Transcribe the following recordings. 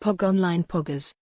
Pog Online Poggers.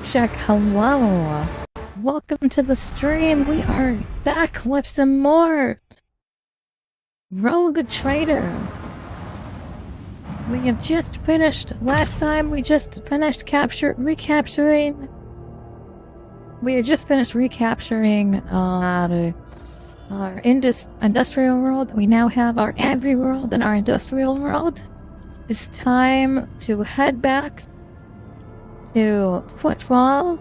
Check, hello! Welcome to the stream, we are back with some more Rogue Trader. We have just finished, last time we just finished recapturing our industrial world. We now have our agri world and our industrial world. It's time to head back to Footfall,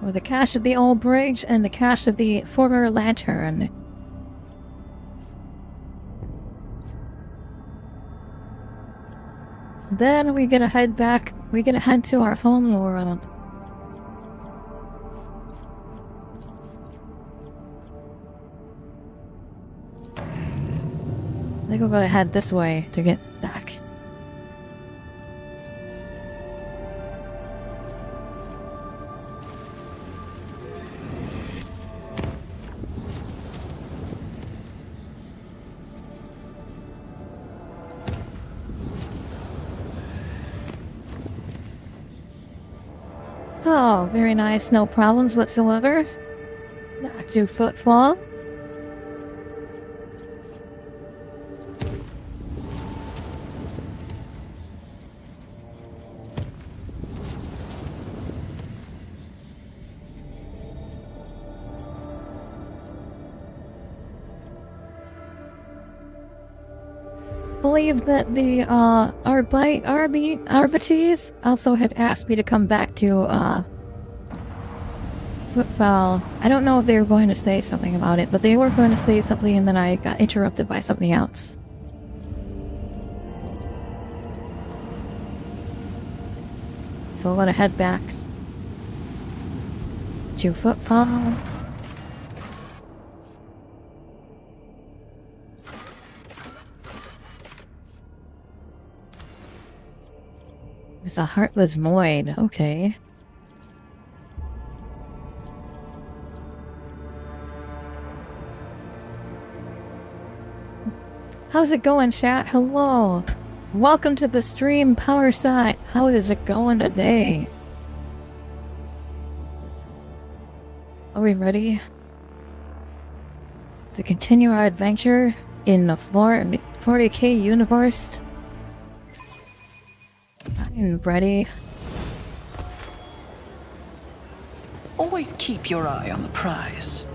or the cache of the old bridge and the cache of the former lantern. Then we're gonna head back, to our home world. I think we're gonna head this way to get back. Oh, very nice, no problems whatsoever. Back to Footfall. Believe that the Arbites also had asked me to come back to Footfall. I don't know if they were going to say something about it, but they were going to say something and then I got interrupted by something else. So we're gonna head back to Footfall. It's a Heartless Void, okay. How's it going, chat? Hello. Welcome to the stream, Power Side. How is it going today? Are we ready to continue our adventure in the 40k universe? I'm ready. Always keep your eye on the prize.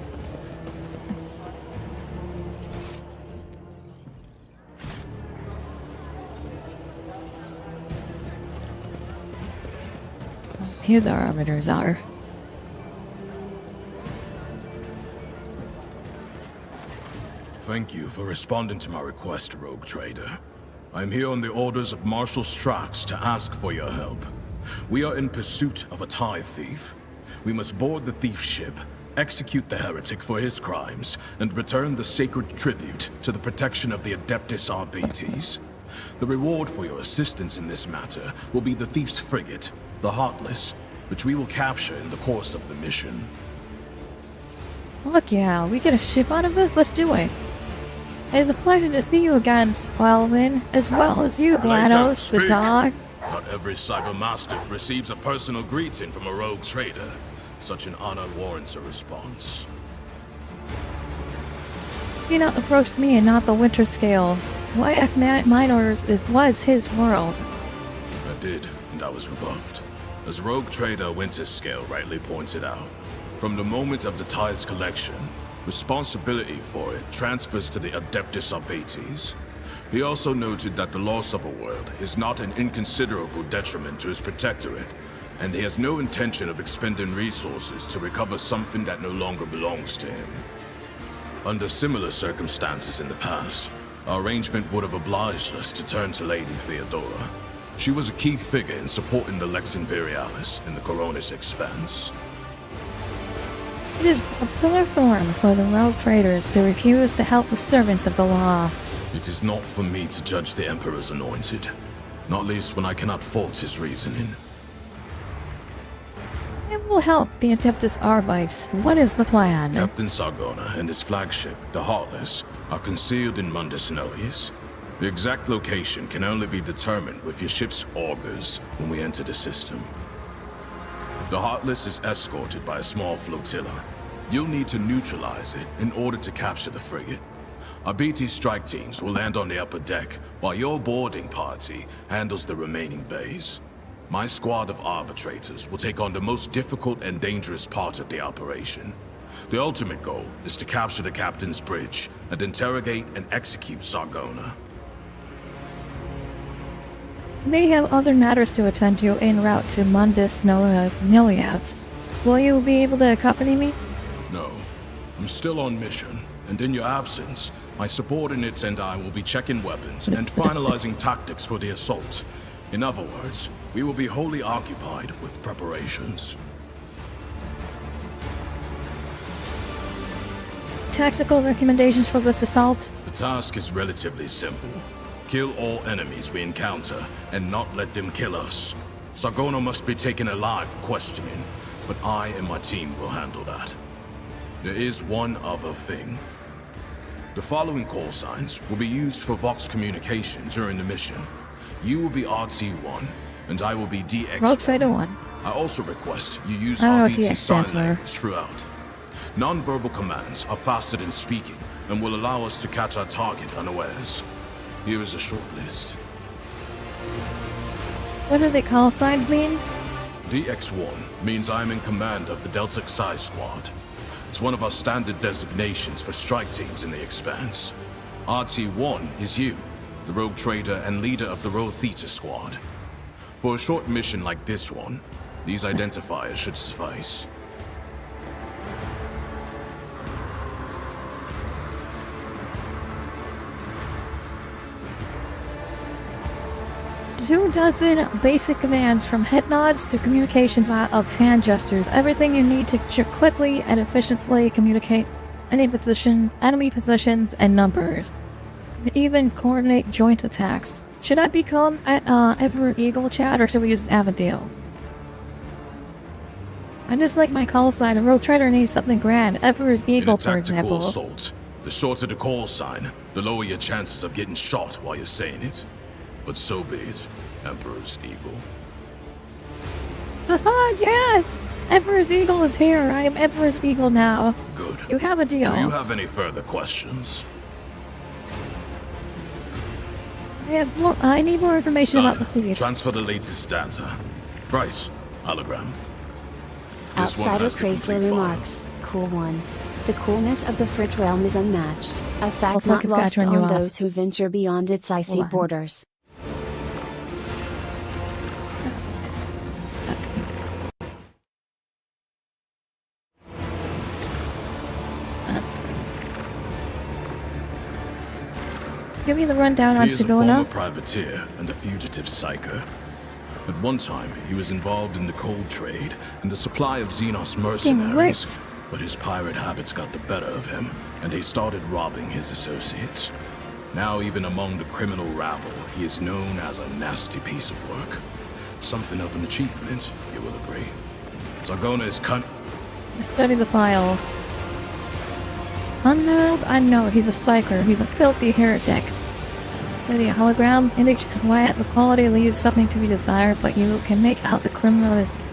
Here the arbiters are. Thank you for responding to my request, Rogue Trader. I am here on the orders of Marshal Strax to ask for your help. We are in pursuit of a tithe thief. We must board the thief's ship, execute the heretic for his crimes, and return the sacred tribute to the protection of the Adeptus Arbites. The reward for your assistance in this matter will be the thief's frigate, the Heartless, which we will capture in the course of the mission. Fuck yeah, we get a ship out of this? Let's do it. It's a pleasure to see you again, Swellman, as well as you, GLaDOS, the dog. Not every cybermastiff receives a personal greeting from a rogue trader. Such an honor warrants a response. You not approached me and not the Winter Scale. Why Minors was his world. I did, and I was rebuffed. As Rogue Trader Winter Scale rightly pointed out, from the moment of the tithe's collection, responsibility for it transfers to the Adeptus Arbites. He also noted that the loss of a world is not an inconsiderable detriment to his protectorate, and he has no intention of expending resources to recover something that no longer belongs to him. Under similar circumstances in the past, our arrangement would have obliged us to turn to Lady Theodora. She was a key figure in supporting the Lex Imperialis in the Coronis Expanse. It is a pillar form for the rogue traders to refuse to help the servants of the law. It is not for me to judge the Emperor's anointed, not least when I cannot fault his reasoning. It will help the Adeptus Arbites. What is the plan? Captain Sargona and his flagship, the Heartless, are concealed in Mundus Novius. The exact location can only be determined with your ship's augurs when we enter the system. The Heartless is escorted by a small flotilla. You'll need to neutralize it in order to capture the frigate. Arbiti strike teams will land on the upper deck, while your boarding party handles the remaining bays. My squad of arbitrators will take on the most difficult and dangerous part of the operation. The ultimate goal is to capture the captain's bridge and interrogate and execute Sargona. May have other matters to attend to en route to Mundus Novius. Will you be able to accompany me? No. I'm still on mission, and in your absence, my subordinates and I will be checking weapons and finalizing tactics for the assault. In other words, we will be wholly occupied with preparations. Tactical recommendations for this assault? The task is relatively simple. Kill all enemies we encounter, and not let them kill us. Sargona must be taken alive for questioning, but I and my team will handle that. There is one other thing. The following call signs will be used for Vox communication during the mission. You will be RT1, and I will be DX1. Rogue Trader 1. I also request you use I don't know what RBT DX sign stands for. language throughout. Non-verbal commands are faster than speaking, and will allow us to catch our target unawares. Here is a short list. What do the call signs mean? DX1 means I am in command of the Delta Xi Squad. It's one of our standard designations for strike teams in the Expanse. RT1 is you, the Rogue Trader and leader of the Rho Theta Squad. For a short mission like this one, these identifiers should suffice. Two dozen basic commands from head nods to communications of hand gestures. Everything you need to quickly and efficiently communicate any position, enemy positions, and numbers. Even coordinate joint attacks. Should I become Emperor Eagle, chat, or should we use Avondale? I just like my call sign. A rogue trader needs something grand. Emperor's Eagle, for example. In a tactical assault, The shorter the call sign, the lower your chances of getting shot while you're saying it. But so be it, Emperor's Eagle. Haha, yes! Emperor's Eagle is here. I am Emperor's Eagle now. Good. You have a deal. Do you have any further questions? I need more information about the thief. Transfer the latest data. Bryce, hologram. This one Outsider has the Chrysler complete file. remarks, cool one. The coolness of the Fridge realm is unmatched, a fact fuck not if I lost turn you on off. those who venture beyond its icy Hold on. borders. Give me the rundown on He is a former Sedona. privateer and a fugitive psyker. At one time, he was involved in the coal trade and the supply of Xenos mercenaries. works. But his pirate habits got the better of him, and he started robbing his associates. Now, even among the criminal rabble, he is known as a nasty piece of work. Something of an achievement, you will agree. Zargona is Study the file. Unveiled? I know, he's a psyker. He's a filthy heretic. Study a hologram. Indicates quiet. The quality leaves something to be desired, but you can make out the criminals.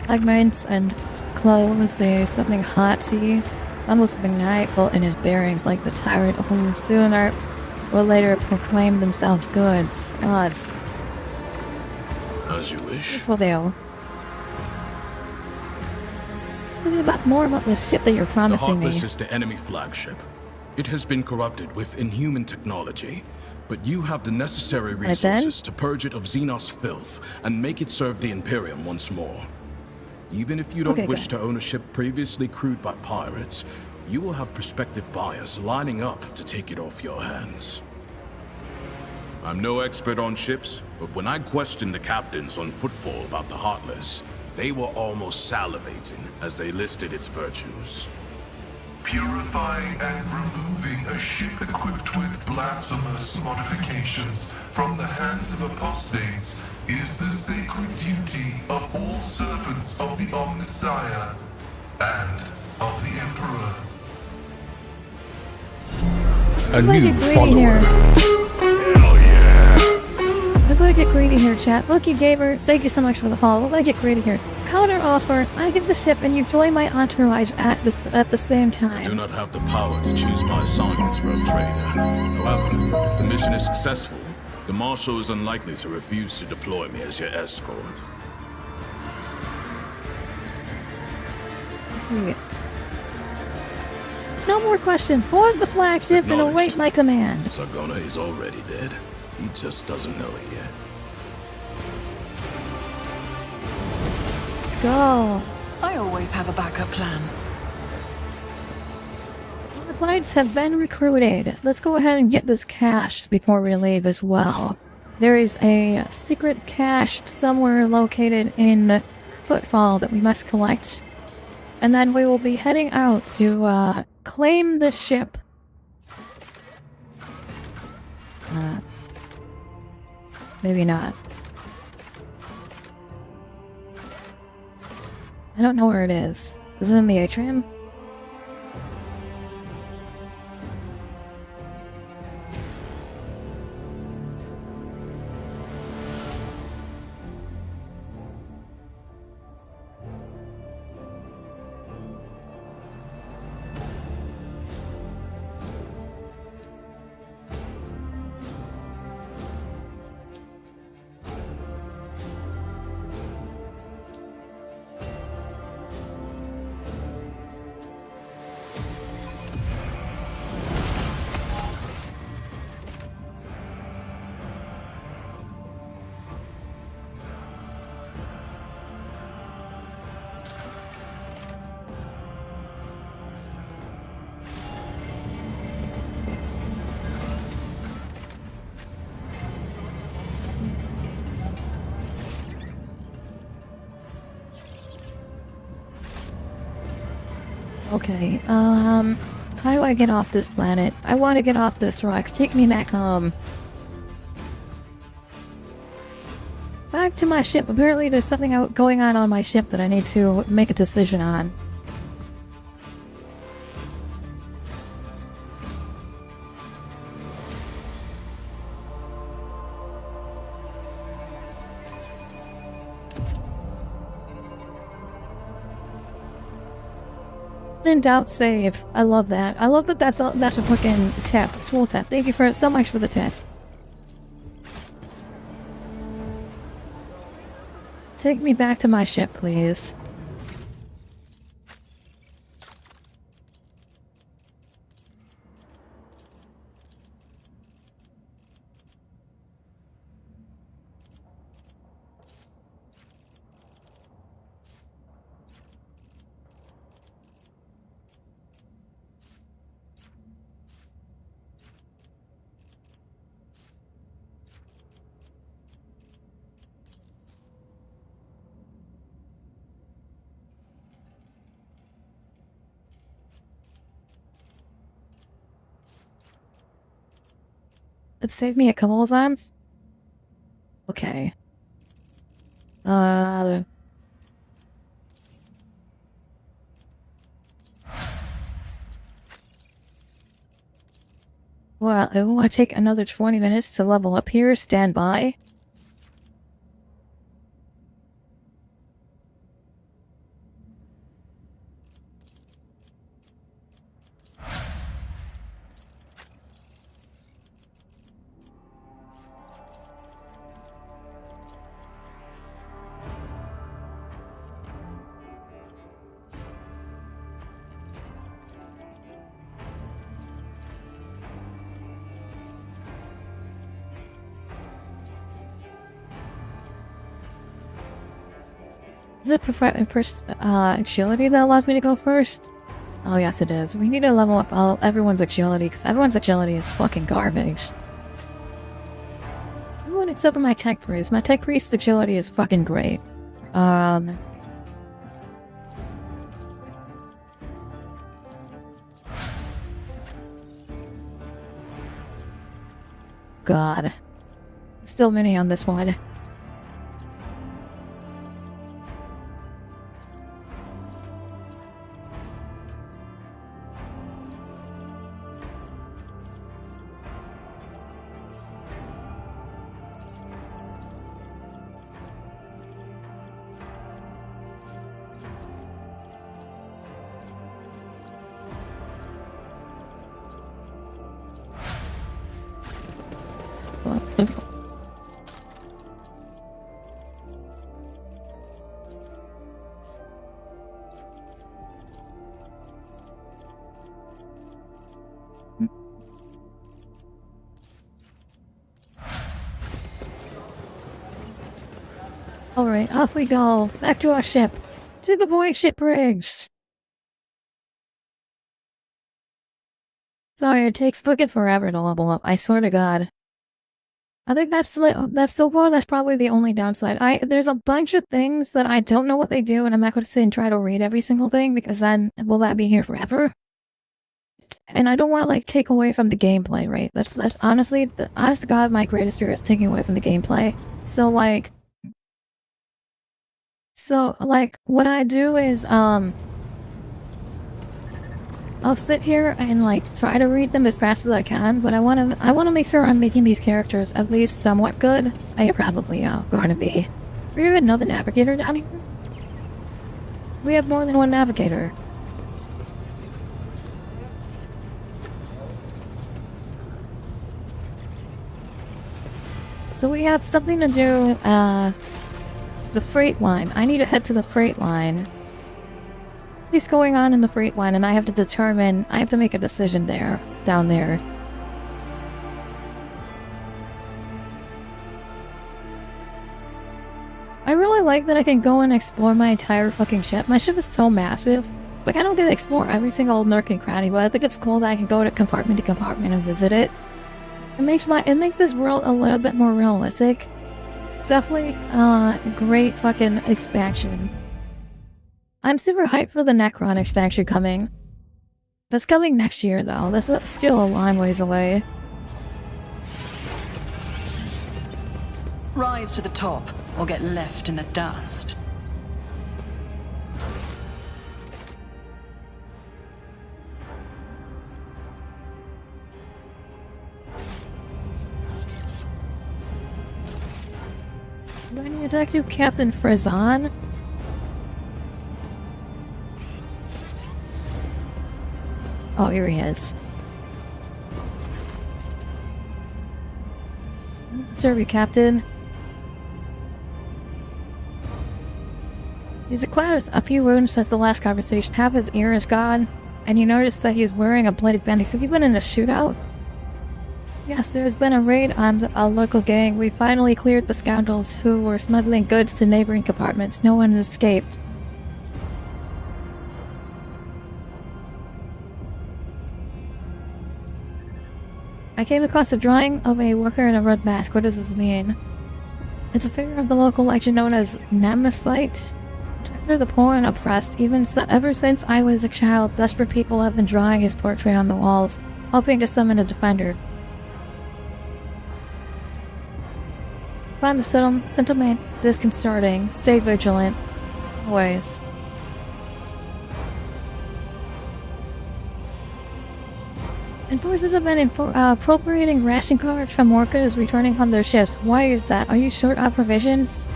Fragments and clothes. There's something haughty, almost maniacal in his bearings, like the tyrant of whom sooner or later proclaim themselves gods. As you wish. This will do. Tell me more about the ship that you're The promising me. Heartless is the enemy flagship. It has been corrupted with inhuman technology, but you have the necessary Right then? resources to purge it of Xenos filth and make it serve the Imperium once more. Even if you don't Okay, wish good. to own a ship previously crewed by pirates, you will have prospective buyers lining up to take it off your hands. I'm no expert on ships, but when I questioned the captains on Footfall about the Heartless, they were almost salivating as they listed its virtues. Purifying and removing a ship equipped with blasphemous modifications from the hands of apostates is the sacred duty of all servants of the Omnissiah and of the Emperor. A new follower. I'm gonna get greedy here, chat. Lucky Gamer, thank you so much for the follow. I'm gonna get greedy here. Counter offer, I get the ship and you join my entourage at the same I do time. not have the power to choose my assignments, Rogue Trader. However, if the mission is successful, the Marshal is unlikely to refuse to deploy me as your escort. Let's see. No more questions. Board the flagship and await my command. Zargona is already dead. He just doesn't know it yet. Let's go. I always have a backup plan. Lights have been recruited. Let's go ahead and get this cache before we leave as well. There is a secret cache somewhere located in Footfall that we must collect. And then we will be heading out to claim the ship. Maybe not. I don't know where it is. Is it in the atrium? Okay, how do I get off this planet? I want to get off this rock. Take me back home. Back to my ship. Apparently there's something going on my ship that I need to make a decision on. In doubt, save. I love that. I love that that's a fucking tap. Tool tap. Thank you for so much for the tip. Take me back to my ship, please. It saved me a couple of times. Okay. Well, it will take another 20 minutes to level up here. Stand by. Is it agility that allows me to go first? Oh yes it is. We need to level up everyone's agility, because everyone's agility is fucking garbage. Everyone except for my tech priest. My tech priest's agility is fucking great. God. Still many on this one. Alright, off we go. Back to our ship. To the void ship bridge. Sorry, it takes fucking forever to level up. I swear to God. I think that's so far, that's probably the only downside. There's a bunch of things that I don't know what they do, and I'm not going to sit and try to read every single thing, because then, will that be here forever? And I don't want to, like, take away from the gameplay, right? That's honestly, honest to God, my greatest fear is taking away from the gameplay. So, what I do is, I'll sit here and, like, try to read them as fast as I can, but I want to make sure I'm making these characters at least somewhat good. I probably are going to be. We have another navigator down here? We have more than one navigator. So we have something to do, the freight line. I need to head to the freight line. What's going on in the freight line, and I have to make a decision down there. I really like that I can go and explore my entire fucking ship. My ship is so massive. Like, I don't get to explore every single nook and cranny, but I think it's cool that I can go to compartment and visit it. It makes this world a little bit more realistic. It's definitely a great fucking expansion. I'm super hyped for the Necron expansion coming. That's coming next year, though. That's still a long ways away. Rise to the top, or get left in the dust. Do I need to talk to Captain Frizon? Oh, here he is. Serve you, Captain. He's acquired a few wounds since the last conversation. Half his ear is gone, and you notice that he's wearing a bloody bandage. Have you been in a shootout? Yes, there's been a raid on a local gang. We finally cleared the scoundrels who were smuggling goods to neighboring compartments. No one has escaped. I came across a drawing of a worker in a red mask. What does this mean? It's a figure of the local legend known as Nemesis. Protector of the poor and oppressed. Ever since I was a child, desperate people have been drawing his portrait on the walls, hoping to summon a defender. Find the sentiment disconcerting. Stay vigilant. Always. Enforcers have been appropriating ration cards from workers returning from their shifts. Why is that? Are you short on provisions?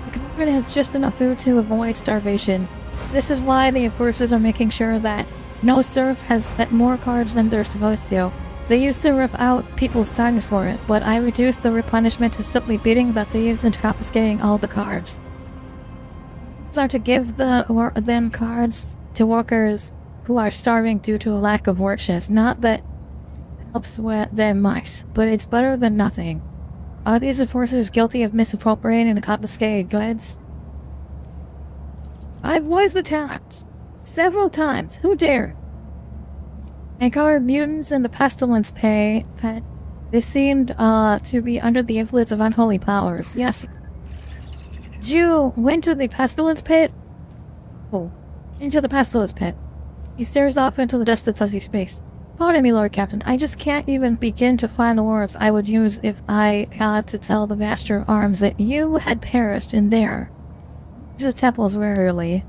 The compartment has just enough food to avoid starvation. This is why the enforcers are making sure that no serf has more cards than they're supposed to. They used to rip out people's times for it, but I reduced the punishment to simply beating the thieves and confiscating all the cards. These are to give them cards to workers who are starving due to a lack of work shifts. Not that it helps them much, but it's better than nothing. Are these enforcers guilty of misappropriating the confiscated goods? I was attacked several times. Who dare? Encountered mutants in the pestilence pit. They seemed to be under the influence of unholy powers. Yes. You went to the pestilence pit? Oh, into the pestilence pit. He stares off into the distance as he speaks. Pardon me, Lord Captain. I just can't even begin to find the words I would use if I had to tell the Master Arms that you had perished in there. These temples rarely.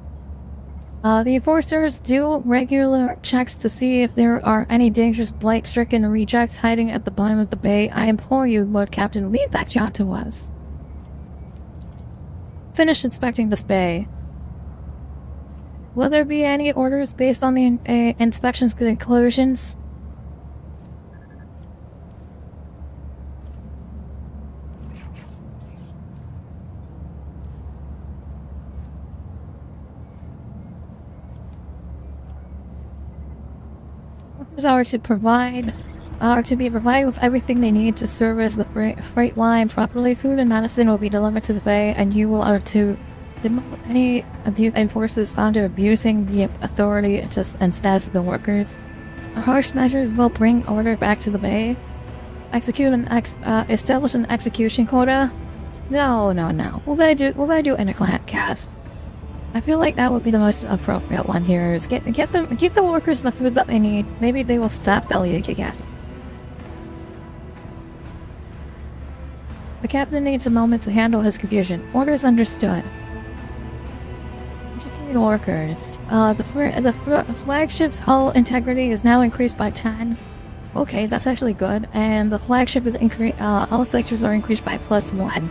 The enforcers do regular checks to see if there are any dangerous blight-stricken rejects hiding at the bottom of the bay. I implore you, Lord Captain, leave that job to us. Finish inspecting this bay. Will there be any orders based on the inspection's conclusions? Workers are to be provided with everything they need to service the freight line properly. Food and medicine will be delivered to the bay, and you will any of the enforcers found abusing the authority and status of the workers. Harsh measures will bring order back to the bay. Establish an execution quota. No. Will they do interclan cast? I feel like that would be the most appropriate one here. Is give the workers the food that they need. Maybe they will stop bellyache again. The captain needs a moment to handle his confusion. Orders understood. Educated workers. The flagship's hull integrity is now increased by 10. Okay, that's actually good. And the flagship is increased. All sectors are increased by +1.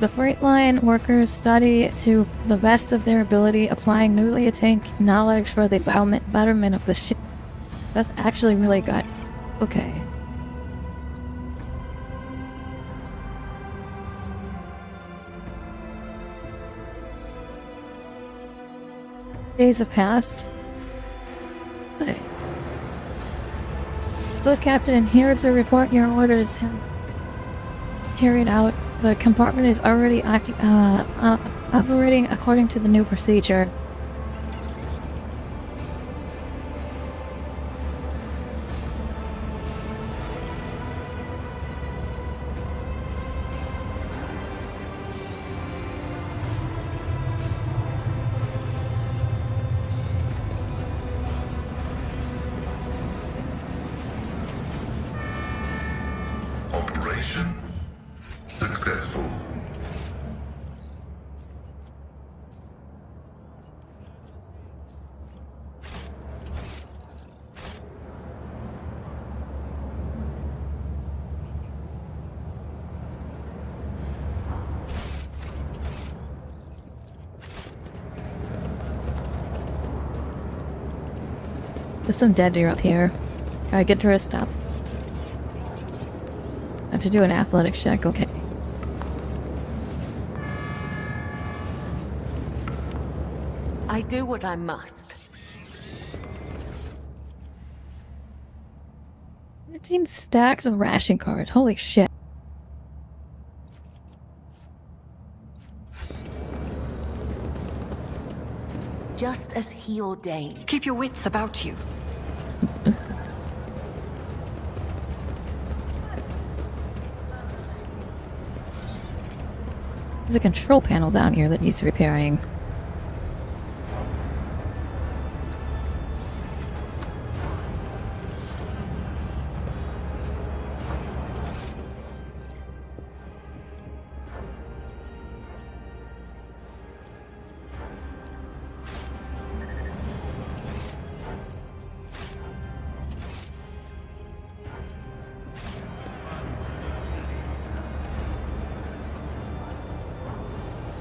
The freight line workers study to the best of their ability, applying newly attained knowledge for the betterment of the ship. That's actually really good. Okay. Days have passed. The captain, here's a report. Your orders have carried out. The compartment is already operating according to the new procedure. Operation successful. There's some dead deer up here. Gotta get to his stuff. I have to do an athletics check, okay. I do what I must. 15 stacks of ration cards. Holy shit. Just as he ordained. Keep your wits about you. There's a control panel down here that needs repairing.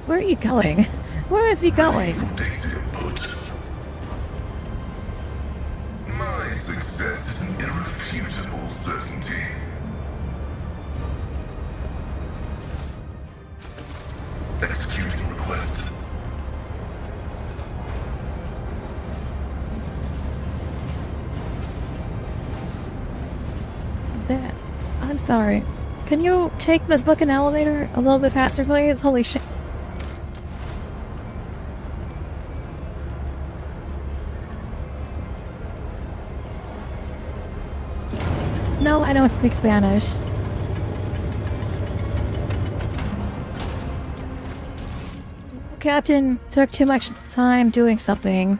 Where are you going? Where is he going? Data input. My success is an irrefutable certainty. Executing request. That. I'm sorry. Can you take this fucking elevator a little bit faster, please? Holy shit. No, I don't speak Spanish. Captain took too much time doing something.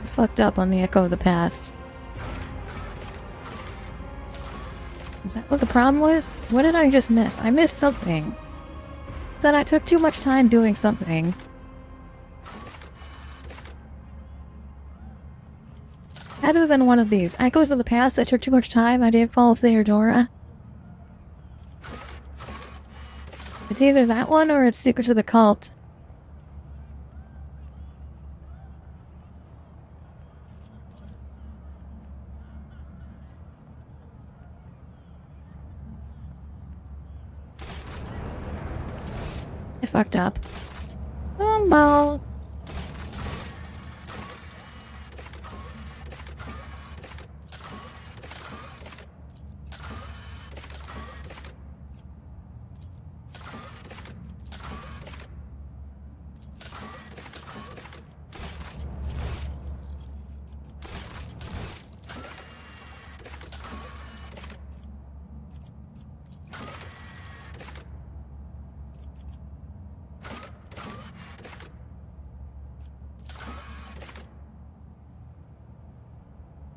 Fucked up on the echo of the past. Is that what the problem was? What did I just miss? I missed something. Said I took too much time doing something. Had to have been one of these. Echoes of the past, I took too much time, I didn't follow Theodora. It's either that one or it's Secrets of the Cult. I fucked up. Oh, well.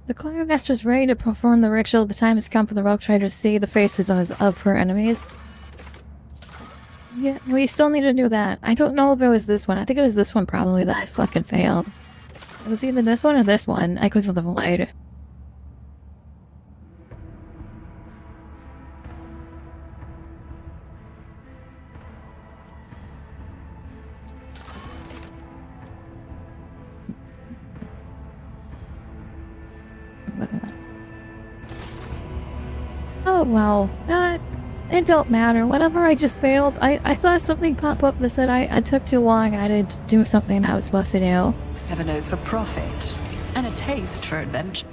The choir master's ready to perform the ritual. The time has come for the rogue trader to see the faces of her enemies. Yeah, we still need to do that. I don't know if it was this one. I think it was this one probably that I fucking failed. It was either this one or this one. Echoes of the Void. Oh well, it don't matter. Whatever I just failed, I saw something pop up that said I took too long. I didn't do something I was supposed to do. Heaven knows for profit and a taste for adventure.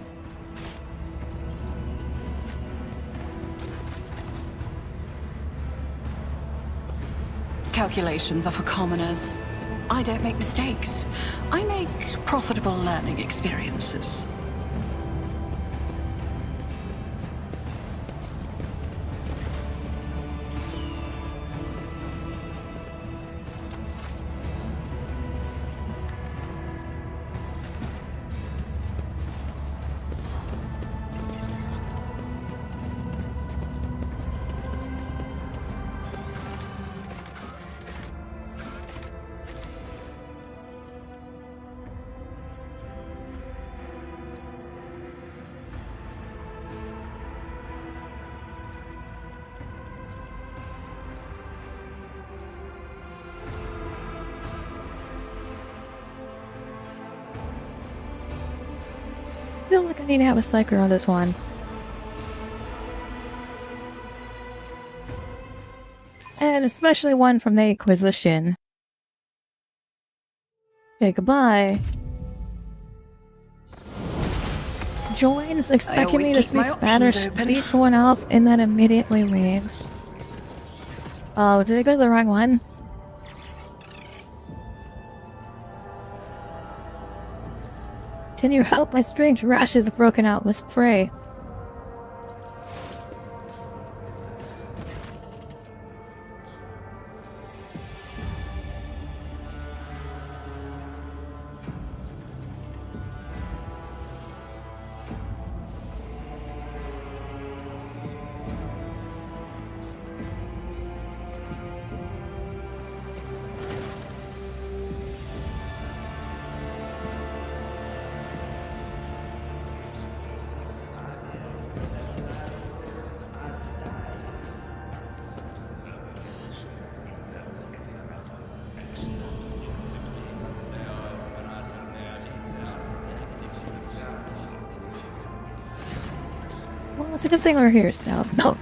Calculations are for commoners. I don't make mistakes. I make profitable learning experiences. feel like I need to have a psyker on this one. And especially one from the Inquisition. Okay, goodbye. Joins, expecting me to speak Spanish, beat someone else, and then immediately leaves. Oh, did I go to the wrong one? Can you help? My strange rashes have broken out. Let's pray. Well, it's a good thing we're here still. No.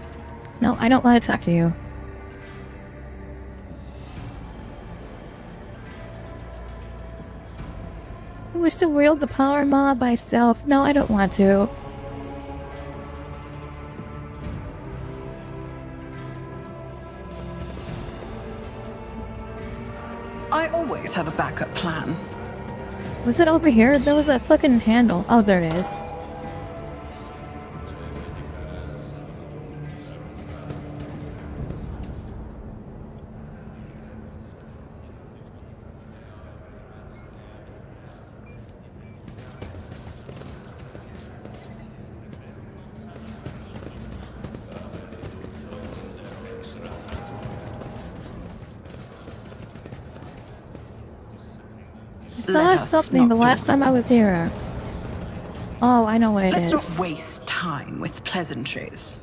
No, I don't want to talk to you. I wish to wield the power mob myself. No, I don't want to. I always have a backup plan. Was it over here? There was a fucking handle. Oh, there it is. I saw something the last time I was here. Oh, I know what it is. Let's not waste time with pleasantries.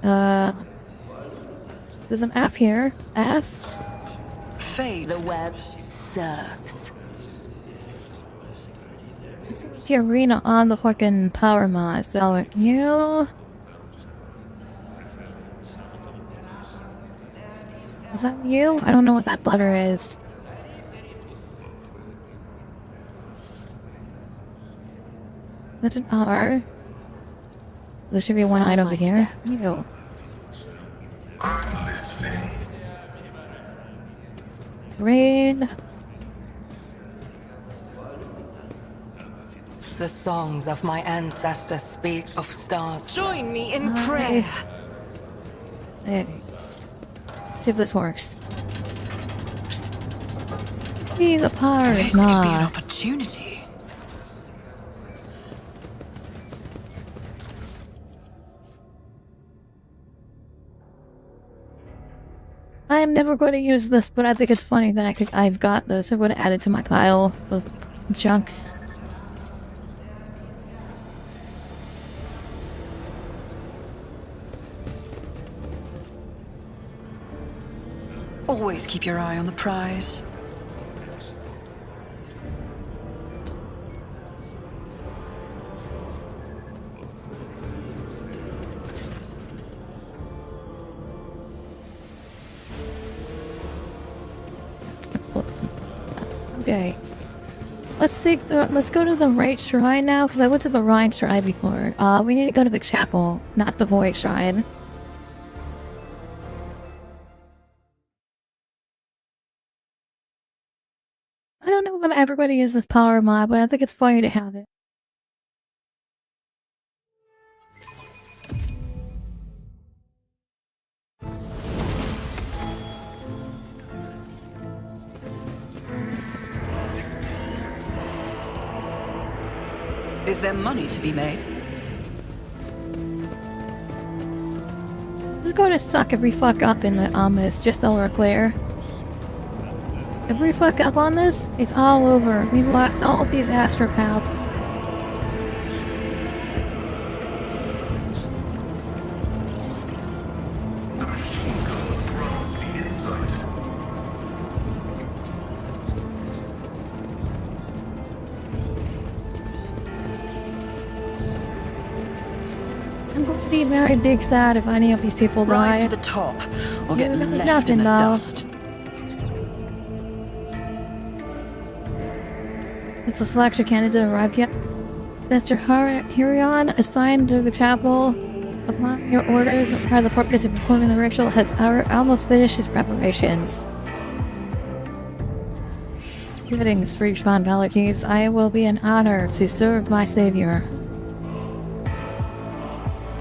There's an F here. F? Fade. The web serves. It's the arena on the fucking power mod, so you... Is that you? I don't know what that letter is. That's an R. There should be one item over here. You. I'm listening. Raid. The songs of my ancestors speak of stars. Join me in Hi. prayer. There. See if this works. He's a pirate. This could be an Nah. opportunity. I am never going to use this, but I think it's funny that I've got this. I'm going to add it to my pile of junk. Always keep your eye on the prize. Okay. Let's go to the right shrine now, because I went to the right shrine before. We need to go to the chapel, not the void shrine. I don't know if I'm ever going to use this power mod, but I think it's funny to have it. Is there money to be made? This is going to suck if we fuck up in the this, just so we're clear. If we fuck up on this, it's all over. We've lost all of these astropaths. The machine gun grants the insight. be very big sad if any of these people Rise die. to the top, or get There's left nothing in the though. dust. Has the selection candidate arrived yet? Mr. Hirion, assigned to the chapel upon your orders for the purpose of performing the ritual, has almost finished his preparations. Greetings, Freak Von Valakis. I will be an honor to serve my savior.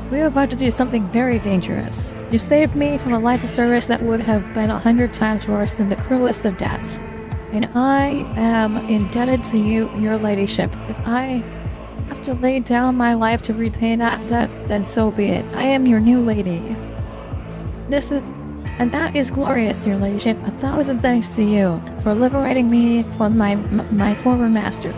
We are about to do something very dangerous. You saved me from a life of service that would have been 100 times worse than the cruelest of deaths. And I am indebted to you, your ladyship. If I have to lay down my life to repay that debt, then so be it. I am your new lady. And that is glorious, your ladyship. 1,000 thanks to you for liberating me from my former master.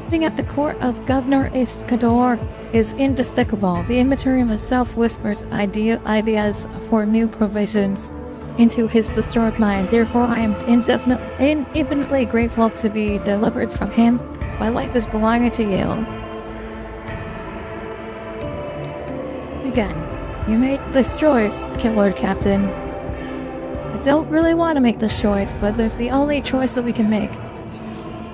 Living at the court of Governor Iscador is indespicable. The immaterium itself whispers ideas for new provisions into his disturbed mind. Therefore, I am infinitely grateful to be delivered from him. My life is belonging to you. Again, you made this choice, Lord Captain. I don't really want to make this choice, but there's the only choice that we can make.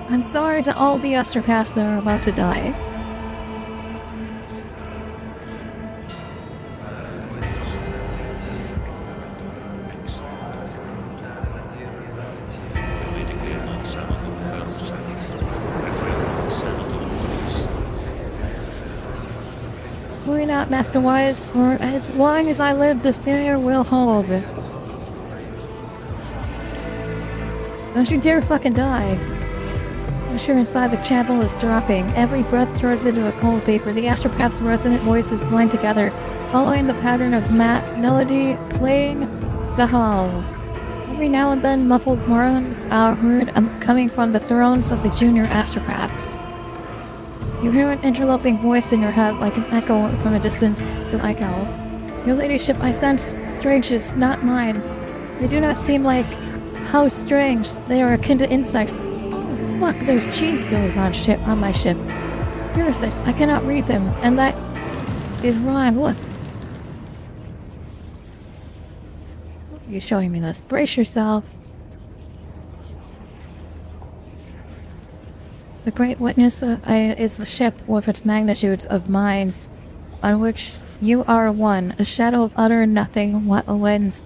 I'm sorry to all the astropaths that are about to die. Worry not, Master Wise, for as long as I live, despair will hold. Don't you dare fucking die. Pressure inside the chapel is dropping. Every breath turns into a cold vapor. The astropath's resonant voices blend together, following the pattern of melody playing the hall. Every now and then, muffled moans are heard coming from the thrones of the junior astropaths. You hear an interloping voice in your head like an echo from a distant echo. Your ladyship, I sense strangeness, not minds. They do not seem like how strange. They are akin to insects. Oh, fuck, there's GENESTEALERS on my ship. Parasites, I cannot read them, and that is wrong. Look. You're showing me this. Brace yourself. The Great Witness is the ship with its magnitudes of minds, on which you are one, a shadow of utter nothing. What winds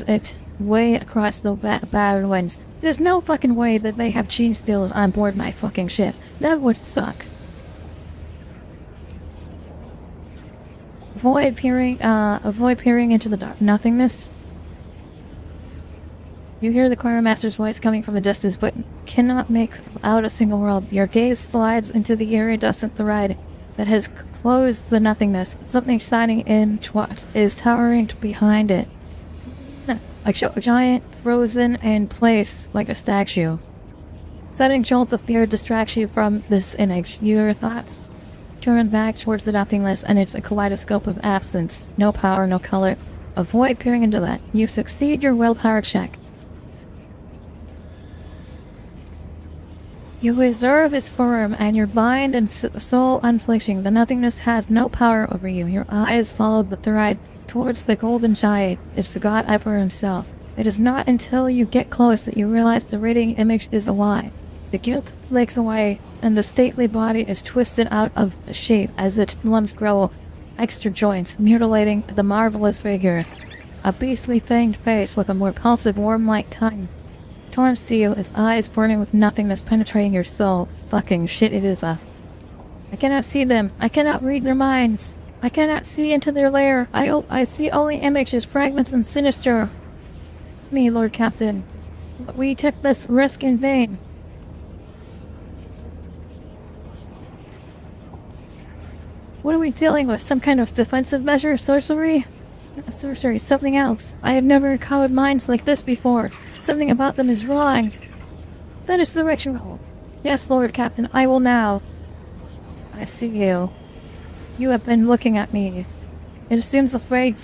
it way across the barren winds. There's no fucking way that they have GENESTEALERS on board my fucking ship. That would suck. Avoid peering into the dark nothingness. You hear the choirmaster's voice coming from a distance, but cannot make out a single word. Your gaze slides into the iridescent thread that has closed the nothingness. Something shining in what is towering behind it. A giant, frozen in place like a statue. Sudden jolt of fear distracts you from this image. Your thoughts turn back towards the nothingness, and it's a kaleidoscope of absence. No power, no color. Avoid peering into that. You succeed your willpower check. Your reserve is firm, and your mind and soul unflinching. The nothingness has no power over you. Your eyes follow the thread towards the golden giant. It's the God Emperor himself. It is not until you get close that you realize the radiating image is a lie. The guilt flakes away, and the stately body is twisted out of shape as its limbs grow extra joints, mutilating the marvelous figure. A beastly fanged face with a more repulsive worm-like tongue turns to you, its eyes burning with nothingness penetrating your soul. Fucking shit, it is a... I cannot see them. I cannot read their minds. I cannot see into their lair. I see only images, fragments, and sinister. Me, Lord Captain. We took this risk in vain. What are we dealing with? Some kind of defensive measure? Sorcery? Not sorcery, something else. I have never encountered minds like this before. Something about them is wrong. That is the ritual. Yes, Lord Captain, I will now. I see you. You have been looking at me. It assumes a vague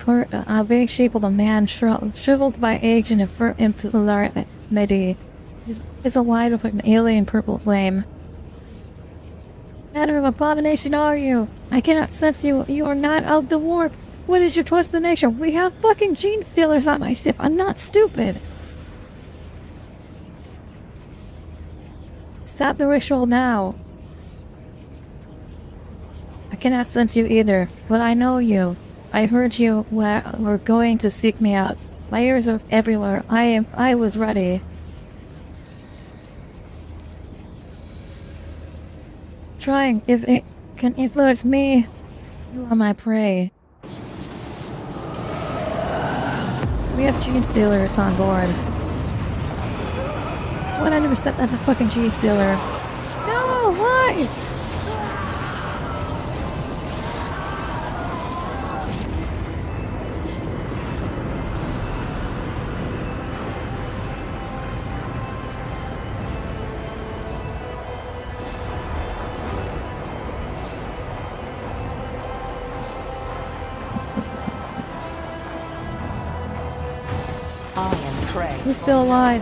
shape of a man shriveled by age and a midi. Is alive with an alien purple flame. Matter of abomination are you? I cannot sense you. You are not of the warp. What is your destination? We have fucking GENESTEALERS on my ship. I'm not stupid. Stop the ritual now. I cannot sense you either, but I know you. I heard you were going to seek me out. My ears are everywhere. I was ready. Trying, if it can influence me, you are my prey. We have GENESTEALERs on board. 100% that's a fucking GENESTEALER. No, why? I am prey. We're still alive.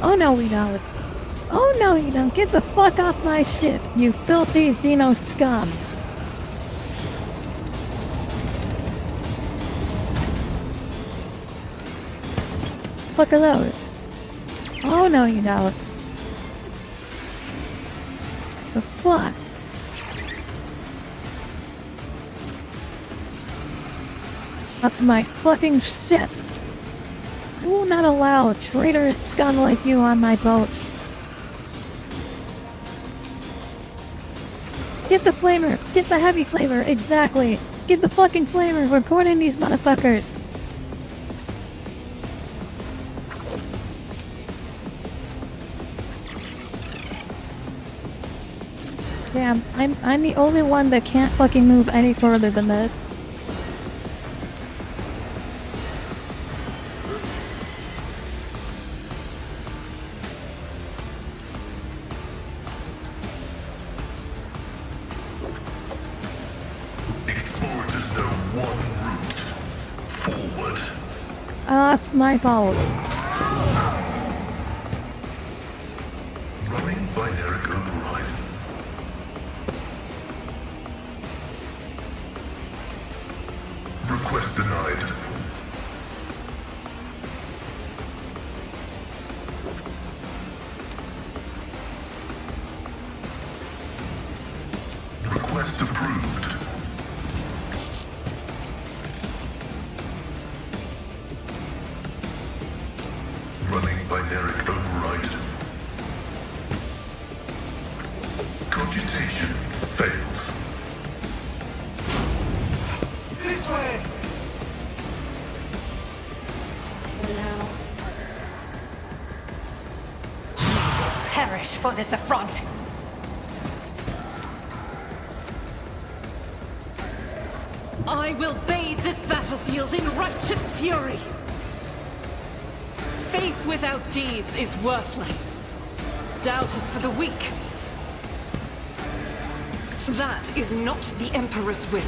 Oh no, we don't. Oh no, you don't. Get the fuck off my ship, you filthy Xeno scum. Fuck are those? Oh no, you don't. The fuck? That's my fucking ship. I will not allow a traitorous scum like you on my boats. Get the flamer! Get the heavy flamer! Exactly! Get the fucking flamer! We're boarding these motherfuckers! Damn, I'm the only one that can't fucking move any further than this. Explorers know one route. Forward. That's my fault. Running binary override. Request denied. Request approved. Running binary override. Computation fails. This way! Now. Perish for this affront. I will bathe this battlefield in righteous fury. Faith without deeds is worthless. Doubt is for the weak. That is not the Emperor's will.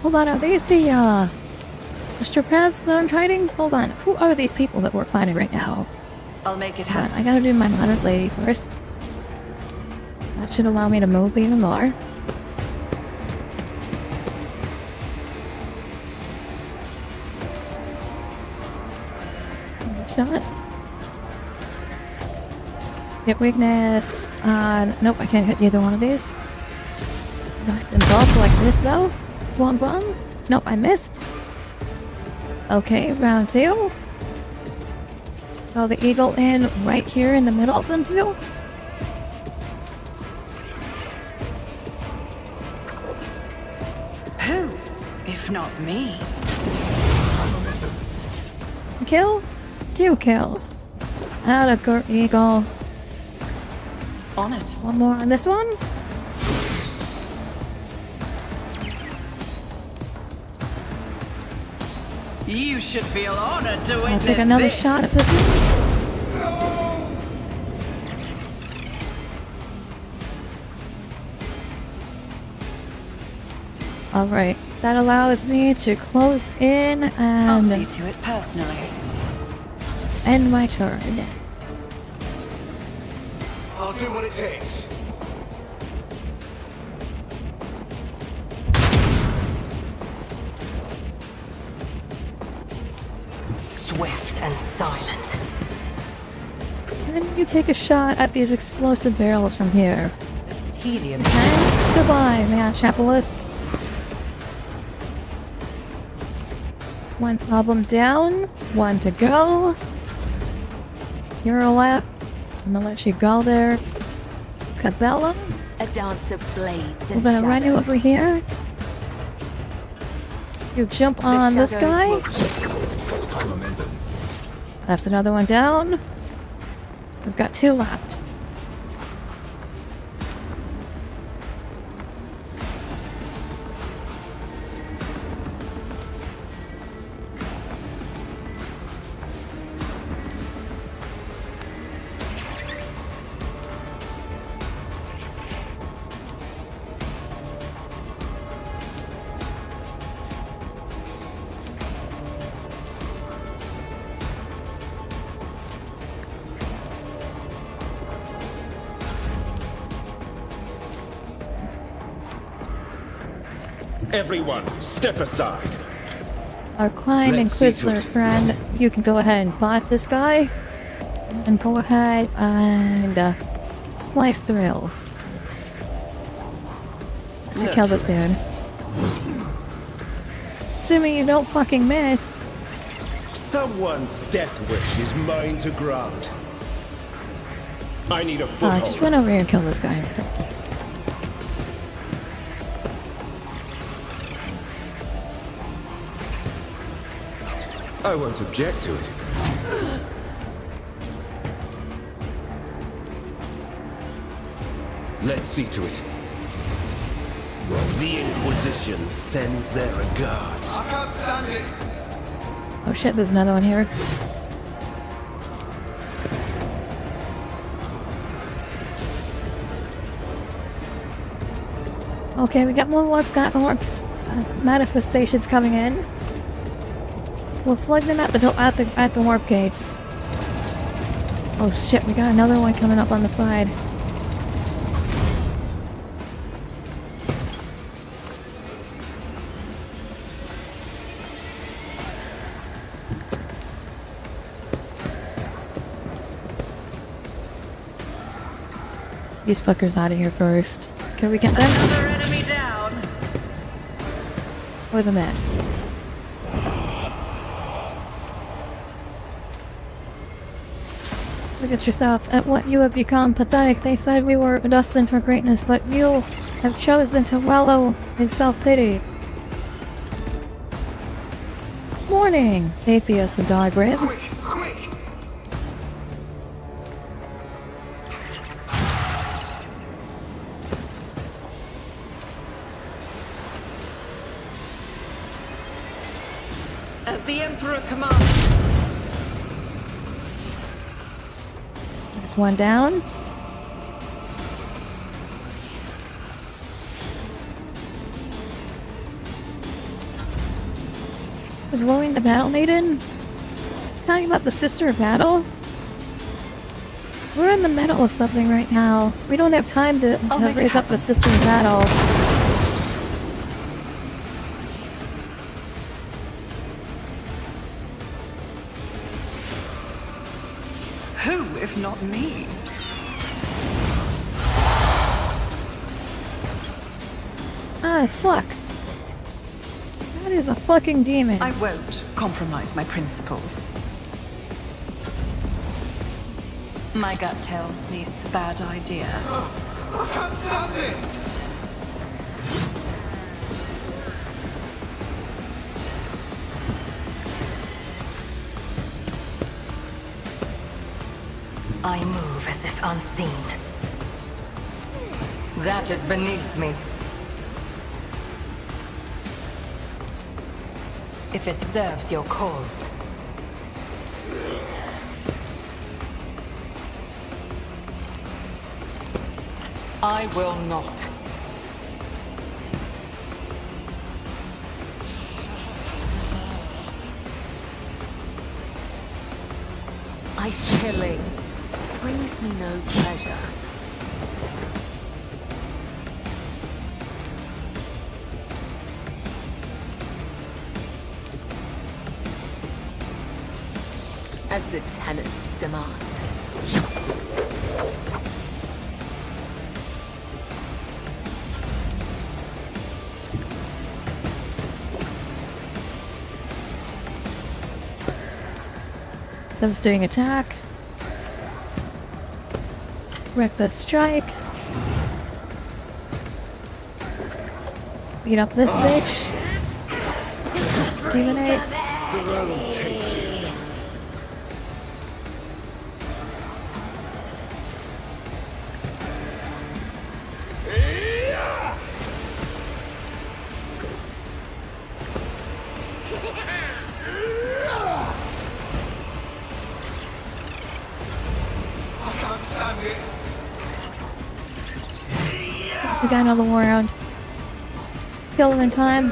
Hold on, are these the astropaths that I'm fighting? Hold on, who are these people that we're fighting right now? I'll make it Hold on, happen. I gotta do my moderate lady first. That should allow me to move even more. Not. Hit weakness. Nope, I can't hit either one of these. Got them both like this though. Boom, boom. Nope, I missed. Okay, round two. Throw the eagle in right here in the middle of them two. if not me? Kill? 2 kills. Out of Gurt Eagle. On it. One more on this one. You should feel honored to I'll witness take another this. shot at this one. Alright, that allows me to close in I'll see and to it personally. end my turn. I'll do what it takes. Swift and silent. Can you take a shot at these explosive barrels from here? Helium. And goodbye, man, chapelists. One problem down, 1 to go. You're allowed. I'm gonna let you go there. Cabela, A dance of blades we're and gonna run you shadows. over here. You jump on this guy. That's another one down. We've got 2 left. Everyone, step aside. Our Klein Let's see to Inquisitor it. friend, you can go ahead and bot this guy. And go ahead and slice through. Let's kill this dude. Assuming you don't fucking miss. Someone's death wish is mine to grant. I need a foothold. Just run over here and kill this guy instead. I won't object to it. Let's see to it. The Inquisition sends their regards. I can't stand it. Oh shit, there's another one here. Okay, we got more manifestations coming in. We'll plug them at the warp gates. Oh shit, we got another one coming up on the side. These fuckers out of here first. Can we get them? Another enemy down. It was a mess. Look at yourself, at what you have become. Pathetic. They said we were destined for greatness, but you have chosen to wallow in self-pity. Morning, atheist and dog rib. Quick, quick! As the Emperor commands. That's one down. Was Willing the Battle Maiden? Talking about the Sister of Battle? We're in the middle of something right now. We don't have time to make it raise up the Sister of Battle. Who, if not me? Ah, fuck. That is a fucking demon. I won't compromise my principles. My gut tells me it's a bad idea. I can't stand it! I move as if unseen. That is beneath me. If it serves your cause. I will not. Ice killing brings me no pleasure. As the tenants demand. Devastating attack. Reckless strike. Beat up this bitch. Demonate. We got another war round. Kill him in time.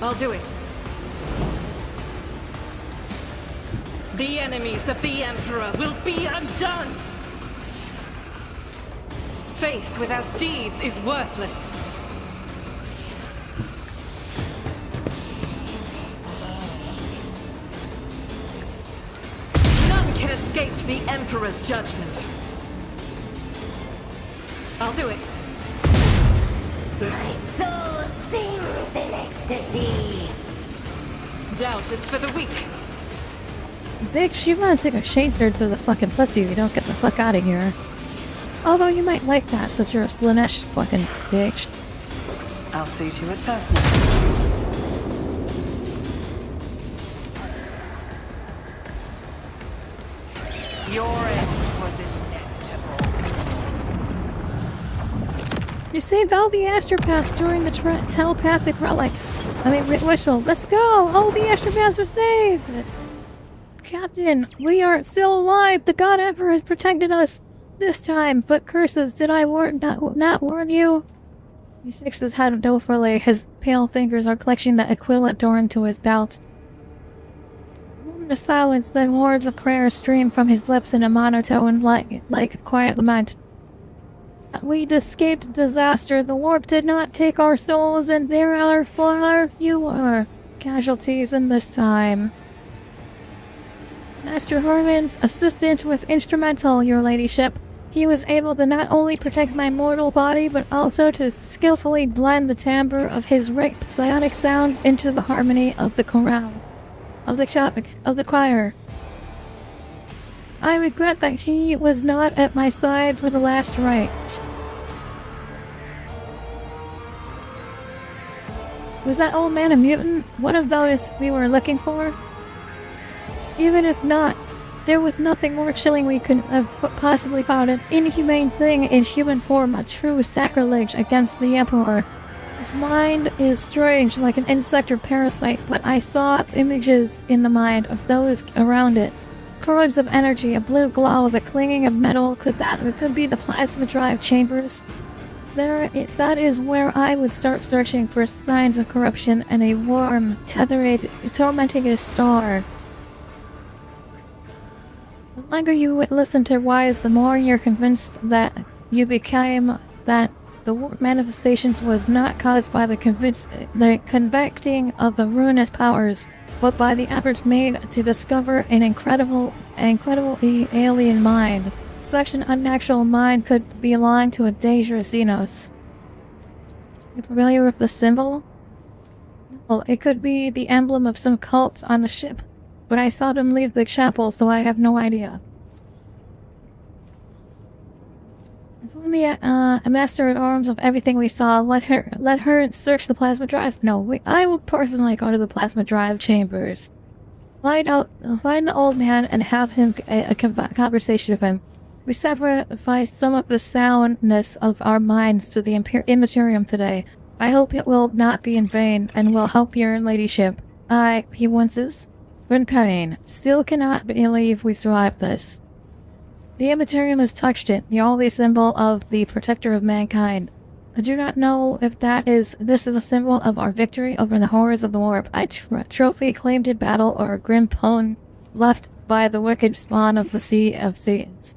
I'll do it. The enemies of the Emperor will be undone! Faith without deeds is worthless. None can escape the Emperor's judgment. I'll do it. My soul sings in ecstasy. Doubt is for the weak. Bitch, you wanna take a shadeser to the fucking pussy if you don't get the fuck out of here. Although you might like that, since you're a Slanesh fucking bitch. I'll see to it personally. Your end was inevitable. You saved all the astropaths during the telepathic relic. Wishful, let's go! All the astropaths are saved! Captain, we are still alive! The God Emperor has protected us this time, but curses, did I not warn you? He shakes his head dolefully. His pale fingers are clutching the equivalent door into his belt. A moment of silence, then words of prayer stream from his lips in a monotone like quiet lament. We escaped disaster. The warp did not take our souls, and there are far fewer casualties in this time. Master Harmon's assistant was instrumental, your ladyship. He was able to not only protect my mortal body, but also to skillfully blend the timbre of his psionic sounds into the harmony of the chorale, of the choir. I regret that he was not at my side for the last rite. Was that old man a mutant? One of those we were looking for? Even if not, there was nothing more chilling we could have possibly found. An inhumane thing in human form, a true sacrilege against the Emperor. His mind is strange, like an insect or parasite, but I saw images in the mind of those around it. Cords of energy, a blue glow, the clinging of metal. It could be the plasma drive chambers. That is where I would start searching for signs of corruption and a worm tormenting a star. The longer you would listen to Wise, the more you're convinced that you became that the manifestations was not caused by the convecting of the ruinous powers, but by the efforts made to discover an incredibly alien mind. Such an unnatural mind could belong to a dangerous Xenos. You familiar with the symbol? Well, it could be the emblem of some cult on the ship, but I saw them leave the chapel, so I have no idea. If only a master-at-arms of everything we saw, let her search the plasma drives. No, I will personally go to the plasma drive chambers. Find the old man and have him a conversation with him. We sacrifice some of the soundness of our minds to the Immaterium today. I hope it will not be in vain and will help your ladyship. He winces. When pain, still cannot believe we survived this. The Immaterium has touched it, the only symbol of the protector of mankind. I do not know if this is a symbol of our victory over the horrors of the warp, a trophy claimed in battle, or a grim pone left by the wicked spawn of the Sea of Seeds.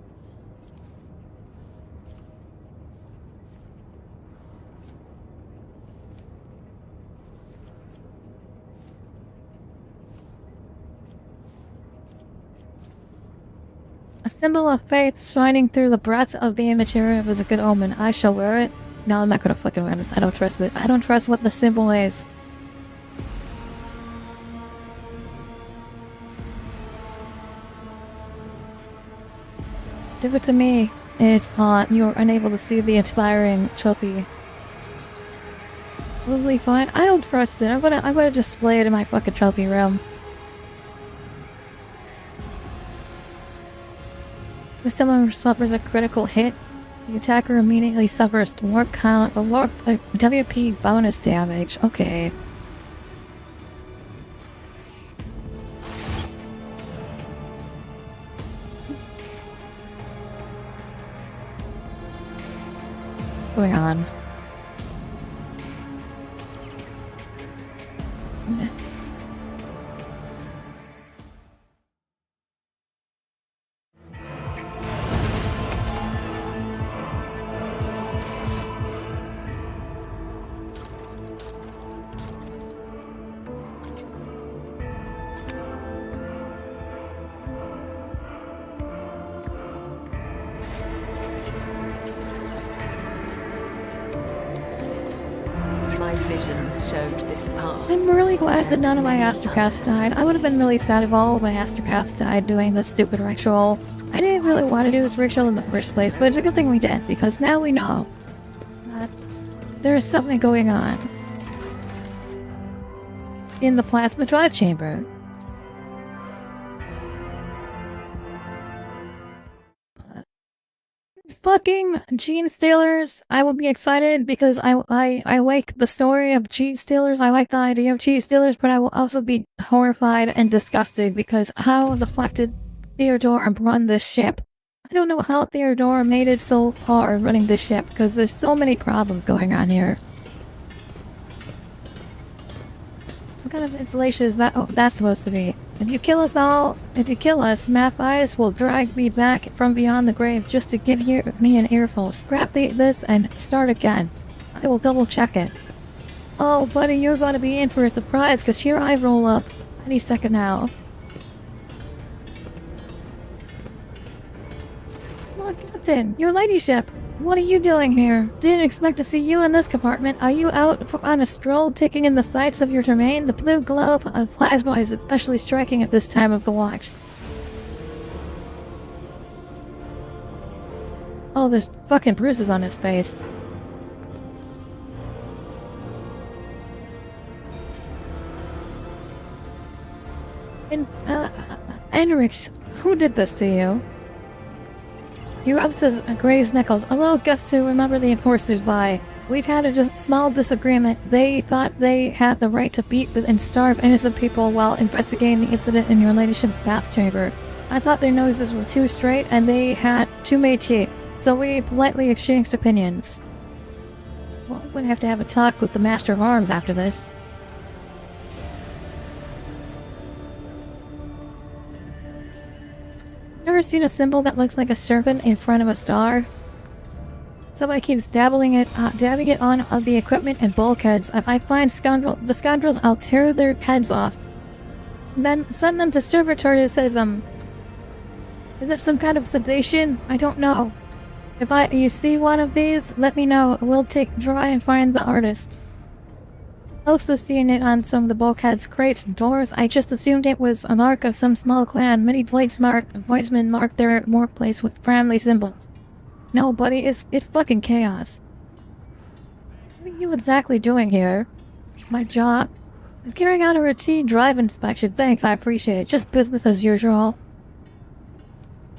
A symbol of faith shining through the breath of the Immaterium is a good omen. I shall wear it. No, I'm not gonna fucking wear this. I don't trust it. I don't trust what the symbol is. Give it to me. It's you're unable to see the inspiring trophy. Probably fine. I don't trust it. I'm gonna display it in my fucking trophy room. If someone suffers a critical hit, the attacker immediately suffers warp count or WP bonus damage. Okay. What's going on? I'm really glad that none of my astropaths died. I would have been really sad if all of my astropaths died doing this stupid ritual. I didn't really want to do this ritual in the first place, but it's a good thing we did, because now we know that there is something going on in the plasma drive chamber. Fucking GENESTEALERS, I will be excited because I like the story of GENESTEALERS. I like the idea of GENESTEALERS, but I will also be horrified and disgusted because how the fuck did Theodore run this ship? I don't know how Theodore made it so far running this ship because there's so many problems going on here. What kind of insulation is that? Oh, that's supposed to be. If you kill us, Matthias will drag me back from beyond the grave just to give me an earful. Scrap this and start again. I will double check it. Oh, buddy, you're going to be in for a surprise because here I roll up any second now. Lord Captain, your ladyship. What are you doing here? Didn't expect to see you in this compartment. Are you out on a stroll taking in the sights of your domain? The blue glow of plasma is especially striking at this time of the watch. Oh, there's fucking bruises on his face. Enrich, who did this to you? He rubs his grazed knuckles, a little gift to remember the enforcers by. We've had a small disagreement. They thought they had the right to beat and starve innocent people while investigating the incident in your ladyship's bath chamber. I thought their noses were too straight and they had too many teeth, so we politely exchanged opinions. Well, I'm gonna have to have a talk with the Master of Arms after this. Ever seen a symbol that looks like a serpent in front of a star? Somebody keeps dabbing it on the equipment and bulkheads. If I find the scoundrels, I'll tear their heads off. And then send them to Servitor that says, is it some kind of sedation? I don't know. If you see one of these, let me know. We'll try and find the artist. Also seeing it on some of the bulkheads, crates, and doors, I just assumed it was a mark of some small clan. Many Whitesmen mark their workplace with family symbols. No, buddy, it's fucking chaos. What are you exactly doing here? My job? I'm carrying out a routine drive inspection. Thanks, I appreciate it. Just business as usual.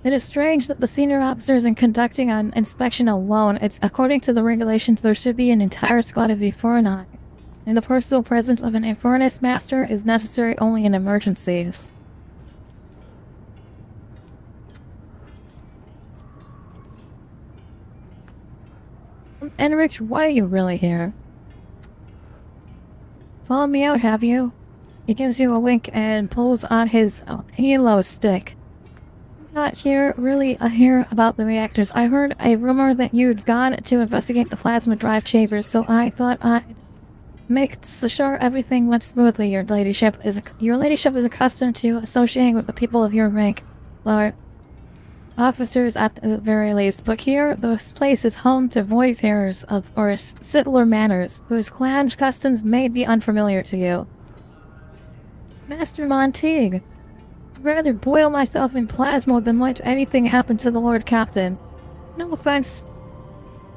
It is strange that the senior officers in conducting an inspection alone, according to the regulations, there should be an entire squad of Ephorni, and the personal presence of an Ephornis master is necessary only in emergencies. Enrich, why are you really here? Follow me out, have you? He gives you a wink and pulls on his halo stick. I'm not here about the reactors. I heard a rumor that you'd gone to investigate the plasma drive chambers, so I thought I'd make sure everything went smoothly. Your ladyship is accustomed to associating with the people of your rank. Lord. Officers at the very least, but here, this place is home to voidfarers or similar manners, whose clan customs may be unfamiliar to you. Master Montague, I'd rather boil myself in plasma than let anything happen to the Lord Captain. No offense,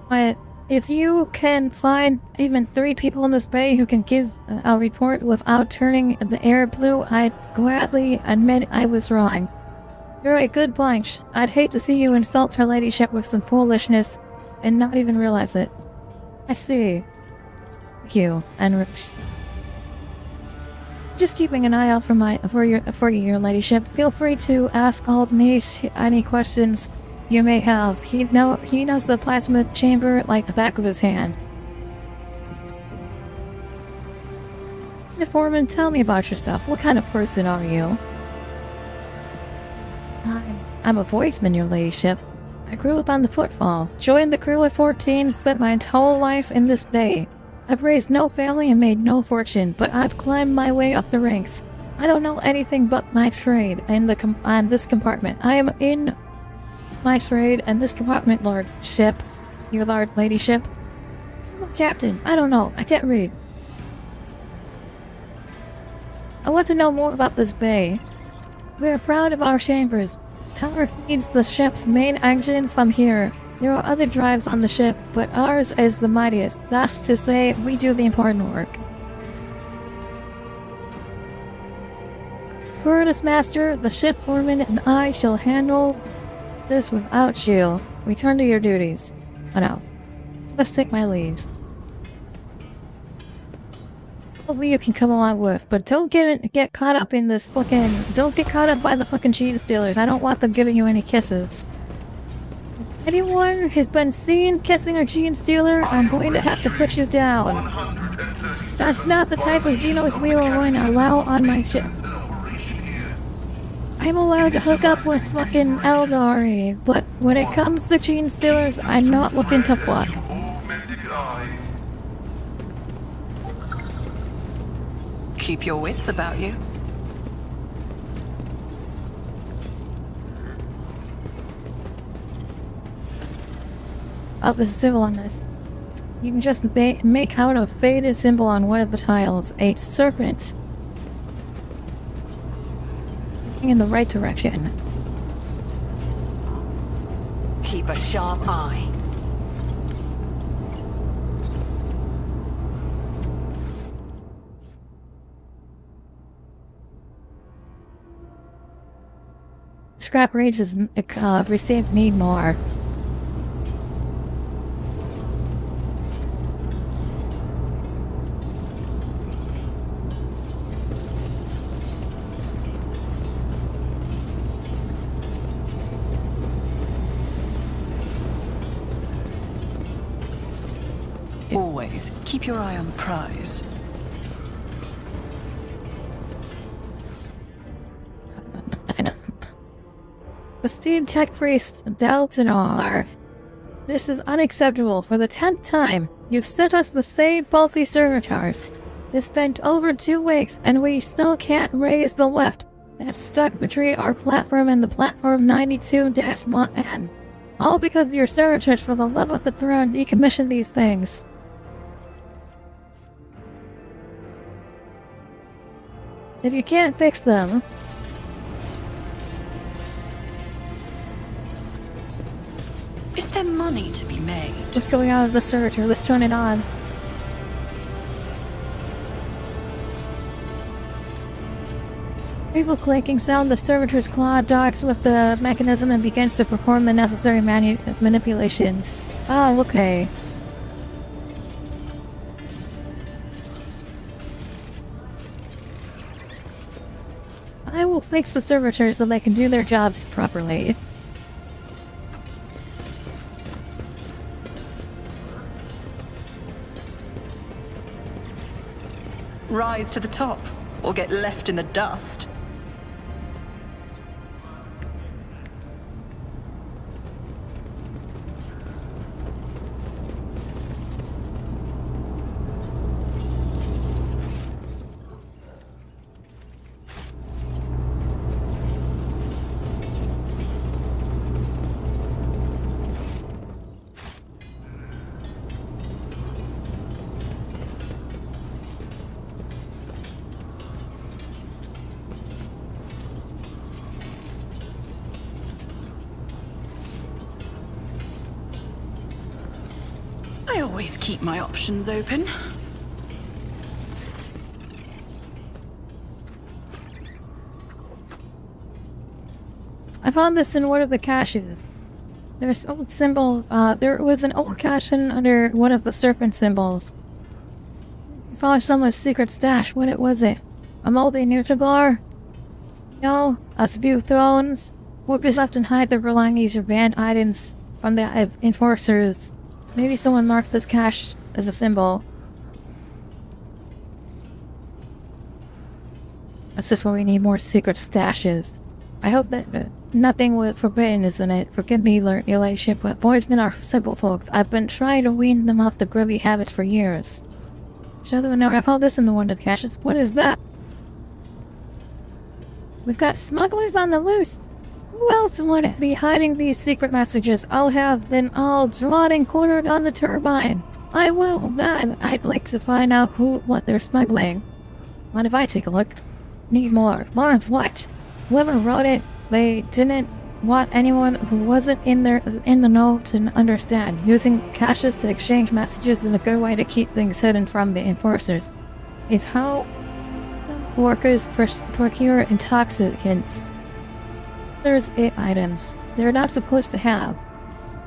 but if you can find even 3 people in this bay who can give a report without turning the air blue, I'd gladly admit I was wrong. You're a good bunch. I'd hate to see you insult her ladyship with some foolishness and not even realize it. I see. Thank you, Enrich. Just keeping an eye out for your ladyship. Feel free to ask Old Niche any questions you may have. He knows the plasma chamber like the back of his hand. Mr. Foreman, tell me about yourself. What kind of person are you? I'm a voiceman, your ladyship. I grew up on the footfall, joined the crew at 14, spent my whole life in this bay. I've raised no family and made no fortune, but I've climbed my way up the ranks. I don't know anything but my trade and this compartment. I am in my trade and this compartment, lordship. Your lord ladyship. I'm a captain. I don't know. I can't read. I want to know more about this bay. We are proud of our chambers. Tower feeds the ship's main engine from here. There are other drives on the ship, but ours is the mightiest. That's to say, we do the important work. Furnace Master, the ship foreman, and I shall handle this without you. Return to your duties. Oh no. Let's take my leave. Hopefully you can come along with, but don't get caught up in this fucking... Don't get caught up by the fucking GENESTEALERS. I don't want them giving you any kisses. Anyone has been seen kissing a GENESTEALER, I'm going to have to put you down. That's not the type of Xenos we are going to allow on my ship. I'm allowed to hook up with fucking Eldari, but when it comes to GENESTEALERS, I'm not looking to fuck. Keep your wits about you. Oh, there's a symbol on this. You can just make out a faded symbol on one of the tiles. A serpent. In the right direction. Keep a sharp eye. Scrap rages received need more. always, keep your eye on the prize. Esteemed Tech Priest Daltonar, this is unacceptable. For the 10th time, you've sent us the same faulty servitors. It's been over 2 weeks, and we still can't raise the lift that's stuck between our platform and the platform 92-N. All because your servitors, for the love of the throne, decommissioned these things. If you can't fix them, Is there money to be made? what's going on with the servitor? Let's turn it on. Painful clanking sound, the servitor's claw docks with the mechanism and begins to perform the necessary manipulations. Ah, okay. I will fix the servitors so they can do their jobs properly. Rise to the top, or get left in the dust. I always keep my options open. I found this in one of the caches. There's an old symbol, there was an old cache under one of the serpent symbols. I found someone's secret stash. What was it? A moldy Nutriglar? No, a few thrones. What is left and hide the relying user banned items from the enforcers. Maybe someone marked this cache as a symbol. That's just where we need more secret stashes. I hope that nothing with forbidden is in it. Forgive me, your ladyship, but voidsmen are simple folks. I've been trying to wean them off the grubby habits for years. Show them a note. I found this in the one of the caches. What is that? We've got smugglers on the loose. Who else would be hiding these secret messages? I'll have them all drawn and quartered on the turbine. I will. Then I'd like to find out what they're smuggling. Mind if I take a look? Need more. More of what? Whoever wrote it, they didn't want anyone who wasn't in the know to understand. Using caches to exchange messages is a good way to keep things hidden from the enforcers. It's how some workers procure intoxicants. There's 8 items they're not supposed to have.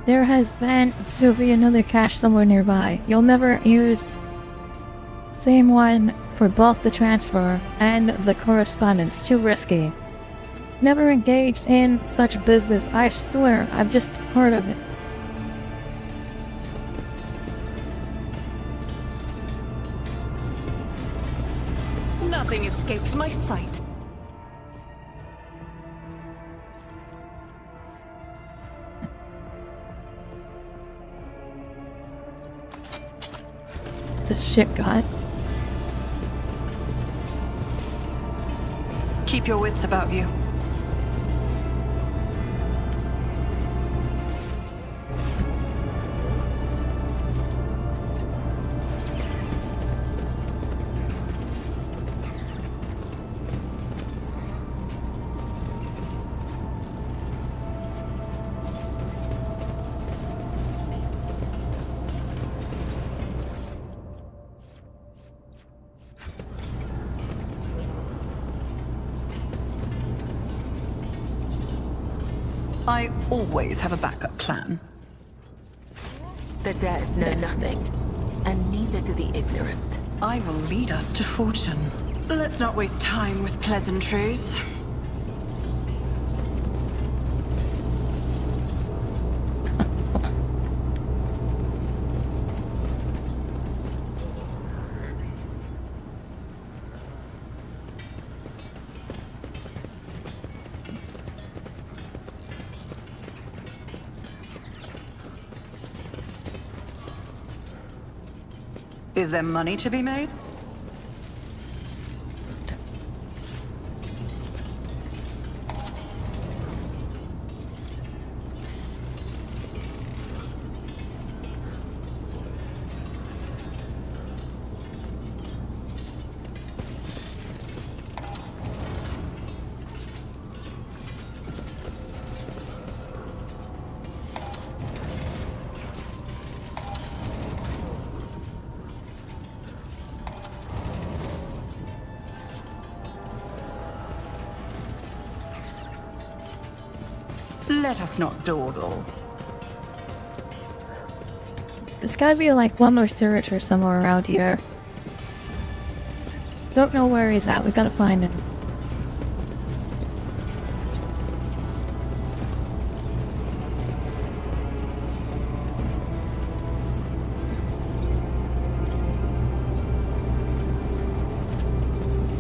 There has been to be another cache somewhere nearby. You'll never use same one for both the transfer and the correspondence. Too risky. Never engaged in such business. I swear, I've just heard of it. Nothing escapes my sight. This shit got. Keep your wits about you. I always have a backup plan. The dead know nothing, and neither do the ignorant. I will lead us to fortune. Let's not waste time with pleasantries. Is there money to be made? Let us not dawdle. There's gotta be like one more searcher somewhere around here. Don't know where he's at, we gotta find him.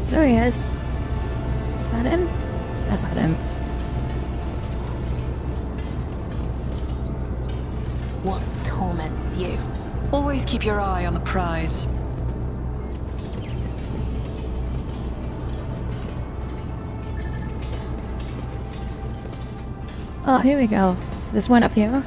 There he is. Is that him? That's not him. What torments you? Always keep your eye on the prize. Oh, here we go. There's one up here.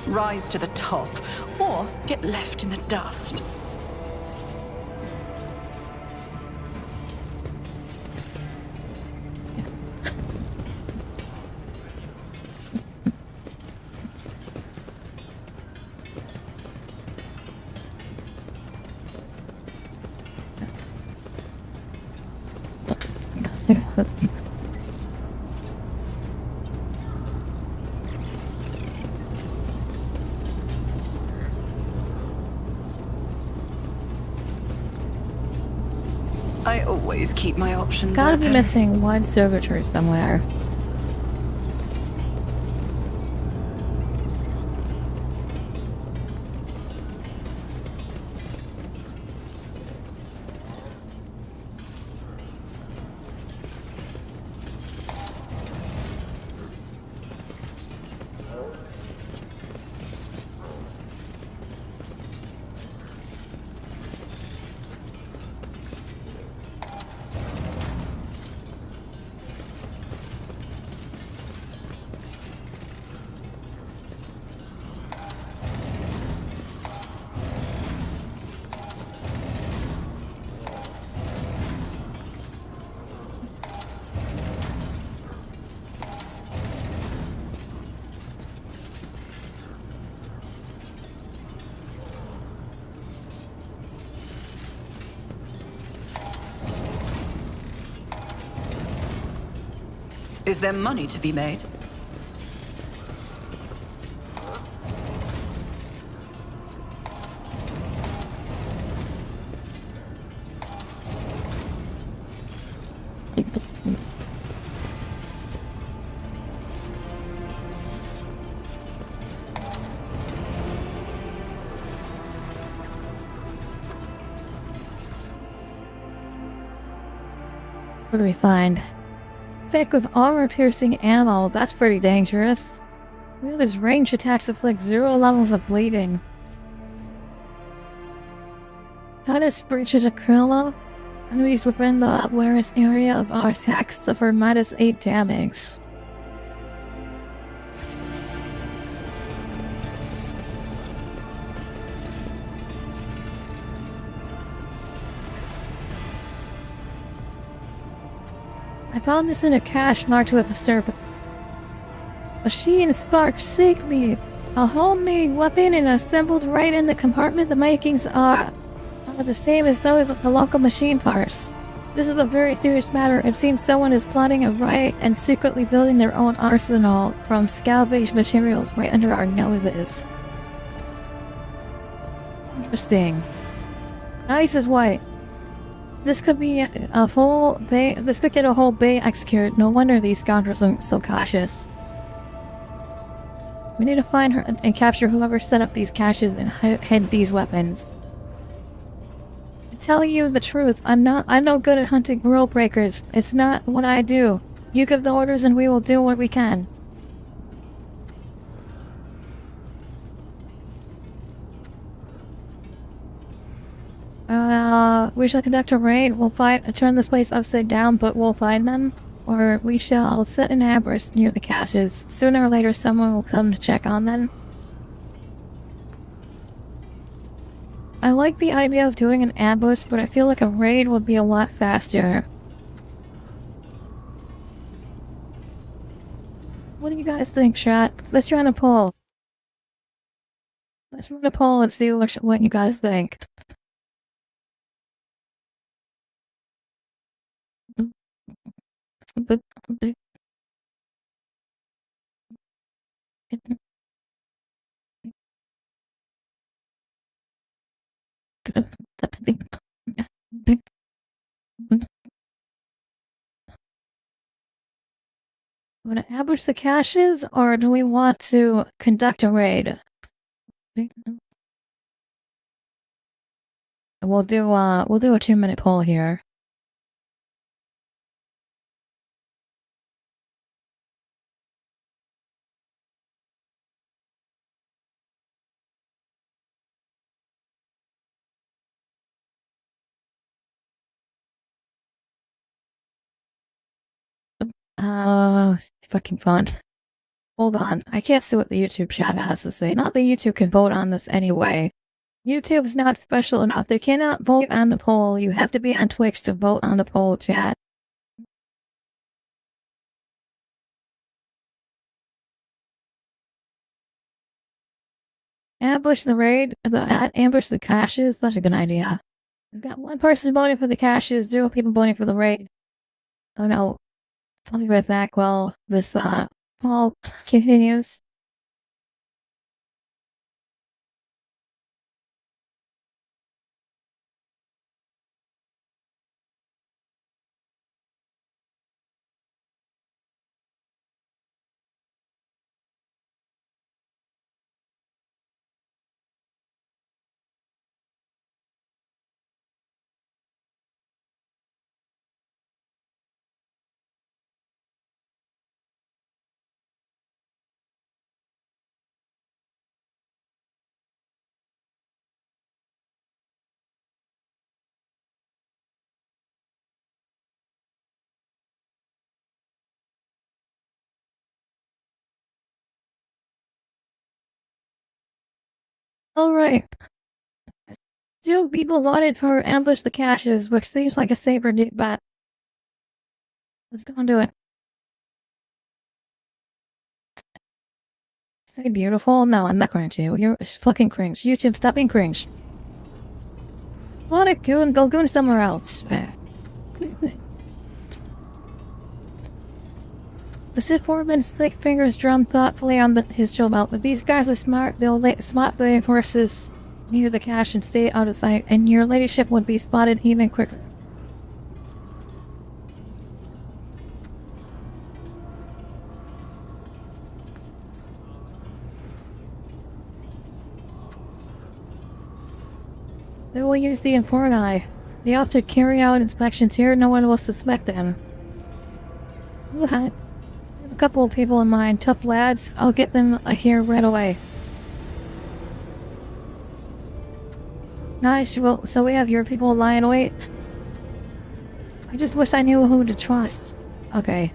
Rise to the top, or get left in the dust. I always keep my options Gotta open. be missing one servitor somewhere. Is there money to be made? What do we find? Thick with armor-piercing ammo. That's pretty dangerous. Wielder's range attacks inflict 0 levels of bleeding. Goddess breaches a Krilla. Enemies within the awareness area of our attack suffer -8 damage. I found this in a cache marked with a serpent. A sheen spark seek me. A homemade weapon and assembled right in the compartment. The makings are the same as those of the local machine parts. This is a very serious matter. It seems someone is plotting a riot and secretly building their own arsenal from salvaged materials right under our noses. Interesting. Nice is white. This could be a full bay. This could get a whole bay executed. No wonder these scoundrels are so cautious. We need to find her and capture whoever set up these caches and hid these weapons. I'm telling you the truth. I'm no good at hunting rule breakers. It's not what I do. You give the orders and we will do what we can. We shall conduct a raid. We'll turn this place upside down, but we'll find them. Or we shall set an ambush near the caches. Sooner or later someone will come to check on them. I like the idea of doing an ambush, but I feel like a raid would be a lot faster. What do you guys think, chat? Let's run a poll. Let's run a poll and see what you guys think. But want to ambush the caches, or do we want to conduct a raid? We'll do a 2-minute poll here. Fucking fun. Hold on, I can't see what the YouTube chat has to say. Not that YouTube can vote on this anyway. YouTube's not special enough. They cannot vote on the poll. You have to be on Twitch to vote on the poll, chat. Ambush the raid, ambush the caches, such a good idea. We've got 1 person voting for the caches, 0 people voting for the raid. Oh no. I'll be right back while this poll continues. Alright. 2 people voted for ambush the caches, which seems like a safer bet. Let's go and do it. Say beautiful? No, I'm not going to. You're fucking cringe. YouTube, stop being cringe. Want a goon? Go goon somewhere else. The Sith foreman's thick fingers drummed thoughtfully on his show belt. But these guys are smart. They'll spot the forces near the cache and stay out of sight, and your ladyship would be spotted even quicker. They will use the important eye. They ought to carry out inspections here. No one will suspect them. A couple of people in mind, tough lads. I'll get them here right away. Nice. Well, so we have your people lying in wait. I just wish I knew who to trust. Okay.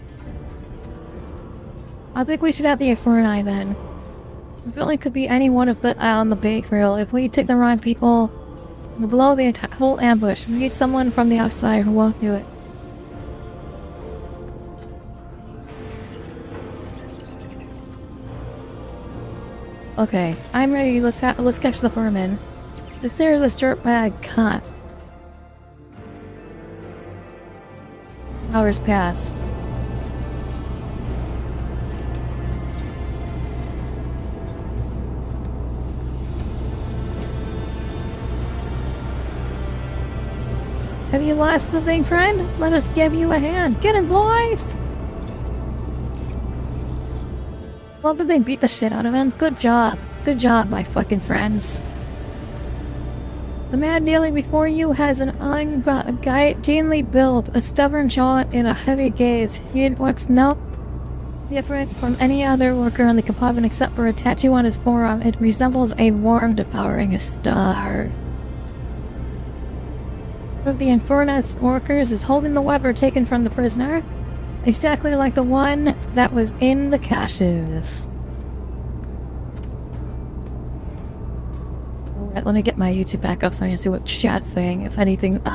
I think we should have the Inferni then. The villain could be any one of the on the bait grill. If we take the wrong people, we'll blow the whole ambush. We need someone from the outside who won't do it. Okay, I'm ready. Let's catch the vermin. This here is this dirtbag cunt. Hours pass. Have you lost something, friend? Let us give you a hand. Get him, boys! Well, did they beat the shit out of him? Good job. Good job, my fucking friends. The man kneeling before you has an ungainly build, a stubborn jaw, and a heavy gaze. He looks no different from any other worker on the compartment except for a tattoo on his forearm. It resembles a worm devouring a star. One of the Infernus workers is holding the lever taken from the prisoner, exactly like the one that was in the caches. Alright, let me get my YouTube back up so I can see what chat's saying, if anything.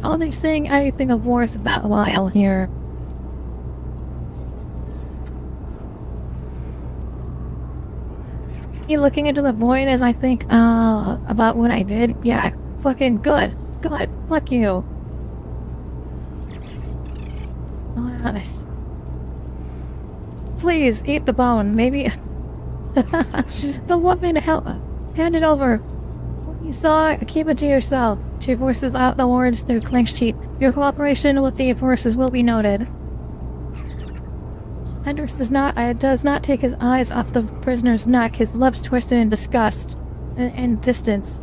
Are they saying anything of worth about a while here? You looking into the void as I think, about what I did? Yeah, fucking good. Good. Fuck you. Honest. Please, eat the bone. Maybe... the woman, help. Hand it over. What you saw, keep it to yourself. She forces out the words through clenched teeth. Your cooperation with the forces will be noted. Hendricks does not take his eyes off the prisoner's neck, his lips twisted in disgust and distance.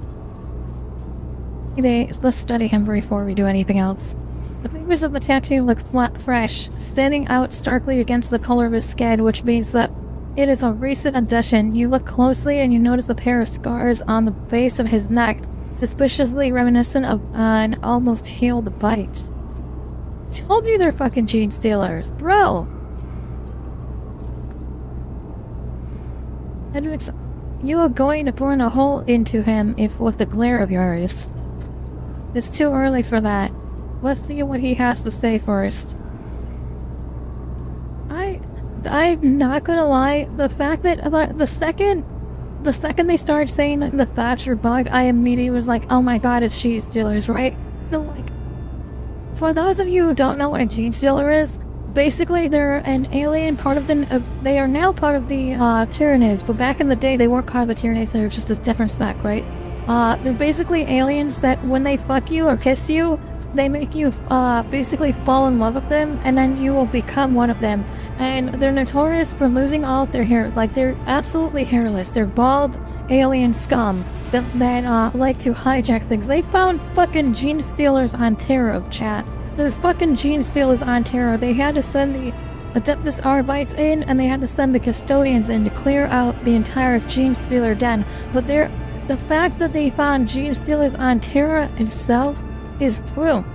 Let's study him before we do anything else. The papers of the tattoo look flat fresh, standing out starkly against the color of his skin, which means that it is a recent addition. You look closely and you notice a pair of scars on the base of his neck, suspiciously reminiscent of an almost healed bite. I told you they're fucking GENESTEALERS, bro! Hendricks, you are going to burn a hole into him with the glare of yours. It's too early for that. Let's see what he has to say first. I'm not gonna lie, the fact that about the second they started saying the Thatcher bug, I immediately was like, oh my god, it's GENESTEALERS, right? So like, for those of you who don't know what a GENESTEALER is, basically they're an alien part of the, they are now part of the Tyranids, but back in the day they weren't part of the Tyranids, they were just a different sect, right? They're basically aliens that when they fuck you or kiss you, they make you basically fall in love with them, and then you will become one of them. And they're notorious for losing all of their hair. Like, they're absolutely hairless. They're bald alien scum that like to hijack things. They found fucking GENESTEALERS on Terra, chat. There's fucking GENESTEALERS on Terra. They had to send the Adeptus Arbites in, and they had to send the Custodians in to clear out the entire GENESTEALER den. But the fact that they found GENESTEALERS on Terra itself is proof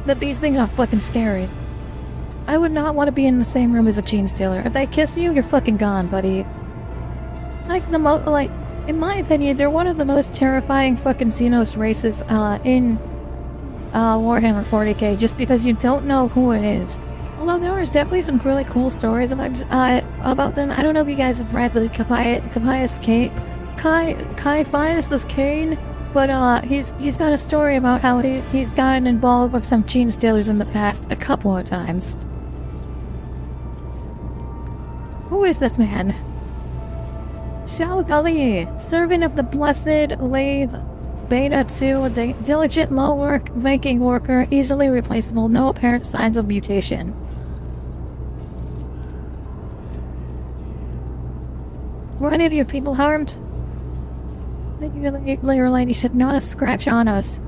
that these things are fucking scary. I would not want to be in the same room as a GENESTEALER. If they kiss you, you're fucking gone, buddy. Like, in my opinion, they're one of the most terrifying fucking Xenos races, in Warhammer 40k, just because you don't know who it is. Although there was definitely some really cool stories about them. I don't know if you guys have read the Caiaphas Cain, but he's got a story about how he's gotten involved with some GENESTEALERS in the past a couple of times. Who is this man? Shao Gali, servant of the Blessed Lathe, Beta 2, diligent, low-work, Viking worker, easily replaceable, no apparent signs of mutation. Were any of your people harmed? Your lady said not a scratch on us.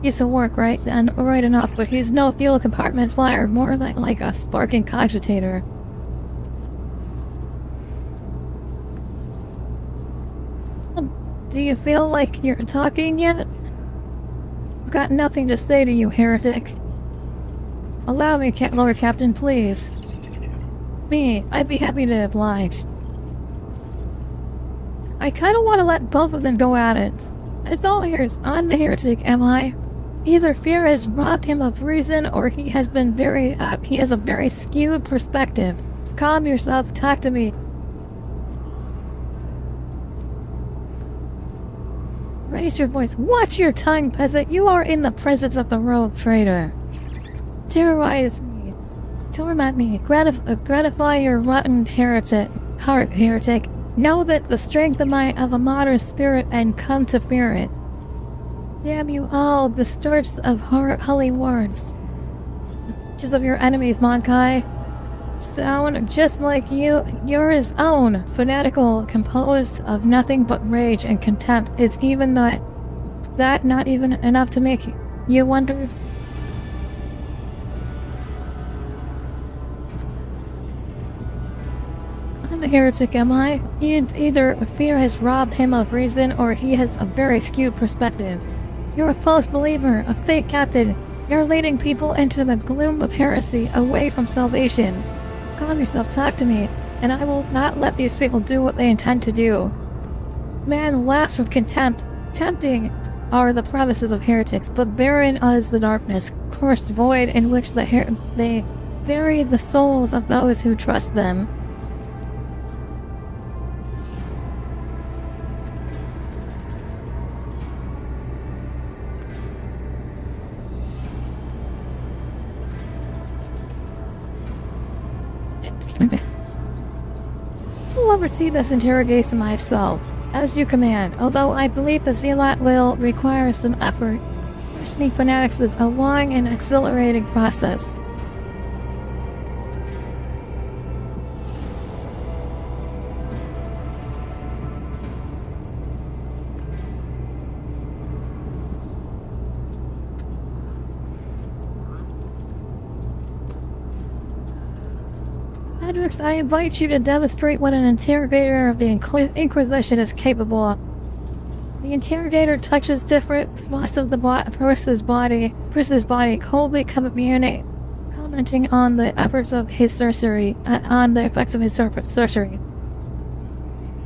He's a work, right? And right enough, but he's no fuel compartment flyer, more like a sparking cogitator. Do you feel like you're talking yet? I've got nothing to say to you, heretic. Allow me, Lord Captain, please. I'd be happy to oblige. I kind of want to let both of them go at it. It's all yours. I'm the heretic, am I? Either fear has robbed him of reason, or he has a very skewed perspective. Calm yourself, talk to me. Raise your voice. Watch your tongue, peasant. You are in the presence of the rogue traitor. Terrorize me. Torment me. Gratify your rotten heart, heretic. Know that the strength of a modern spirit and come to fear it. Damn you all, the starts of holy words. The speeches of your enemies, Monkai, sound just like yours own, fanatical, composed of nothing but rage and contempt. Is even that not even enough to make you wonder? I'm the heretic, am I? Either fear has robbed him of reason, or he has a very skewed perspective. You're a false believer, a fake captain. You're leading people into the gloom of heresy, away from salvation. Calm yourself, talk to me, and I will not let these people do what they intend to do. Man laughs with contempt. Tempting are the promises of heretics, but barren is the darkness, cursed void in which they bury the souls of those who trust them. I'll oversee this interrogation myself, as you command, although I believe the zealot will require some effort. Questioning fanatics is a long and exhilarating process. Edrix, I invite you to demonstrate what an interrogator of the Inquisition is capable of. The interrogator touches different spots of the person's body, coldly commenting on the efforts of his sorcery, on the effects of his sorcery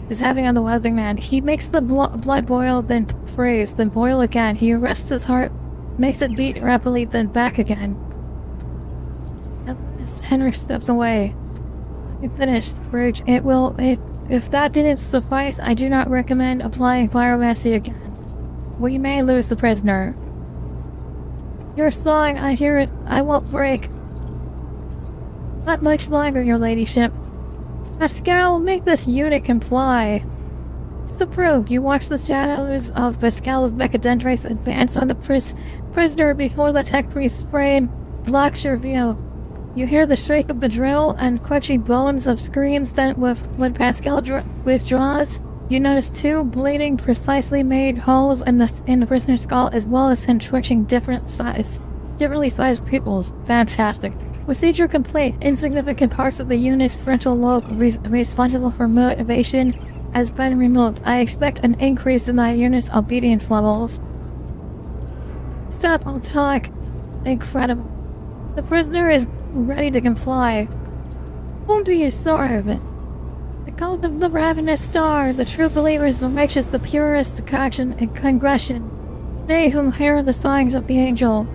is having on the welding man. He makes the blood boil, then freeze, then boil again. He arrests his heart, makes it beat rapidly, then back again. As Henry steps away. I'm finished, Fridge. If that didn't suffice, I do not recommend applying pyromancy again. We may lose the prisoner. Your song, I hear it. I won't break. Not much longer, your ladyship. Pascal, make this unit comply. It's approved. You watch the shadows of Pascal's mechadendrites advance on the prisoner before the tech priest's frame blocks your view. You hear the shriek of the drill and crunching bones of screams. Then, when Pascal withdraws, you notice two bleeding, precisely made holes in the prisoner's skull, as well as him twitching differently sized pupils. Fantastic. Procedure complete. Insignificant parts of the unit's frontal lobe responsible for motivation has been removed. I expect an increase in that unit's obedience levels. Stop, I'll talk. Incredible. The prisoner is ready to comply. Whom do you serve? The cult of the ravenous star, the true believers, the righteous, the purest, concoction and congression. They whom hear the songs of the angel.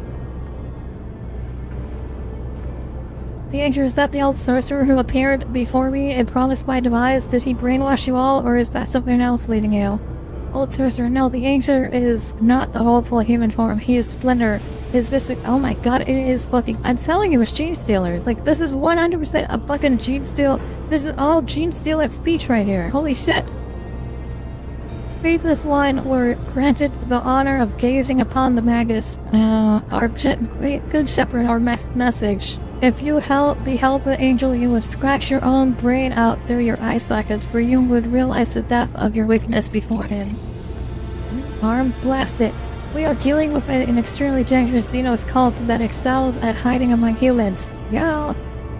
The angel, is that the old sorcerer who appeared before me and promised my demise? Did he brainwash you all, or is that something else leading you? Old sorcerer, no, the angel is not the hopeful human form. He is splendor. His mystic, oh my god, it is fucking, I'm telling you, it's Genestealers. Like, this is 100% a fucking Genesteal. This is all Genestealer speech right here. Holy shit. Faithless one were granted the honor of gazing upon the Magus, our good shepherd, our message. If you beheld the angel, you would scratch your own brain out through your eye sockets, for you would realize the depth of your weakness before him. Arm blasted. We are dealing with an extremely dangerous Xenos cult that excels at hiding among humans. Yeah,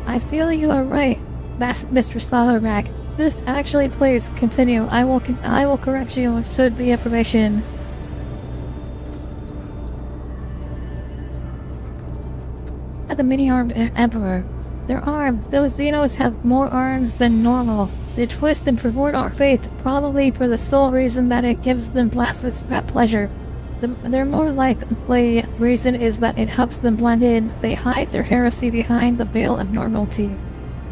I feel you are right, Mr. Solarback. This actually, please continue. I will correct you should the information. At the mini-armed Emperor. Their arms. Those Xenos have more arms than normal. They twist and pervert our faith, probably for the sole reason that it gives them blasphemous pleasure. Their more likely reason is that it helps them blend in. They hide their heresy behind the veil of normality.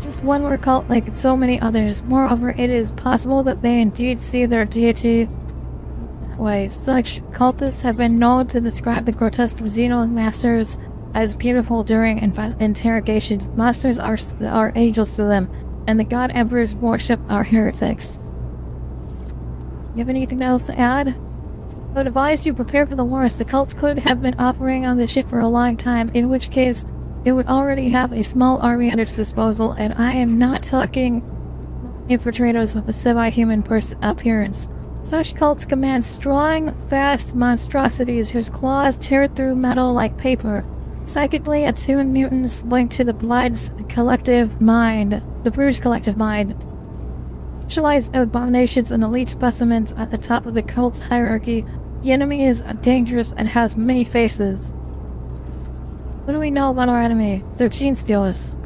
Just one more cult like so many others. Moreover, it is possible that they indeed see their deity that way. Such cultists have been known to describe the grotesque Xeno masters as beautiful during interrogations. Monsters are angels to them, and the god emperors worship our heretics. You have anything else to add? would advise you prepare for the worst. The cult could have been operating on the ship for a long time, in which case it would already have a small army at its disposal, and I am not talking infiltrators of a semi-human appearance. Such cults command strong, fast monstrosities whose claws tear through metal like paper. Psychically attuned mutants linked to the Brood's collective mind. Specialized abominations and elite specimens at the top of the cult's hierarchy. The enemy is dangerous and has many faces. What do we know about our enemy? They're GENESTEALERS.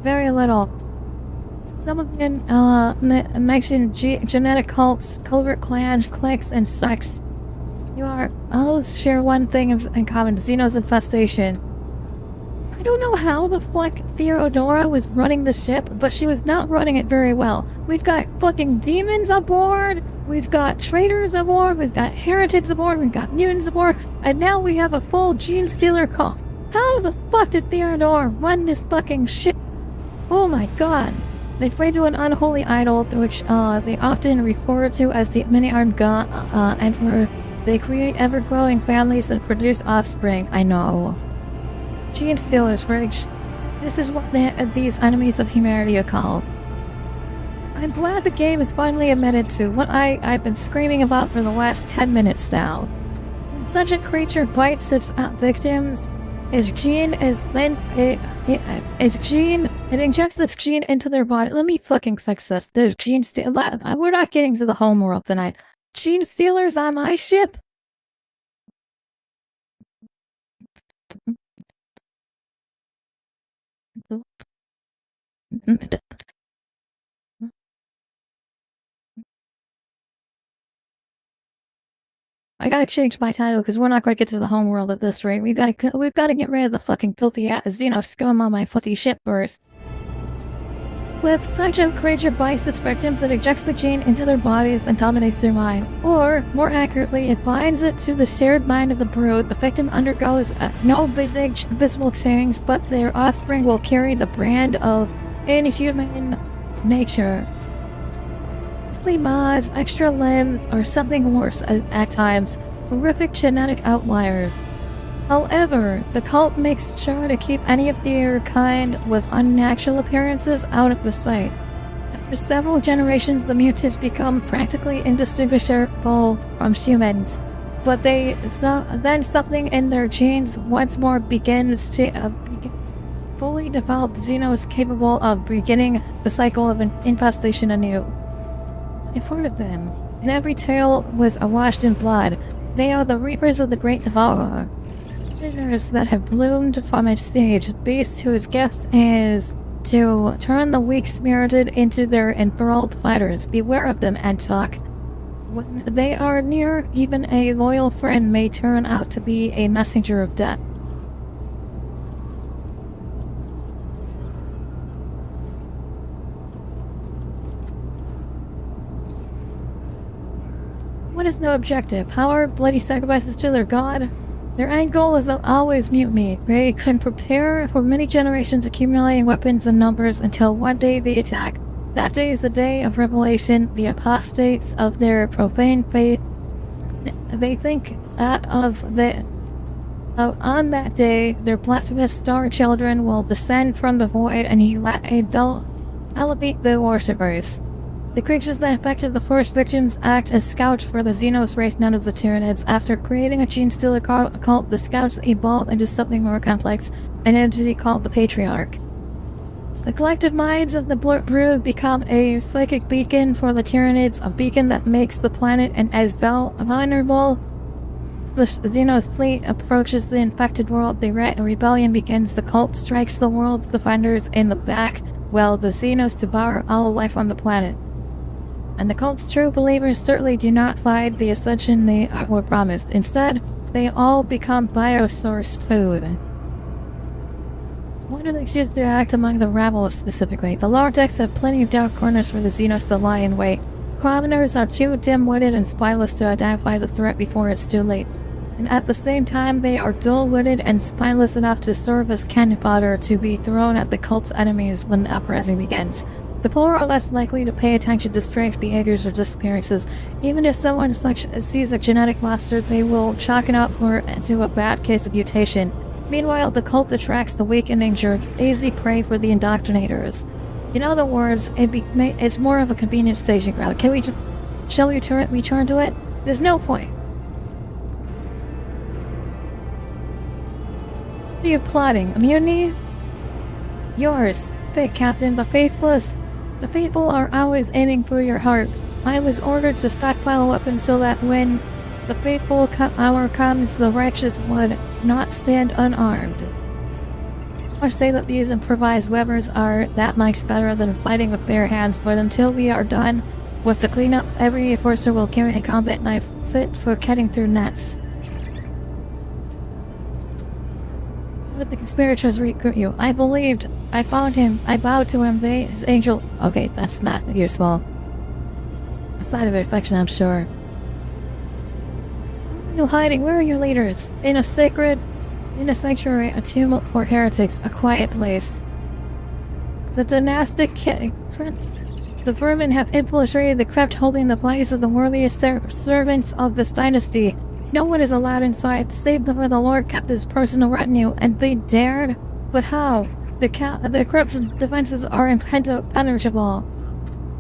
Very little. Some of them mention genetic cults, covert clans, cliques, and sects. All share one thing in common: Xenos infestation. I don't know how the fuck Theodora was running the ship, but she was not running it very well. We've got fucking demons aboard, we've got traitors aboard, we've got heretics aboard, we've got mutants aboard, and now we have a full GENESTEALER cult. How the fuck did Theodora run this fucking ship? Oh my god. They pray to an unholy idol, which they often refer to as the many-armed god, emperor. They create ever-growing families and produce offspring. I know. GENESTEALERS, Fridge. This is what these enemies of humanity are called. I'm glad the game is finally admitted to what I've been screaming about for the last 10 minutes now. When such a creature bites its victims, it injects its gene into their body. Let me fucking success. There's GENESTEALERS. We're not getting to the homeworld tonight. GENESTEALERS on my ship? I gotta change my title because we're not gonna get to the homeworld at this rate. We've gotta get rid of the fucking filthy scum on my fucking ship first. With such a creature bites its victims, it ejects the gene into their bodies and dominates their mind. Or, more accurately, it binds it to the shared mind of the brood. The victim undergoes no visible change, but their offspring will carry the brand of inhuman nature. Mods, extra limbs, or something worse at times, horrific genetic outliers. However, the cult makes sure to keep any of their kind with unnatural appearances out of the sight. After several generations, the mutants become practically indistinguishable from humans, but then something in their genes once more begins to fully develop Xenos capable of beginning the cycle of infestation anew. I've heard of them, and every tale was awash in blood. They are the reapers of the great devourer. Predators that have bloomed from its stage, beasts whose gift is to turn the weak-spirited into their enthralled fighters. Beware of them, Antok. When they are near, even a loyal friend may turn out to be a messenger of death. What is their objective? Power, bloody sacrifices to their god? Their end goal is always mutiny. They can prepare for many generations, accumulating weapons and numbers until one day they attack. That day is the day of revelation, the apostates of their profane faith. They think on that day, their blasphemous star children will descend from the void and elevate the worshippers. The creatures that infected the first victims act as scouts for the Xenos race known as the Tyranids. After creating a GENESTEALER cult, the scouts evolved into something more complex, an entity called the Patriarch. The collective minds of the brood become a psychic beacon for the Tyranids, a beacon that makes the planet and as vulnerable. The Xenos fleet approaches the infected world. The rebellion begins. The cult strikes the world's defenders in the back, while the Xenos devour all life on the planet. And the cult's true believers certainly do not find the ascension they were promised. Instead, they all become biosourced food. Why do they choose to act among the rabble specifically? The lower decks have plenty of dark corners for the Xenos to lie in wait. Commoners are too dim-witted and spineless to identify the threat before it's too late. And at the same time, they are dull-witted and spineless enough to serve as cannon fodder to be thrown at the cult's enemies when the uprising begins. The poor are less likely to pay attention to strange behaviors or disappearances. Even if someone sees a genetic monster, they will chalk it up into a bad case of mutation. Meanwhile, the cult attracts the weak and injured, easy prey for the indoctrinators. In other words, it's more of a convenient staging ground. Shall we return to it? There's no point. What are you plotting? Immunity? Yours, fake captain, the faithful are always aiming for your heart. I was ordered to stockpile weapons so that when the faithful hour comes, the righteous would not stand unarmed. Or say that these improvised weapons are that much better than fighting with bare hands, but until we are done with the cleanup, every enforcer will carry a combat knife fit for cutting through nets. How did the conspirators recruit you? I believed. I found him. I bowed to him. His angel. Okay, that's not useful. A sign of affection, I'm sure. Where are you hiding? Where are your leaders? In a sanctuary, a tomb for heretics, a quiet place. The dynastic Crypt. The vermin have infiltrated the crypt, holding the bodies of the worthiest servants of this dynasty. No one is allowed inside, save them for the Lord kept his personal retinue, and they dared? But how? The crypt's defenses are impenetrable.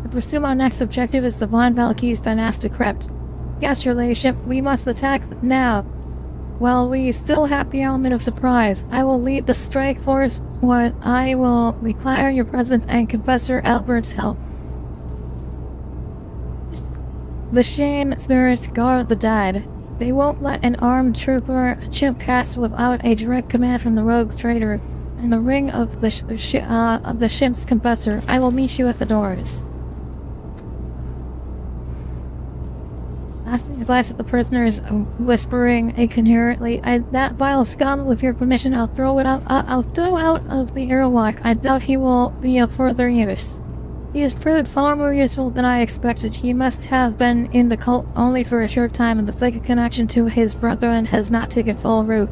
I presume our next objective is the Von Valky's dynastic crypt. Yes, your ladyship, we must attack now. While we still have the element of surprise, I will lead the strike force, but I will require your presence and Confessor Albert's help. The Shane spirits guard the dead. They won't let an armed trooper chip past without a direct command from the rogue trader. In the ring of the ship's Confessor, I will meet you at the doors. Casting a glance at the prisoners, whispering incoherently, "That vile scum, with your permission, I'll throw it out. I'll throw out of the airlock. I doubt he will be of further use. He has proved far more useful than I expected. He must have been in the cult only for a short time, and the psychic connection to his brethren has not taken full root.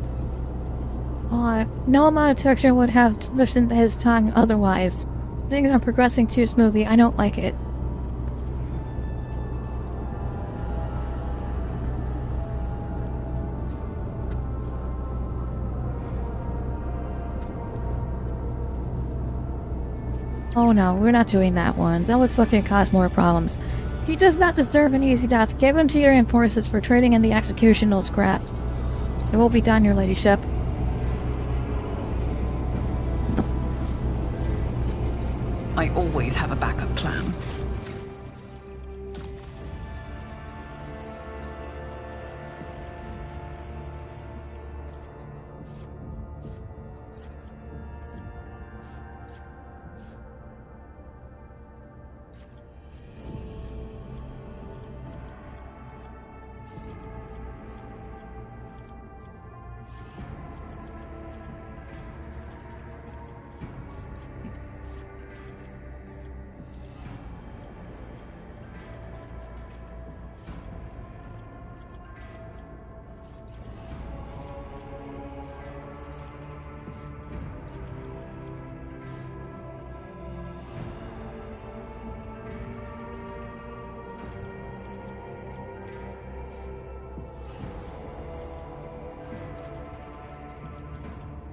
No amount of torture would have loosened his tongue otherwise. Things are progressing too smoothly. I don't like it." Oh no, we're not doing that one. That would fucking cause more problems. He does not deserve an easy death. Give him to your enforcers for trading in the executioner's craft. It will be done, your ladyship. I always have a backup plan.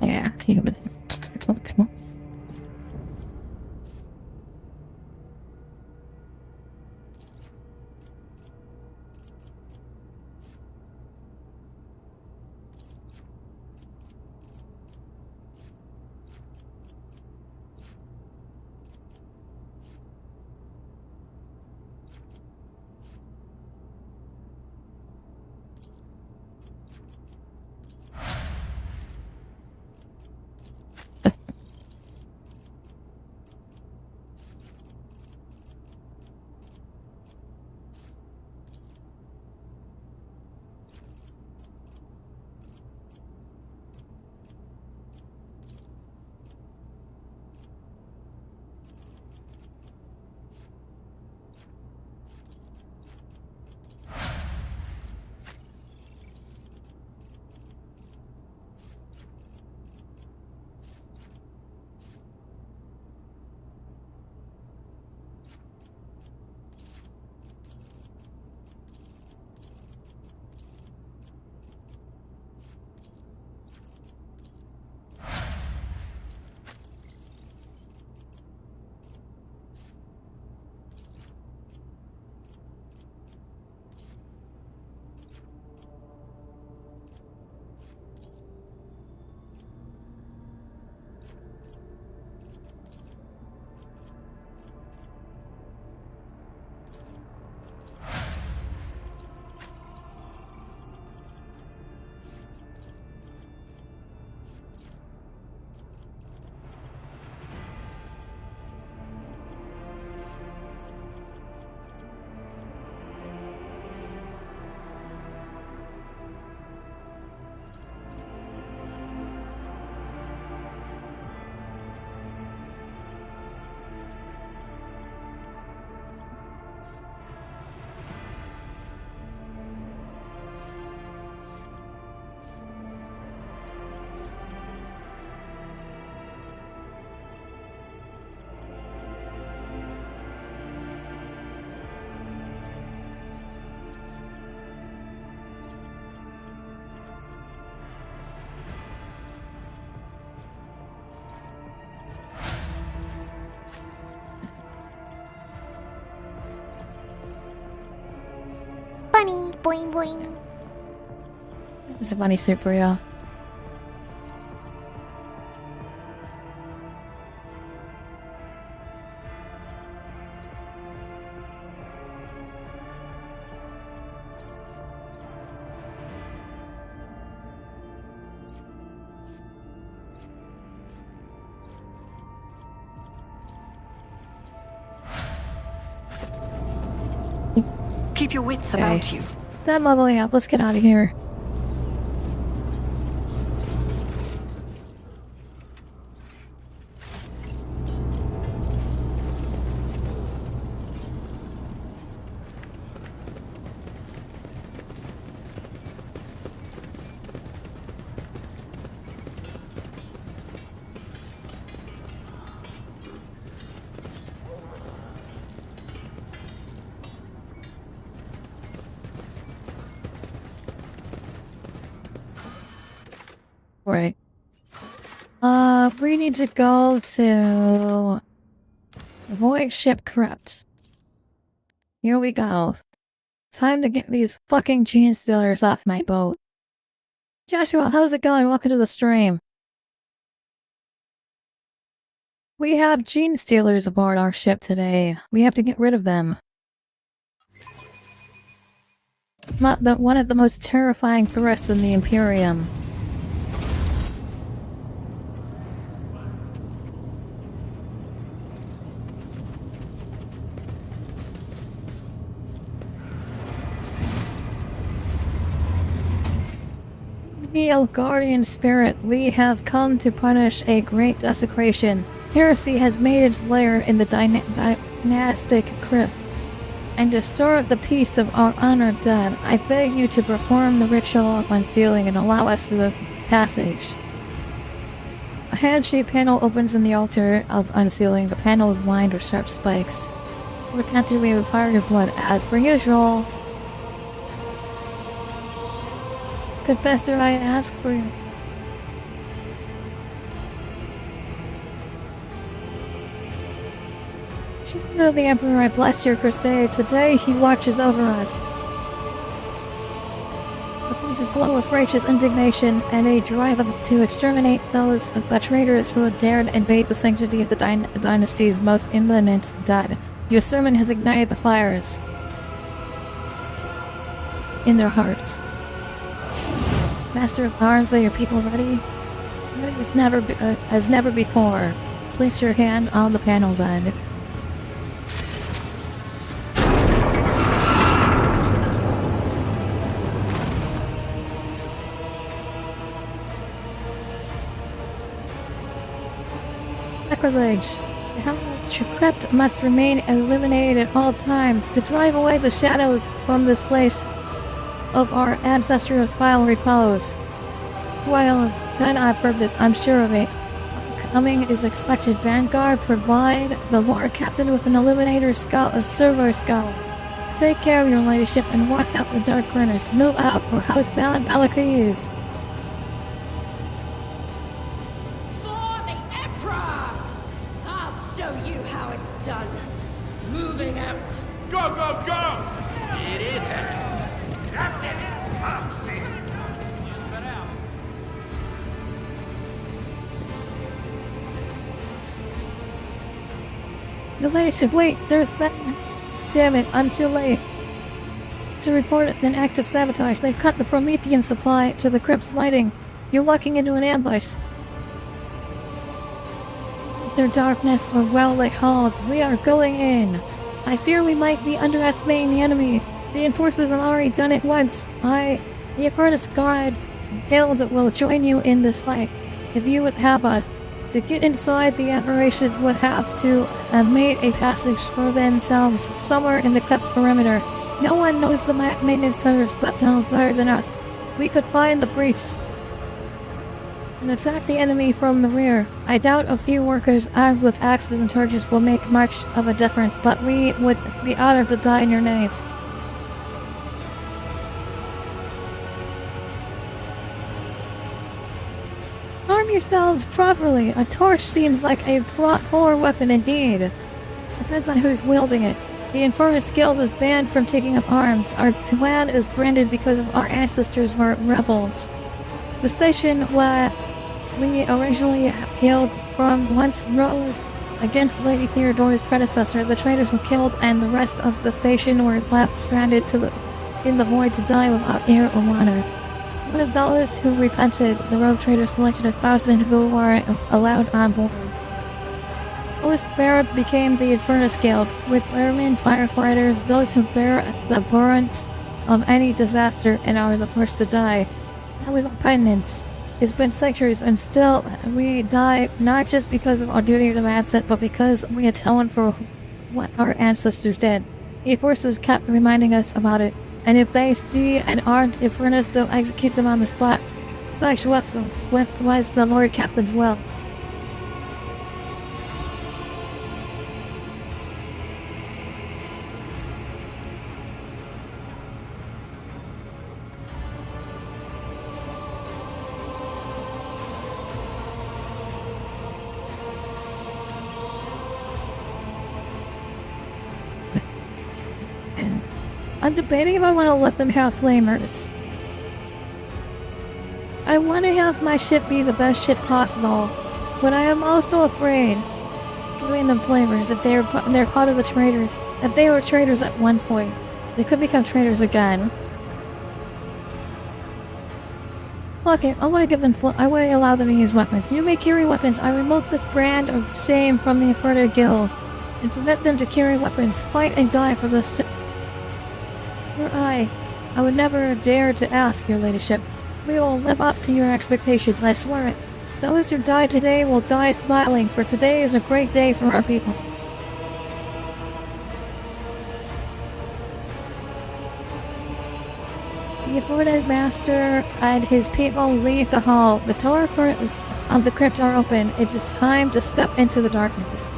Yeah, human. Come on. bunny. Boing boing. It's a bunny suit for you. Keep your wits about you. Done leveling up. Let's get out of here. Right. We need to go to Void Ship Crypt. Here we go. Time to get these fucking GENESTEALERS off my boat. Joshua, how's it going? Welcome to the stream. We have GENESTEALERS aboard our ship today. We have to get rid of them. One of the most terrifying threats in the Imperium. Hail, Guardian Spirit, we have come to punish a great desecration. Heresy has made its lair in the dynastic crypt and disturb the peace of our honored dead. I beg you to perform the ritual of unsealing and allow us the passage. A hand-shaped panel opens in the altar of unsealing. The panel is lined with sharp spikes. We're counted, we will fire your blood as per usual. Confessor, I ask for you. Children of the Emperor, I bless your crusade. Today he watches over us. The pieces glow with righteous indignation and a drive to exterminate those traitors who have dared invade the sanctity of the dynasty's most imminent dead. Your sermon has ignited the fires in their hearts. Master of Arms, are your people ready? Ready as never before. Place your hand on the panel then. Sacrilege! The Crypt must remain illuminated at all times to drive away the shadows from this place of our ancestral spile repose. Trials done on purpose, I'm sure of it. Coming is expected. Vanguard, provide the Lord Captain with an illuminator skull, a server skull. Take care of your ladyship and watch out for dark corners. Move out for housebound Balakis. For the Emperor! I'll show you how it's done. Moving out. Go, go, go! It is there. That's it! I'm safe! Just got out. Your ladyship, wait! There's been... Damn it, I'm too late. To report an act of sabotage, they've cut the Promethean supply to the crypt's lighting. You're walking into an ambush. Their darkness or well-lit halls, we are going in. I fear we might be underestimating the enemy. The enforcers have already done it once. The Apprentice Guard Guild will join you in this fight. If you would have us, to get inside, the aberrations would have to have made a passage for themselves somewhere in the crypt's perimeter. No one knows the maintenance centers but tunnels better than us. We could find the breach and attack the enemy from the rear. I doubt a few workers armed with axes and torches will make much of a difference, but we would be honored to die in your name. Arm yourselves properly. A torch seems like a poor weapon indeed. Depends on who's wielding it. The Infernus Guild is banned from taking up arms. Our clan is branded because of our ancestors were rebels. The station where we originally hailed from once rose against Lady Theodore's predecessor. The traitors were killed, and the rest of the station were left stranded in the void to die without air or water. One of those who repented, the rogue traitors selected 1,000 who were allowed on board. Those spared became the Infernus Guild, with airmen, firefighters, those who bear the brunt of any disaster and are the first to die. That was our penance. It's been centuries, and still we die not just because of our duty demands it, but because we atone for what our ancestors did. The forces kept reminding us about it, and if they see an armed Infernus, they'll execute them on the spot. Such what was the Lord Captain's will. I'm debating if I want to let them have flamers. I want to have my ship be the best ship possible, but I am also afraid giving them flamers if they're part of the traitors. If they were traitors at one point, they could become traitors again. Okay, I want to give them. I want to allow them to use weapons. You may carry weapons. I remote this brand of shame from the Infernal Guild and permit them to carry weapons, fight and die for the. I would never dare to ask, your ladyship. We will live up to your expectations, I swear it. Those who die today will die smiling, for today is a great day for our people. The Afforded Master and his people leave the hall. The doors of the crypt are open. It is time to step into the darkness.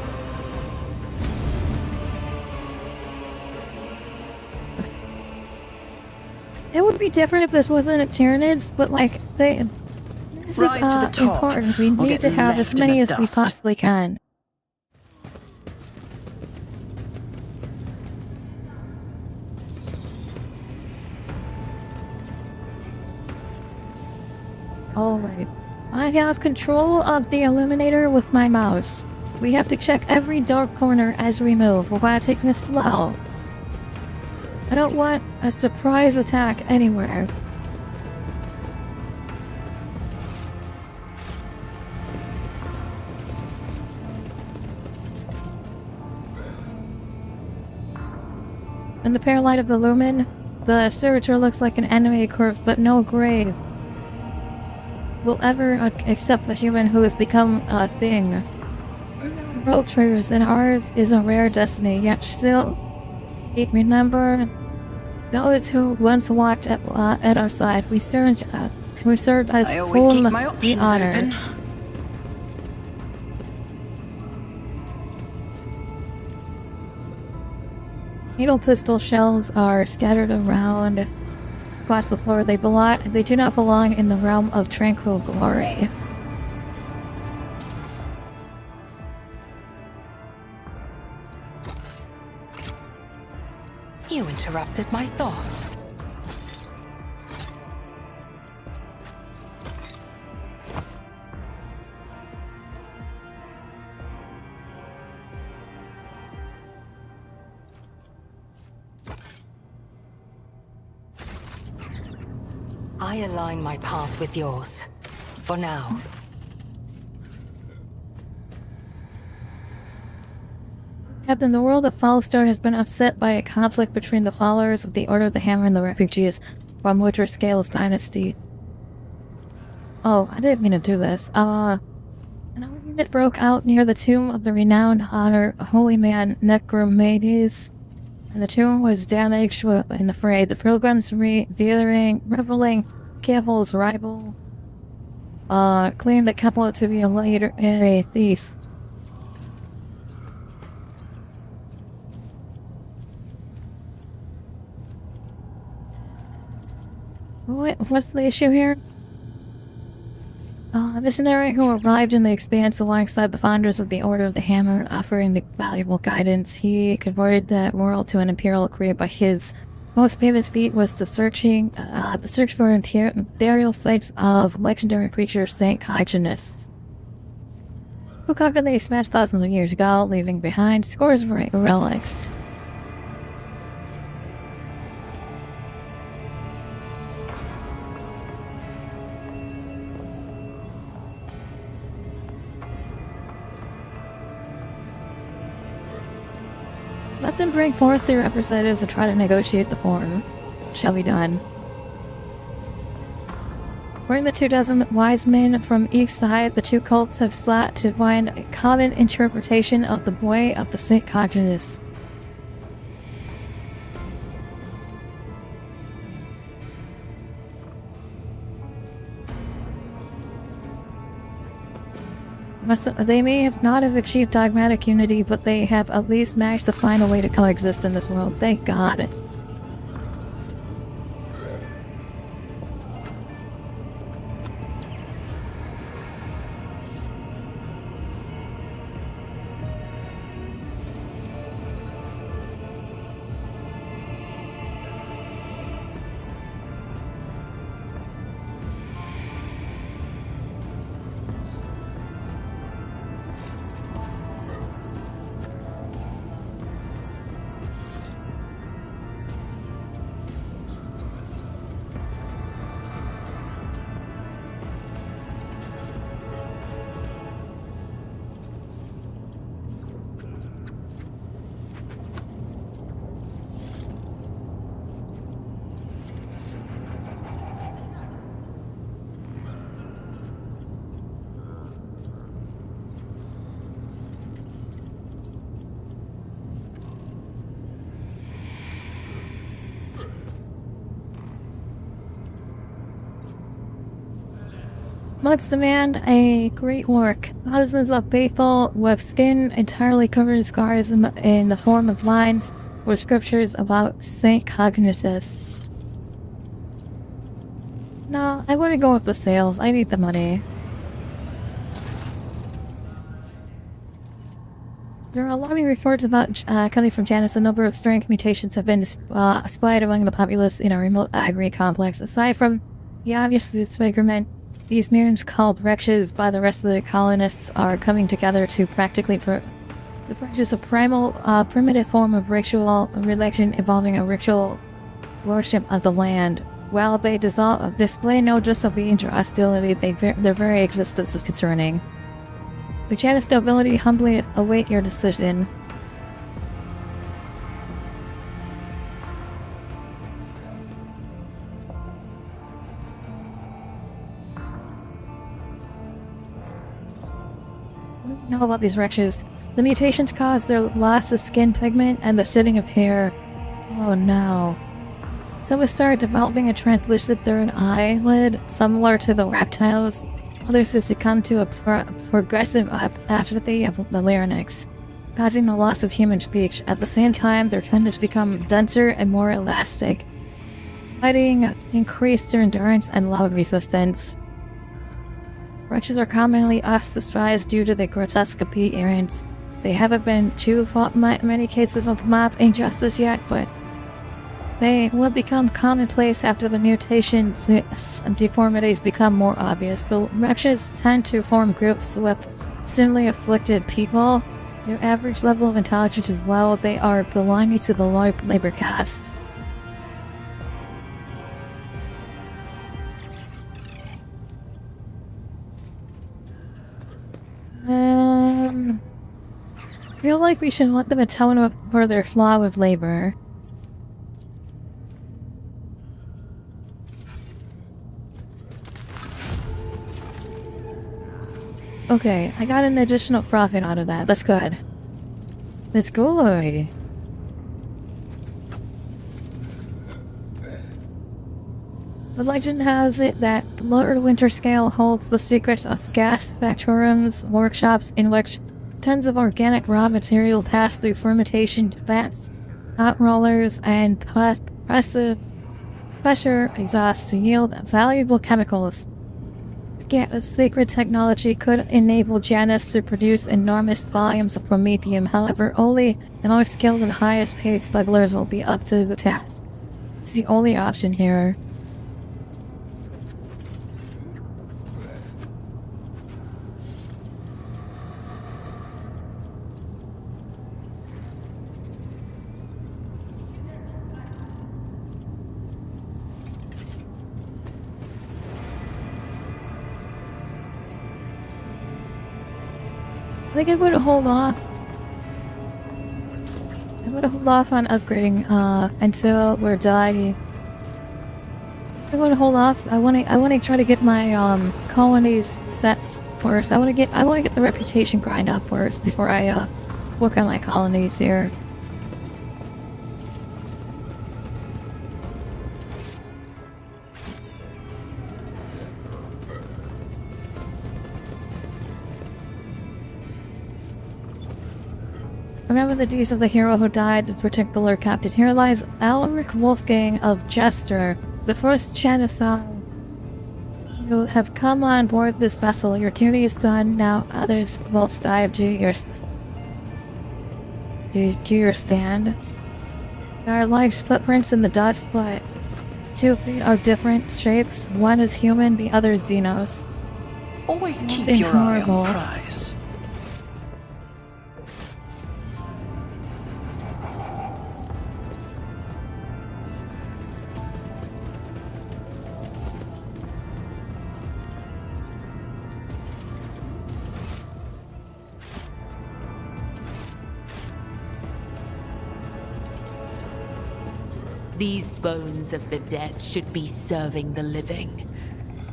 It would be different if this wasn't a Tyranids, but like, this is important. We need to have as many as we possibly can. Alright. I have control of the illuminator with my mouse. We have to check every dark corner as we move. We're gonna take this slow. I don't want a surprise attack anywhere. In the pale light of the lumen, the servitor looks like an animated corpse, but no grave will ever accept the human who has become a thing. Rogue traitors, and ours is a rare destiny, yet still, remember those who once walked at our side. We served us full the honor. Open. Needle pistol shells are scattered around across the floor. They do not belong in the realm of tranquil glory. You interrupted my thoughts. I align my path with yours. For now. Captain, the world of Falstone has been upset by a conflict between the followers of the Order of the Hammer and the refugees from Winter Scales Dynasty. Oh, I didn't mean to do this. An argument broke out near the tomb of the renowned holy man Necromedes, and the tomb was damaged in the fray. The pilgrims reveling Keppel's rival, claimed that Keppel to be a thief. What's the issue here? A missionary who arrived in the Expanse alongside the founders of the Order of the Hammer, offering the valuable guidance. He converted that world to an imperial career, but his most famous feat was the search for imperial sites of legendary preacher Saint GENESTEALERs, who conquered the Expanse thousands of years ago, leaving behind scores of relics. Let them bring forth their representatives and try to negotiate the form. It shall be done. According to the 24 wise men from each side, the two cults have sought to find a common interpretation of the way of the Saint GENESTEALERs. They may not have achieved dogmatic unity, but they have at least managed to find a way to coexist in this world. Thank God. Must demand a great work. Thousands of faithful with skin entirely covered in scars in the form of lines or scriptures about Saint GENESTEALERs. No, I wouldn't go with the sales. I need the money. There are alarming reports about coming from Janus. A number of strange mutations have been spied among the populace in a remote ivory complex. Aside from the obvious disfigurement, these mutants called wretches by the rest of the colonists are coming together to practically practice a primitive form of ritual religion involving a ritual worship of the land. While they display no disobedience or hostility, their very existence is concerning. The Janus nobility humbly await your decision. Know about these wretches. The mutations cause their loss of skin pigment and the shedding of hair. Oh no. Some have started developing a translucent third eyelid, similar to the reptiles. Others have succumbed to a progressive atrophy of the larynx, causing the loss of human speech. At the same time, their tendons become denser and more elastic, fighting increased their endurance and loud resistance. Wretches are commonly ostracized due to their grotesque appearance. They haven't been too many cases of mob injustice yet, but they will become commonplace after the mutations and deformities become more obvious. The wretches tend to form groups with similarly afflicted people. Their average level of intelligence is low. They are belonging to the low labor caste. I feel like we should let them atone for their flaw with labor. Okay, I got an additional profit out of that. That's good. That's good. The legend has it that Lord Winterscale holds the secrets of gas factorums, workshops in which tons of organic raw material pass through fermentation vats, hot rollers, and pressure exhaust to yield valuable chemicals. Sacred technology could enable Janus to produce enormous volumes of promethium. However, only the most skilled and highest paid smugglers will be up to the task. It's the only option here. I think I would hold off. I would hold off on upgrading until we're done. I would hold off. I want to try to get my colonies sets first. I want to get the reputation grind up first before I work on my colonies here. Remember the deeds of the hero who died to protect the Lord Captain. Here lies Alaric Wolfgang of Jester, the first Genocide. You have come on board this vessel. Your duty is done. Now others will strive to your stand. There are life's footprints in the dust, but two feet are different shapes. One is human, the other is Xenos. Always keep Nothing your eye horrible. on the prize. These bones of the dead should be serving the living.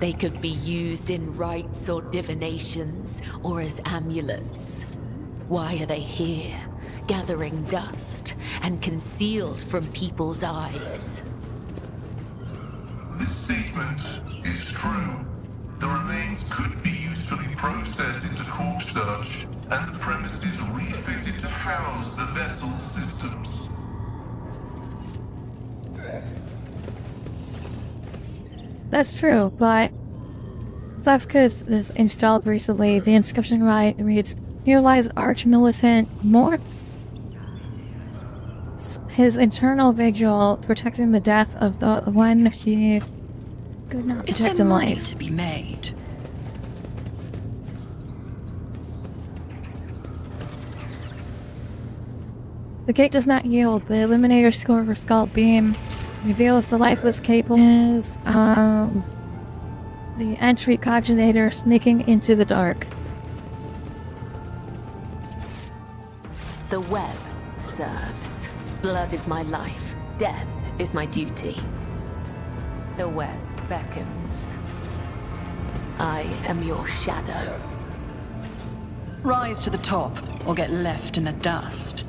They could be used in rites or divinations, or as amulets. Why are they here, gathering dust and concealed from people's eyes? This statement is true. The remains could be usefully processed into corpse search, and the premises refitted to house the vessel's systems. That's true, but Zafka's is installed recently. The inscription reads, "Here lies Arch-Militant Mort. His eternal vigil, protecting the death of the one she could not Is protect there in money life." to be made? The gate does not yield. The Eliminator score for Skull Beam reveals the lifeless cable is the entry cogitator sneaking into the dark. The web serves. Blood is my life. Death is my duty. The web beckons. I am your shadow. Rise to the top, or get left in the dust.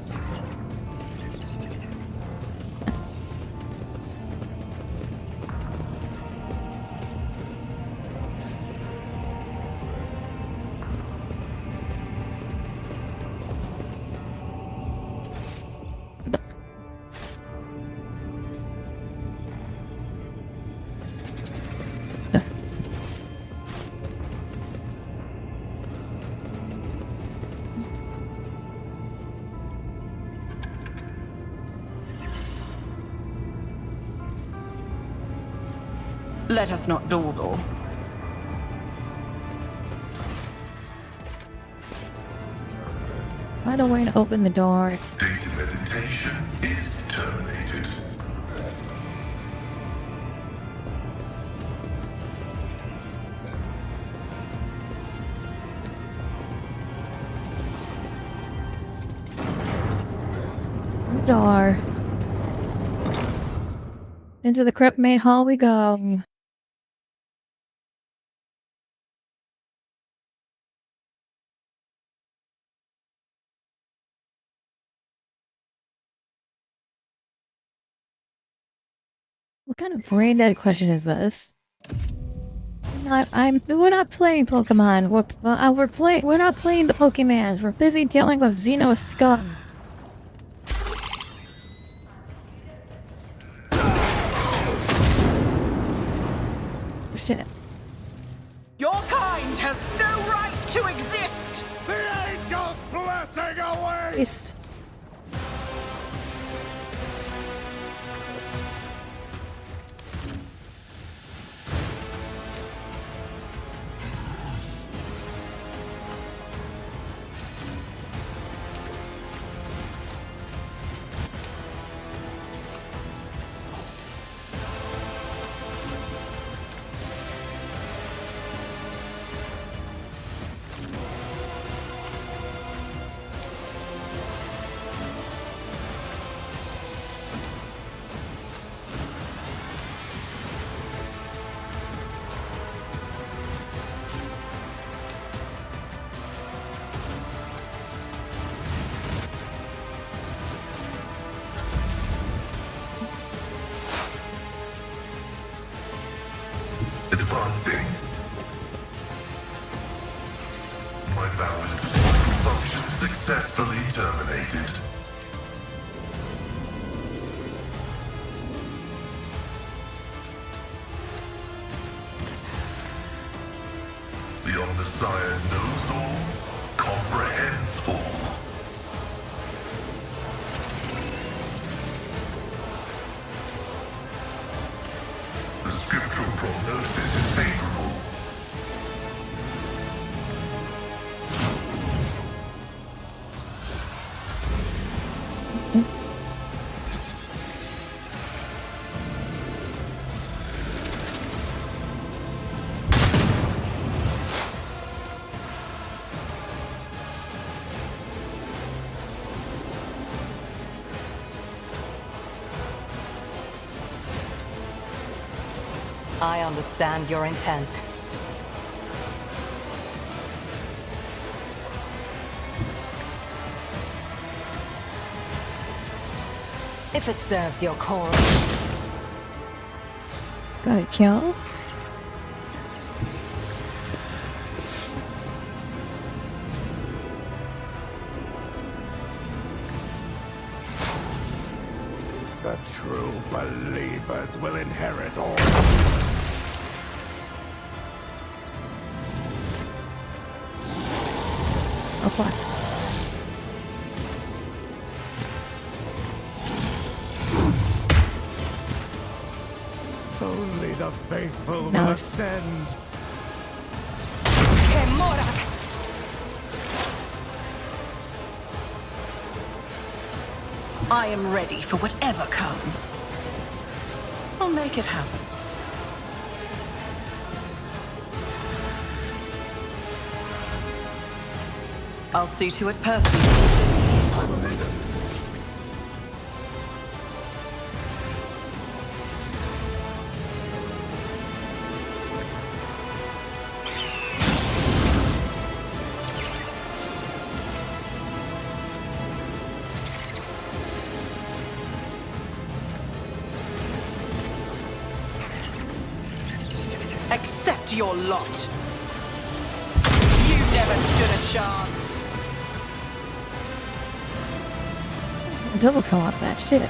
Let us not dawdle. Find a way to open the door. Data meditation is terminated. Door. Into the Crypt main hall we go. What kind of brain dead question is this? We're not playing Pokemon. We're not playing the Pokemans. We're busy dealing with Xeno scum. Shit. Your to exist! The angels' blessing awaits! East. Advancing. My vow is to function successfully terminated. The Omnissiah knows all, comprehends all. The scriptural prognosis is favorable. I understand your intent. If it serves your cause. Got it, kill. The true believers will inherit all. Oh fuck. Only the faithful will Nice. ascend. I am ready for whatever comes. I'll make it happen. I'll see to it personally. Accept your lot. You never stood a chance. Double co-op that shit.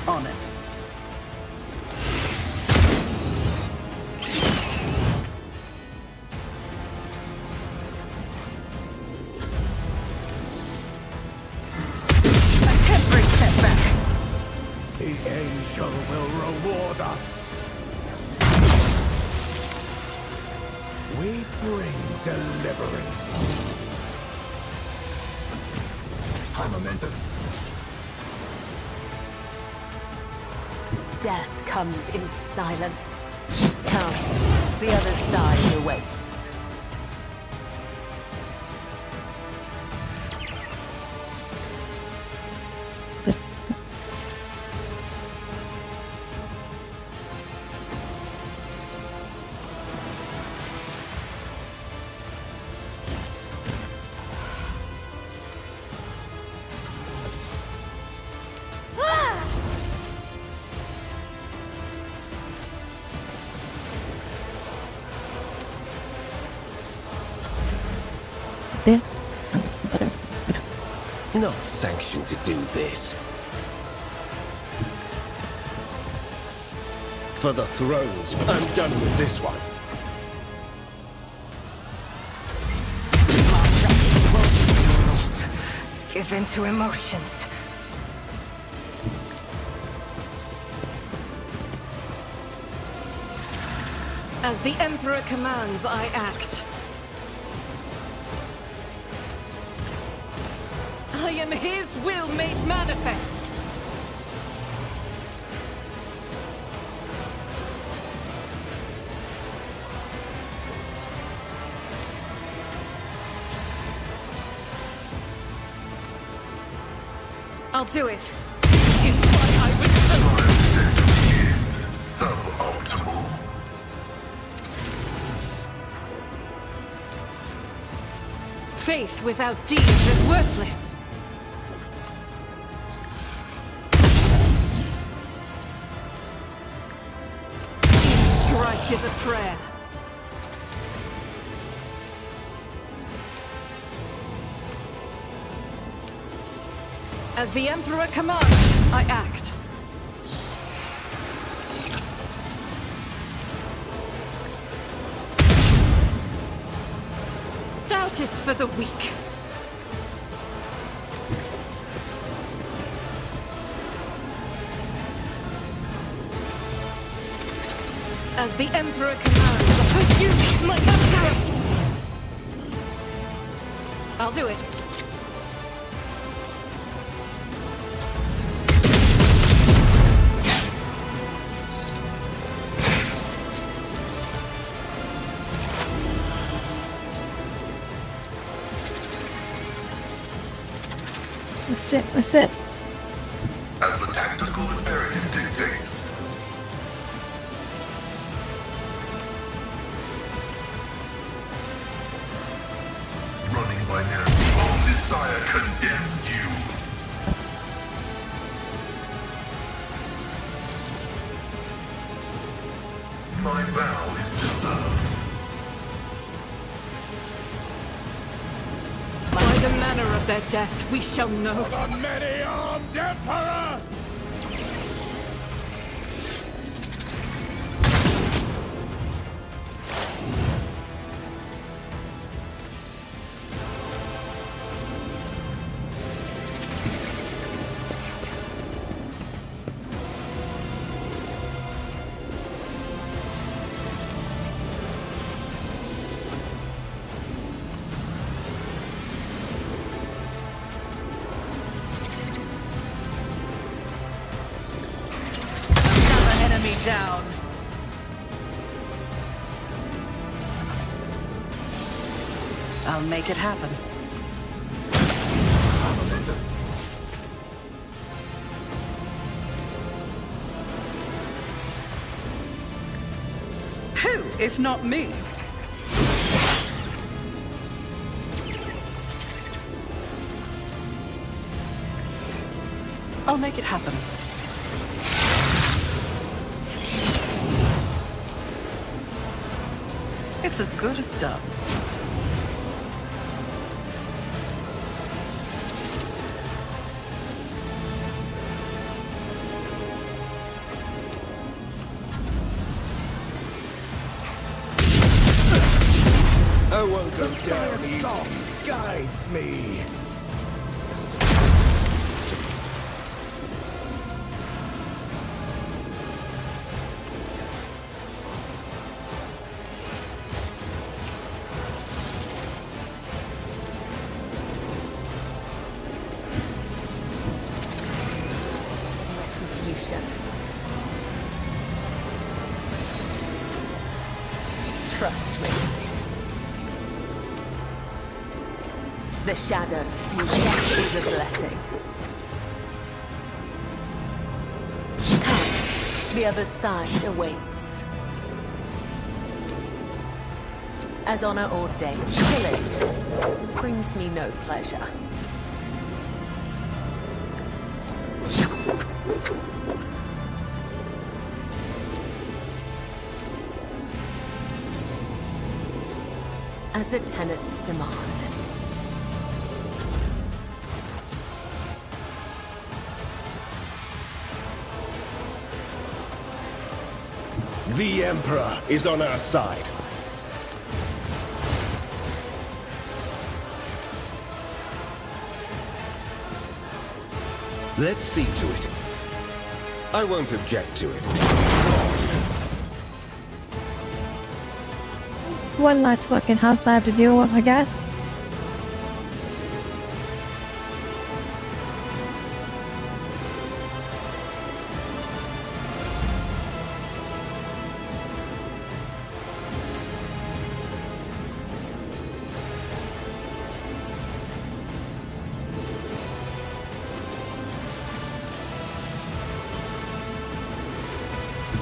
On it. The angel will reward us. We bring deliverance. Death comes in silence. Come, the other side awaits. there. Not sanctioned to do this. For the thrones, I'm done with this one. Give in to emotions. As the Emperor commands, I act. I am his will made manifest. I'll do it. This is what I was Is suboptimal. Faith without deeds is worthless. Each strike is a prayer. As the Emperor commands, I act. Doubt is for the weak. As the Emperor commands, for you, my Emperor! I'll do it. That's it. As the tactical imperative dictates. Running by narrative, all desire condemns you. My vow is to serve. By the manner of their death, we shall know. The many-armed Emperor! Down. I'll make it happen. Who, if not me? I'll make it happen. It's as good as done. I won't go down easy. Guides me. Trust me. The shadows, death is a blessing. Come, the other side awaits. As honor ordained, killing brings me no pleasure. As the tenets demand. The Emperor is on our side. Let's see to it. I won't object to it. One last fucking house I have to deal with, I guess.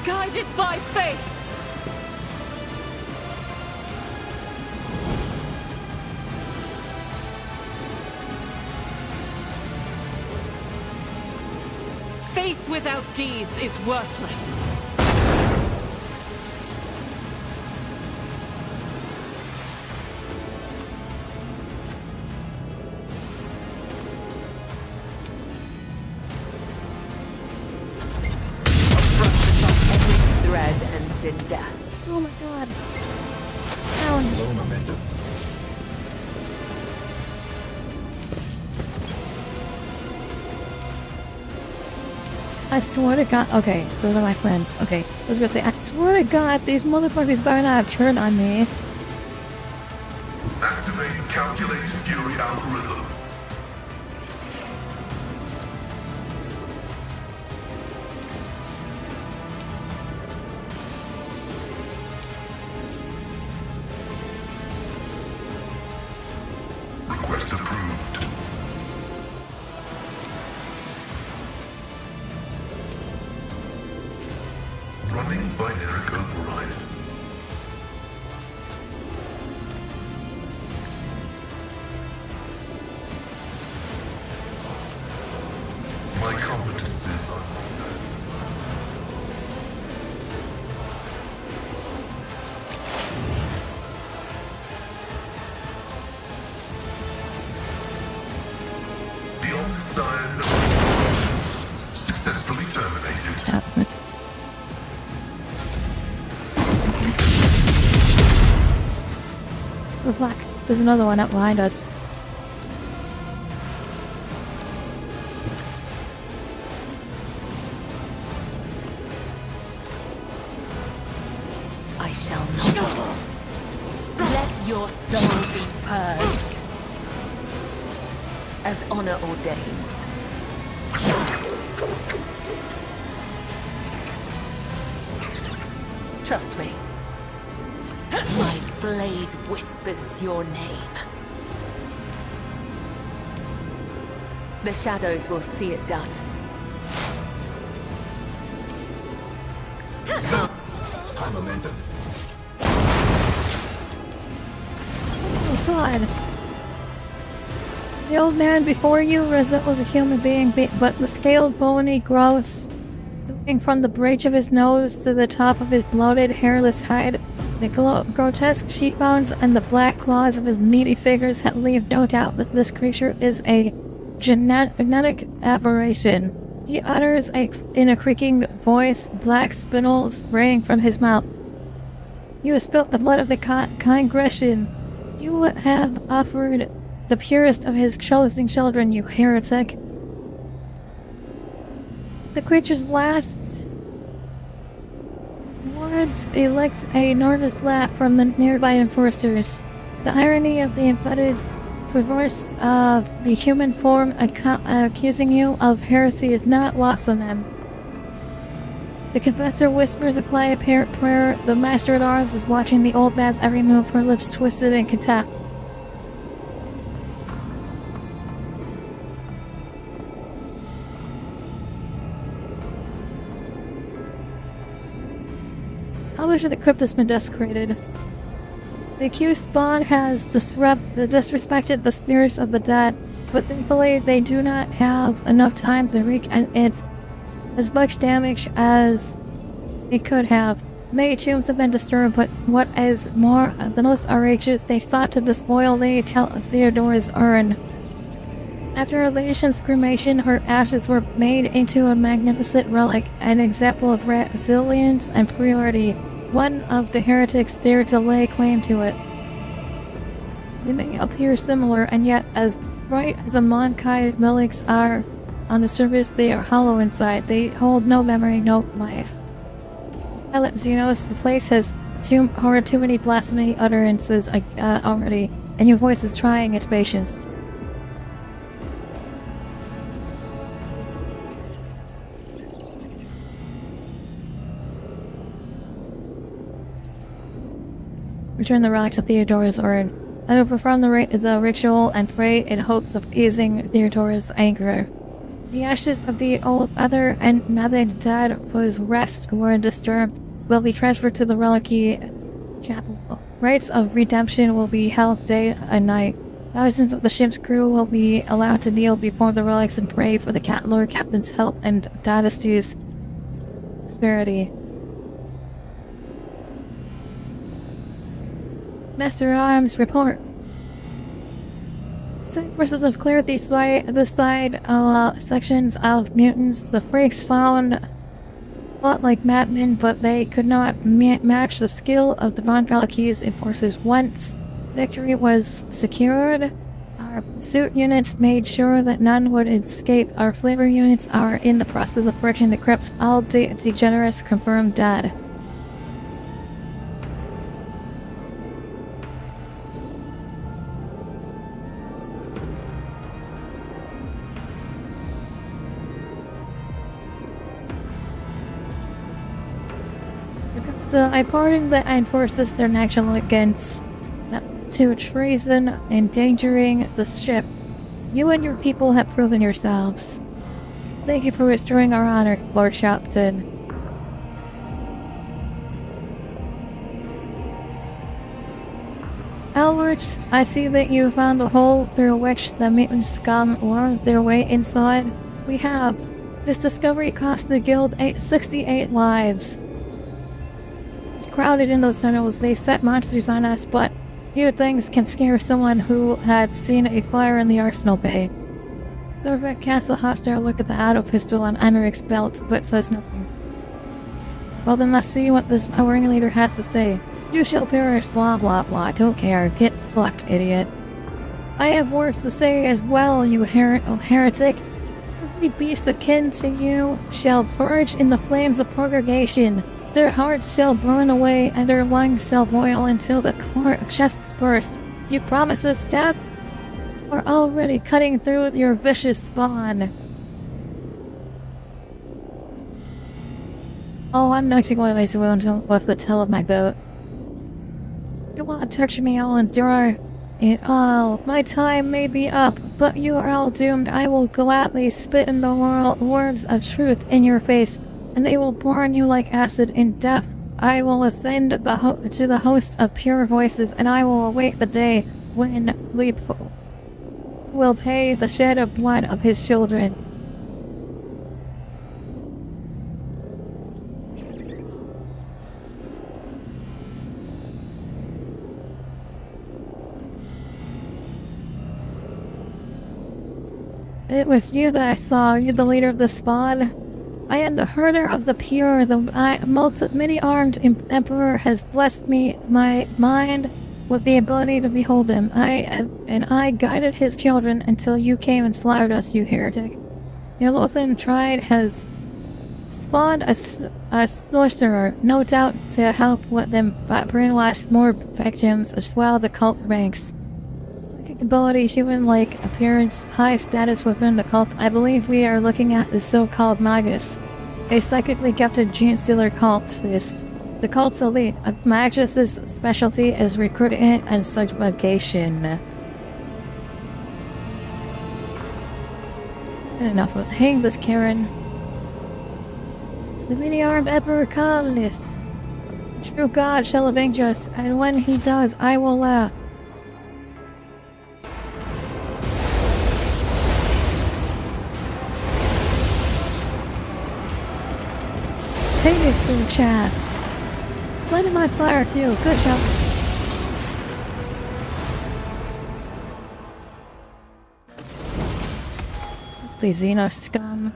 Guided by faith. Faith without deeds is worthless. Thread ends in death. Oh my god. Down. Low momentum. I swear to god. Okay, those are my friends. Okay, I was gonna say, I swear to god, these motherfuckers better not have turned on me. Activate calculated fury algorithm. Request approved. Running binary override. My competencies are... The Omnissiah successfully terminated. Oh fuck, there's another one up behind us. I shall not. Let your soul be purged. As honor ordains. Trust me. My blade whispers your name. The shadows will see it done. High momentum. Oh god. The old man before you was a human being, but the scaled, bony, gross, looking from the bridge of his nose to the top of his bloated, hairless hide, the grotesque cheekbones and the black claws of his meaty figures leave no doubt that this creature is a genetic aberration. He utters in a creaking voice, black spittle spraying from his mouth. You have spilt the blood of the Congregation. You have offered the purest of his chosen children, you heretic. The creature's last words elect a nervous laugh from the nearby enforcers. The irony of the embedded perverse of the human form accusing you of heresy is not lost on them. The Confessor whispers a quiet prayer. The Master-at-Arms is watching the old man's every move, her lips twisted in contempt. How much of the crypt has been desecrated? The accused spawn has disrespected the spirits of the dead, but thankfully they do not have enough time to wreak as much damage as it could have. Many tombs have been disturbed, but what is the most outrageous, they sought to despoil Lady Theodora's urn. After her nation's cremation, her ashes were made into a magnificent relic, an example of resilience and purity. One of the heretics dared to lay claim to it. They may appear similar, and yet as bright as a Monkai relics are on the surface, they are hollow inside. They hold no memory, no life. Silent Xenos, the place has heard too many blasphemy utterances already, and your voice is trying its patience. Return the relics of Theodora's urn. I will perform the ritual and pray in hopes of easing Theodora's anger. The ashes of the old mother and mother dead whose rest were disturbed will be transferred to the reliquary chapel. Rites of redemption will be held day and night. Thousands of the ship's crew will be allowed to kneel before the relics and pray for the Lord Captain's health and dynasty's prosperity. Master Arms, report. Forces have cleared the side sections of mutants. The freaks found a lot like madmen, but they could not match the skill of the Von Reliquary's enforcers. Once victory was secured, our pursuit units made sure that none would escape. Our flavor units are in the process of purging the crypts. All degenerates confirmed dead. So I pardon the enforcers their action against to treason, endangering the ship. You and your people have proven yourselves. Thank you for restoring our honor, Lord Shopton. Alwards, I see that you found the hole through which the mutant scum wormed their way inside. We have. This discovery cost the guild 68 lives. Crowded in those tunnels, they set monsters on us, but few things can scare someone who had seen a fire in the arsenal bay. Zorvek casts a hostile look at the auto pistol on Enric's belt, but says nothing. Well then, let's see what this powering leader has to say. You shall perish, blah blah blah, don't care, get fucked, idiot. I have words to say as well, you heretic. Every beast akin to you shall purge in the flames of purgation. Their hearts shall burn away, and their lungs shall boil until the chests burst. You promise us death? We're already cutting through your vicious spawn. Oh, I'm not going to my wound with the tail of my boat. Go on, touch me, I'll endure it all. My time may be up, but you are all doomed. I will gladly spit in the words of truth in your face, and they will burn you like acid in death. I will ascend to the hosts of pure voices, and I will await the day when Leap will pay the shed of blood of his children. It was you that I saw, you the leader of the spawn. I am the herder of the pure. The many-armed emperor has blessed my mind with the ability to behold him. I guided his children until you came and slaughtered us, you heretic. Your Lothian tribe has spawned a sorcerer, no doubt to help with them brainwash more victims as well the cult ranks. Ability, human-like appearance, high status within the cult. I believe we are looking at the so-called Magus, a psychically gifted gene-stealer cultist. The cult's elite. Magus's specialty is recruitment and subjugation. Enough of hang this, Karen. The many-armed Emperor comes. True God shall avenge us, and when he does, I will laugh. Take his bitch ass. Light him on fire too. Good job. The Xeno scum.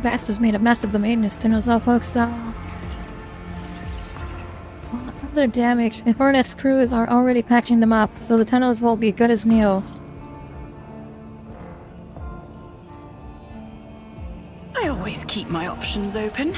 Bastards made a mess of the maintenance tunnels, though, folks. Other damage. Infernus crews are already patching them up, so the tunnels will be good as new. I always keep my options open.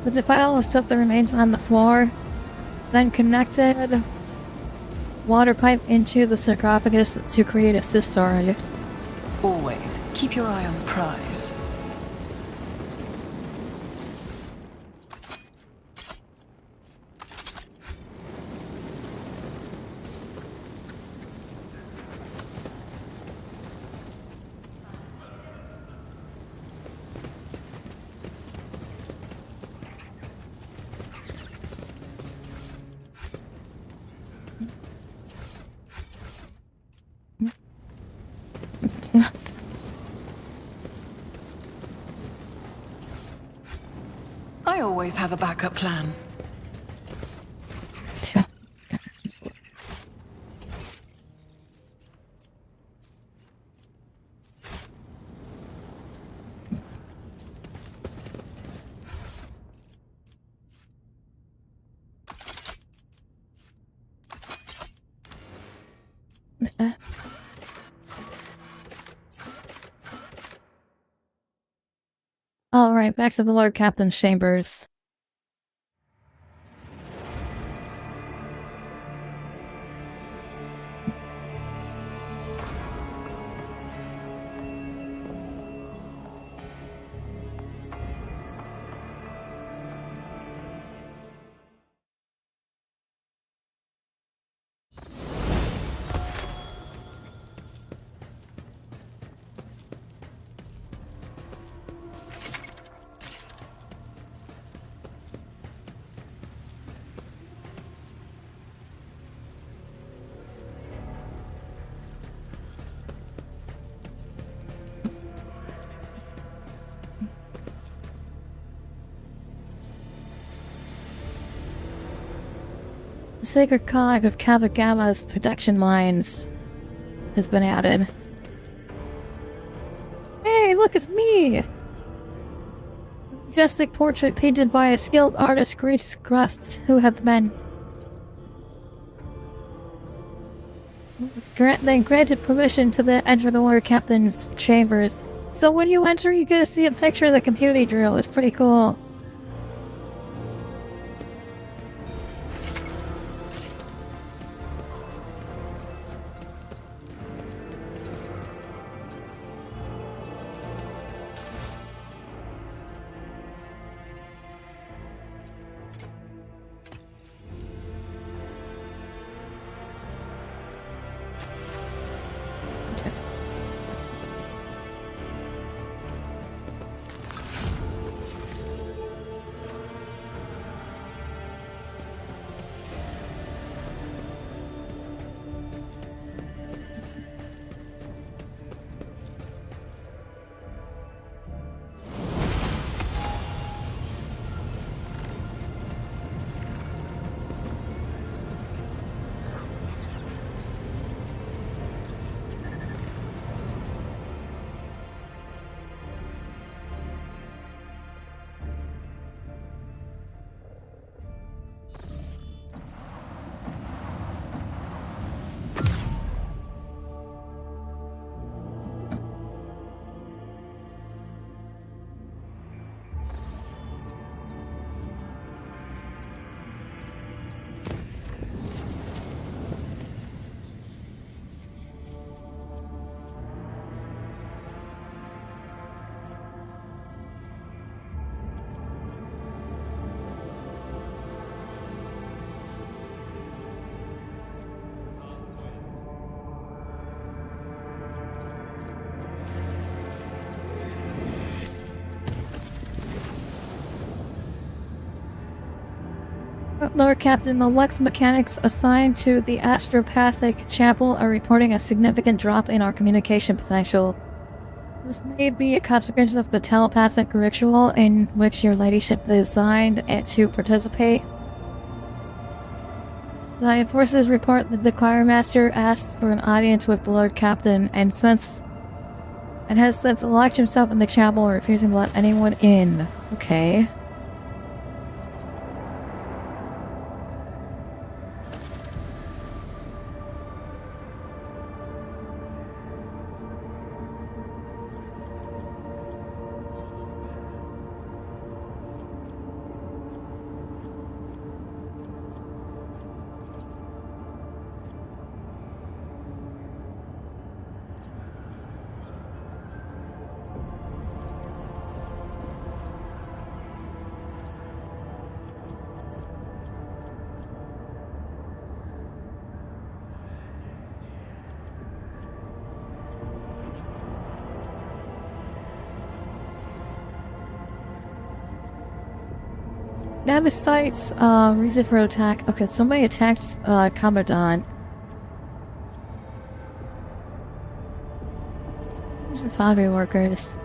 The defile stuff that remains on the floor, then connected water pipe into the sarcophagus to create a cistern. Always keep your eye on the prize. I always have a backup plan. Alright, back to the Lord Captain's chambers. The sacred cog of Kappa Gamma's protection lines has been added. Hey, look, it's me! Majestic portrait painted by a skilled artist, Greece crusts who have been granted permission to enter the Lord Captain's chambers. So when you enter, you get to see a picture of the computing drill. It's pretty cool. Lord Captain, the Lux mechanics assigned to the Astropathic Chapel are reporting a significant drop in our communication potential. This may be a consequence of the telepathic ritual in which your ladyship is assigned to participate. The forces report that the choirmaster asked for an audience with the Lord Captain and has since locked himself in the chapel, refusing to let anyone in. Okay. Navistite's reason for attack. Okay, somebody attacked Commandant. Where's the foundry workers?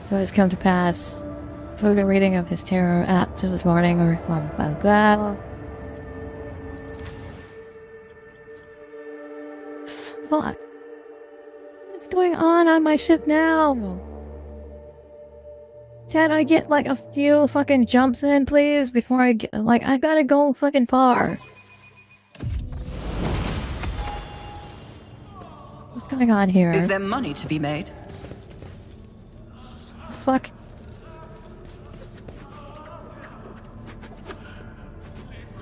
So it's come to pass. Photo reading of his terror act this morning, or about that. Fuck. What's going on my ship now? Can I get like a few fucking jumps in, please, before I get, like, I gotta go fucking far. What's going on here? Is there money to be made? Fuck.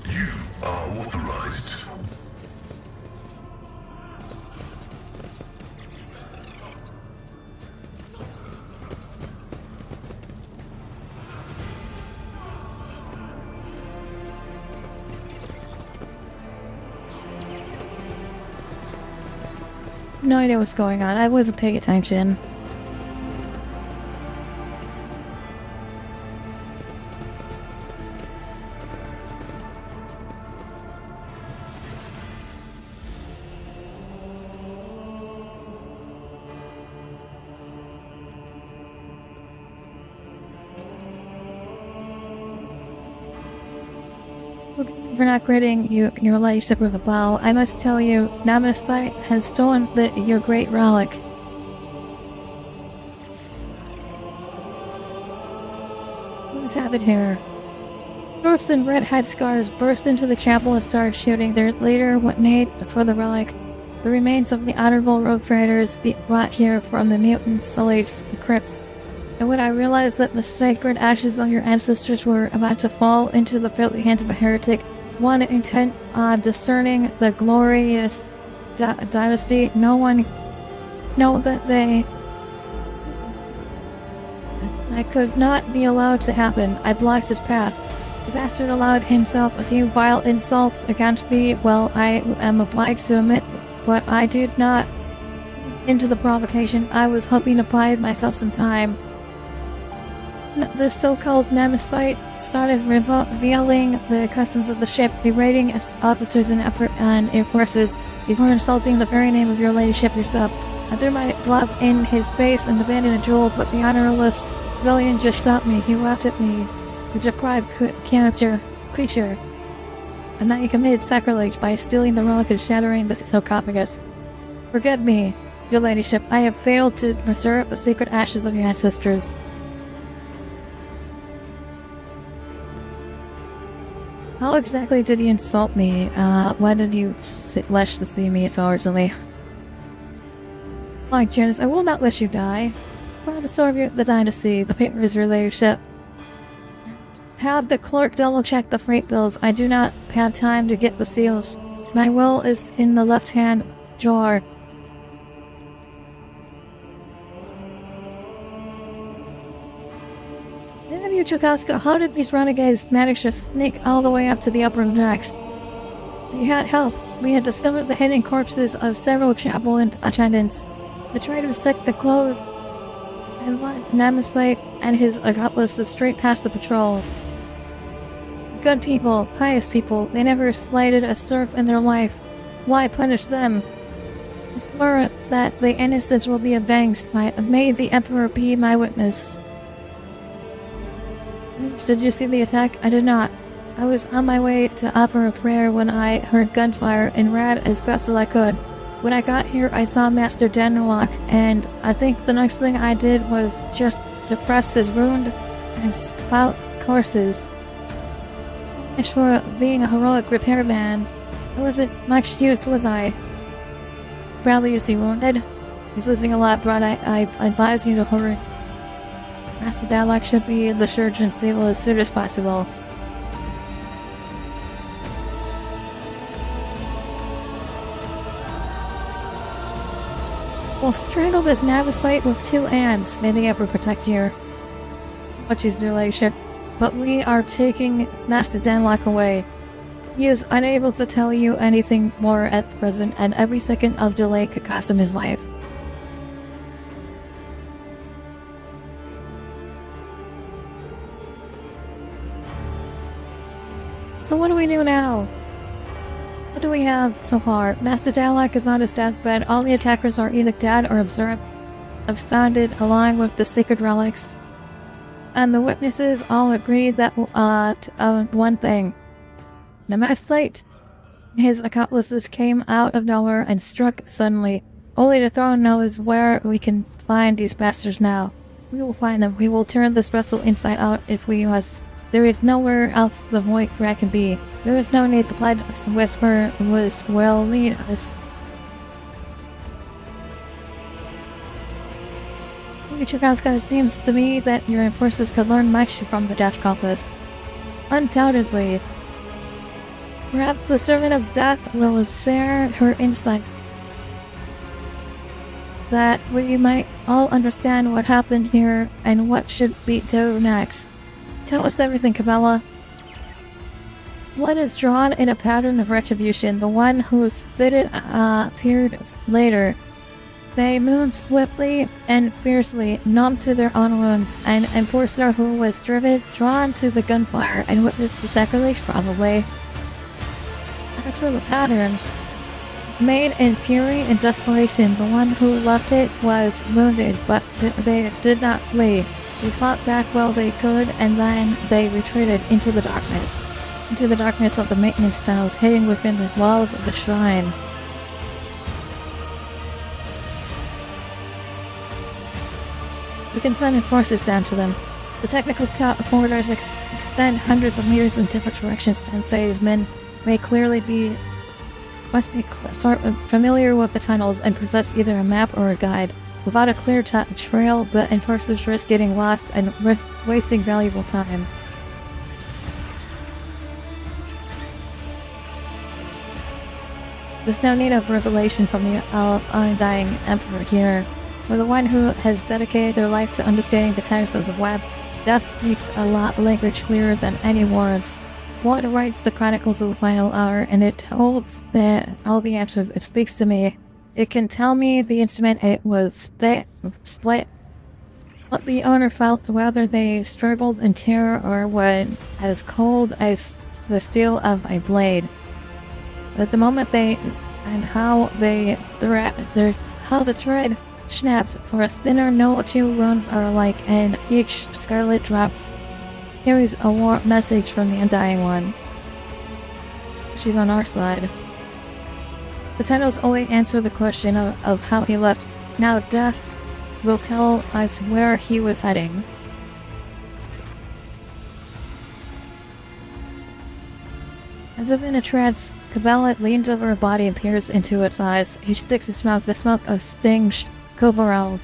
You are authorized. No idea what's going on. I wasn't paying attention. For not granting you your relationship with the bow, I must tell you, Namastite has stolen your great relic. What's happened here? Dwarfs in red head scars burst into the chapel and started shooting their leader what made for the relic. The remains of the honorable rogue traders brought here from the mutant Sully's crypt. And when I realized that the sacred ashes of your ancestors were about to fall into the filthy hands of a heretic, one intent on discerning the glorious dynasty, I could not be allowed to happen. I blocked his path. The bastard allowed himself a few vile insults against me. Well, I am obliged to admit, but I did not into the provocation. I was hoping to bide myself some time. The so-called Namastite started revealing the customs of the ship, berating its officers and enforcers before insulting the very name of your ladyship yourself. I threw my glove in his face and demanded a duel, but the honorless villain just stopped me. He laughed at me, the deprived creature, and that he committed sacrilege by stealing the relic and shattering the sarcophagus. Forgive me, your ladyship. I have failed to preserve the sacred ashes of your ancestors. How exactly did you insult me? Why did you lash to see me so urgently? Like Janice, I will not let you die. Promise to review the dynasty. The papers relay your ship. Have the clerk double check the freight bills. I do not have time to get the seals. My will is in the left-hand drawer. Damn you, Chukasca, how did these renegades manage to sneak all the way up to the upper decks? We had help. We had discovered the hidden corpses of several chapel attendants. The traders took the clothes and let Namasite and his accomplices straight past the patrol. Good people, pious people, they never slighted a serf in their life. Why punish them? I swear that the innocent will be avenged. May the Emperor be my witness. Did you see the attack? I did not. I was on my way to offer a prayer when I heard gunfire and ran as fast as I could. When I got here, I saw Master Denlock, and I think the next thing I did was just depress his wound and spout courses. As for being a heroic repairman, I wasn't much use, was I? Bradley, is he wounded? He's losing a lot, but I advise you to hurry. Master Denlock should be in the surgeon's table as soon as possible. We'll strangle this Navisite with 2 hands. May the Emperor protect you. What is your ladyship? But we are taking Master Denlock away. He is unable to tell you anything more at present, and every second of delay could cost him his life. So what do we do now? What do we have so far? Master Denlock is on his deathbed. All the attackers are either dead or absconded along with the sacred relics. And the witnesses all agree that one thing. The Namasite and his accomplices came out of nowhere and struck suddenly. Only the throne knows where we can find these bastards now. We will find them. We will turn this vessel inside out if we must. There is nowhere else the void crack can be. There is no need to blood whisper will lead us. It seems to me that your forces could learn much from the death cultists. Undoubtedly. Perhaps the servant of death will share her insights. That we might all understand what happened here and what should be done next. Tell us everything, Cabela. Blood is drawn in a pattern of retribution. The one who spit it appeared later. They moved swiftly and fiercely, numb to their own wounds, and Enforcer who was drawn to the gunfire and witnessed the sacrilege probably. As for the pattern, made in fury and desperation, the one who left it was wounded, but they did not flee. They fought back while they could, and then they retreated into the darkness of the maintenance tunnels hidden within the walls of the shrine. We can send enforcers down to them. The technical corridors extend hundreds of meters in different directions. Tensei's men must be familiar with the tunnels and possess either a map or a guide. Without a clear trail, the enforcers risk getting lost and risk wasting valuable time. There's no need of revelation from the undying Emperor here. For the one who has dedicated their life to understanding the types of the web, death speaks a language clearer than any words. What writes the chronicles of the final hour, and it holds all the answers. It speaks to me. It can tell me the instrument it was split, what the owner felt, whether they struggled in terror or were as cold as the steel of a blade. At the moment how the thread snapped. For a spinner, no 2 wounds are alike, and each scarlet drops carries a war message from the Undying One. She's on our side. The titles only answer the question of how he left. Now death will tell us where he was heading. As if in a trance, Cabela leans over her body and peers into its eyes. He sticks his smoke, the smoke of stinged coveralls,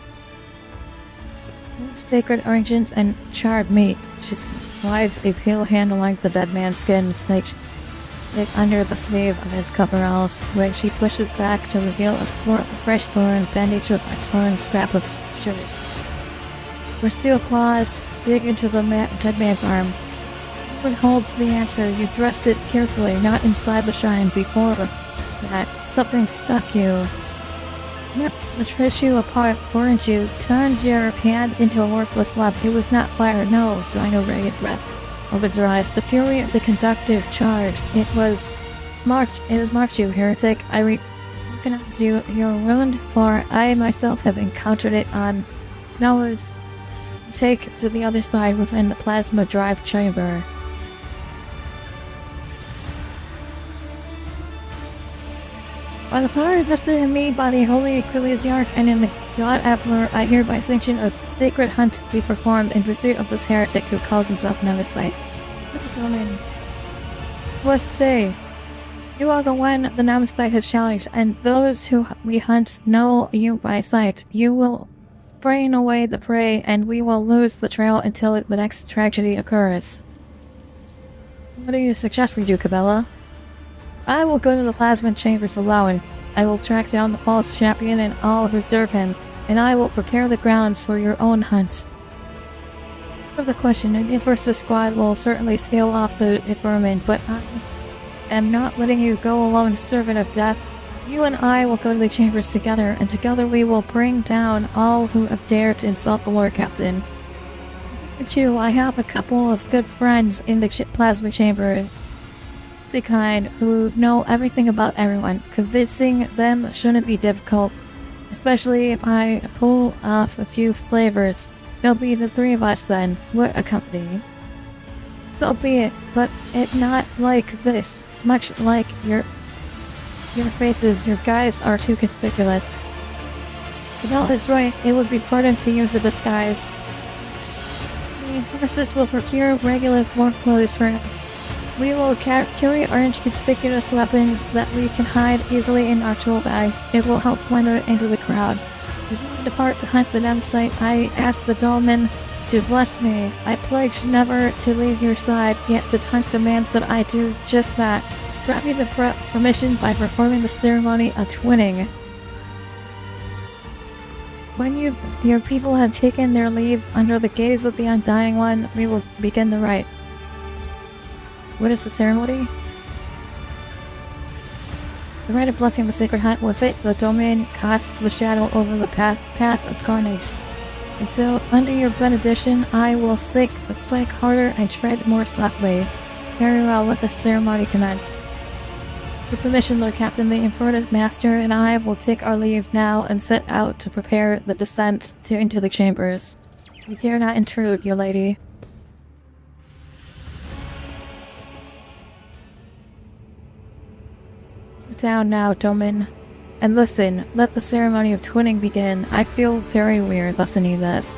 sacred origins, and charred meat. She slides a pale hand along the dead man's skin, snakes under the sleeve of his coveralls, where she pushes back to reveal a fresh torn bandage with a torn scrap of shirt. Her steel claws dig into the dead man's arm. One holds the answer. You dressed it carefully, not inside the shrine. Before that, something stuck you. Ripped the tissue apart, burned you, turned your hand into a worthless lump. It was not fire, no, drawing a ragged breath. Opens her eyes. The fury of the conductive charge. It has marked you, heretic. I recognize you. Your wound, for I myself have encountered it on Noah's take to the other side within the plasma drive chamber. By the power vested in me by the holy Ecclesiarch and in the God Emperor, I hereby sanction a sacred hunt be performed in pursuit of this heretic who calls himself Nemesis. Gentlemen, blessed day. You are the one the Nemesis has challenged, and those who we hunt know you by sight. You will brain away the prey, and we will lose the trail until the next tragedy occurs. What do you suggest we do, Cabela? I will go to the plasma chambers alone. I will track down the false champion and all who serve him, and I will prepare the grounds for your own hunt. For the question, an Infestation squad will certainly scale off the vermin, but I am not letting you go alone, servant of death. You and I will go to the chambers together, and together we will bring down all who have dared to insult the Lord Captain. But you, I have a couple of good friends in the plasma chamber. The kind who know everything about everyone. Convincing them shouldn't be difficult, especially if I pull off a few flavors. There'll be the three of us then. What a company. So be it, but it not like this. Much like your faces, your guys are too conspicuous. Cabela is right, it would be prudent to use a disguise. The Forces will procure regular floor clothes for us. We will carry orange conspicuous weapons that we can hide easily in our tool bags. It will help blend into the crowd. Before we depart to hunt the Nemesis, I ask the dolmen to bless me. I pledge never to leave your side, yet the hunt demands that I do just that. Grant me the permission by performing the ceremony of twinning. When your people have taken their leave under the gaze of the Undying One, we will begin the rite. What is the ceremony? The rite of blessing the sacred hunt. With it, the domain casts the shadow over the paths of carnage. And so, under your benediction, I will strike harder and tread more softly. Very well, let the ceremony commence. With permission, Lord Captain, the Infernal Master and I will take our leave now and set out to prepare the descent into the chambers. We dare not intrude, your lady. Sit down now, Domin, and listen. Let the ceremony of twinning begin. I feel very weird listening to this.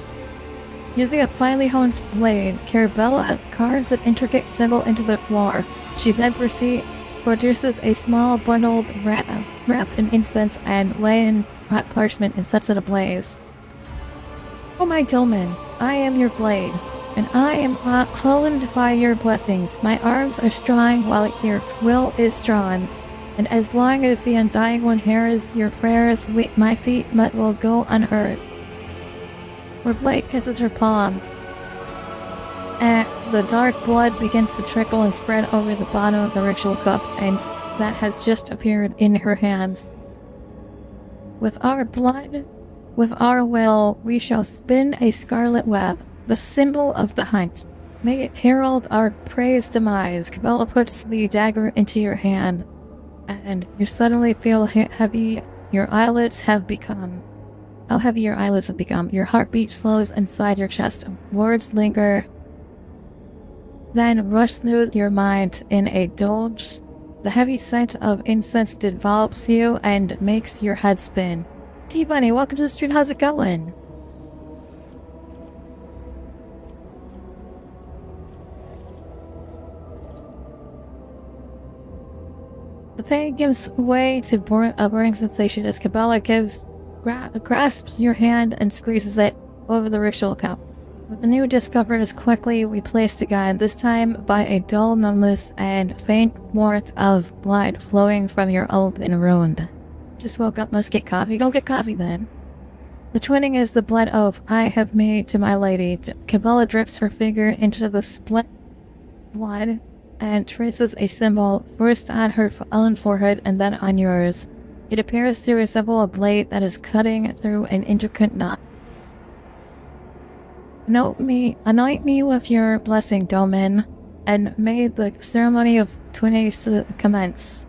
Using a finely honed blade, Cabela carves an intricate symbol into the floor. She then produces a small bundle wrapped in incense and lay in parchment and sets it ablaze. Oh my Domin, I am your blade, and I am cloned by your blessings. My arms are strong while your will is strong. And as long as the Undying One hears your prayers, my feet will go unhurt. Her blade kisses her palm, and the dark blood begins to trickle and spread over the bottom of the ritual cup, and that has just appeared in her hands. With our blood, with our will, we shall spin a scarlet web, the symbol of the hunt. May it herald our prey's demise. Cabela puts the dagger into your hand, and you suddenly feel heavy. Your eyelids have become. How heavy your eyelids have become. Your heartbeat slows inside your chest. Words linger, then rush through your mind in a doge. The heavy scent of incense develops you and makes your head spin. T-Bunny, welcome to the stream. How's it going? pain gives way to a burning sensation as Kabbalah grasps your hand and squeezes it over the ritual cup. With the new discovered as quickly we placed again, this time by a dull numbness and faint warmth of blood flowing from your open wound. Just woke up, must get coffee. Go get coffee then. The twinning is the blood oath I have made to my lady. Kabbalah drips her finger into the split blood and traces a symbol first on her own forehead and then on yours. It appears to resemble a blade that is cutting through an intricate knot. Anoint me with your blessing, Domin, and may the ceremony of twinning commence.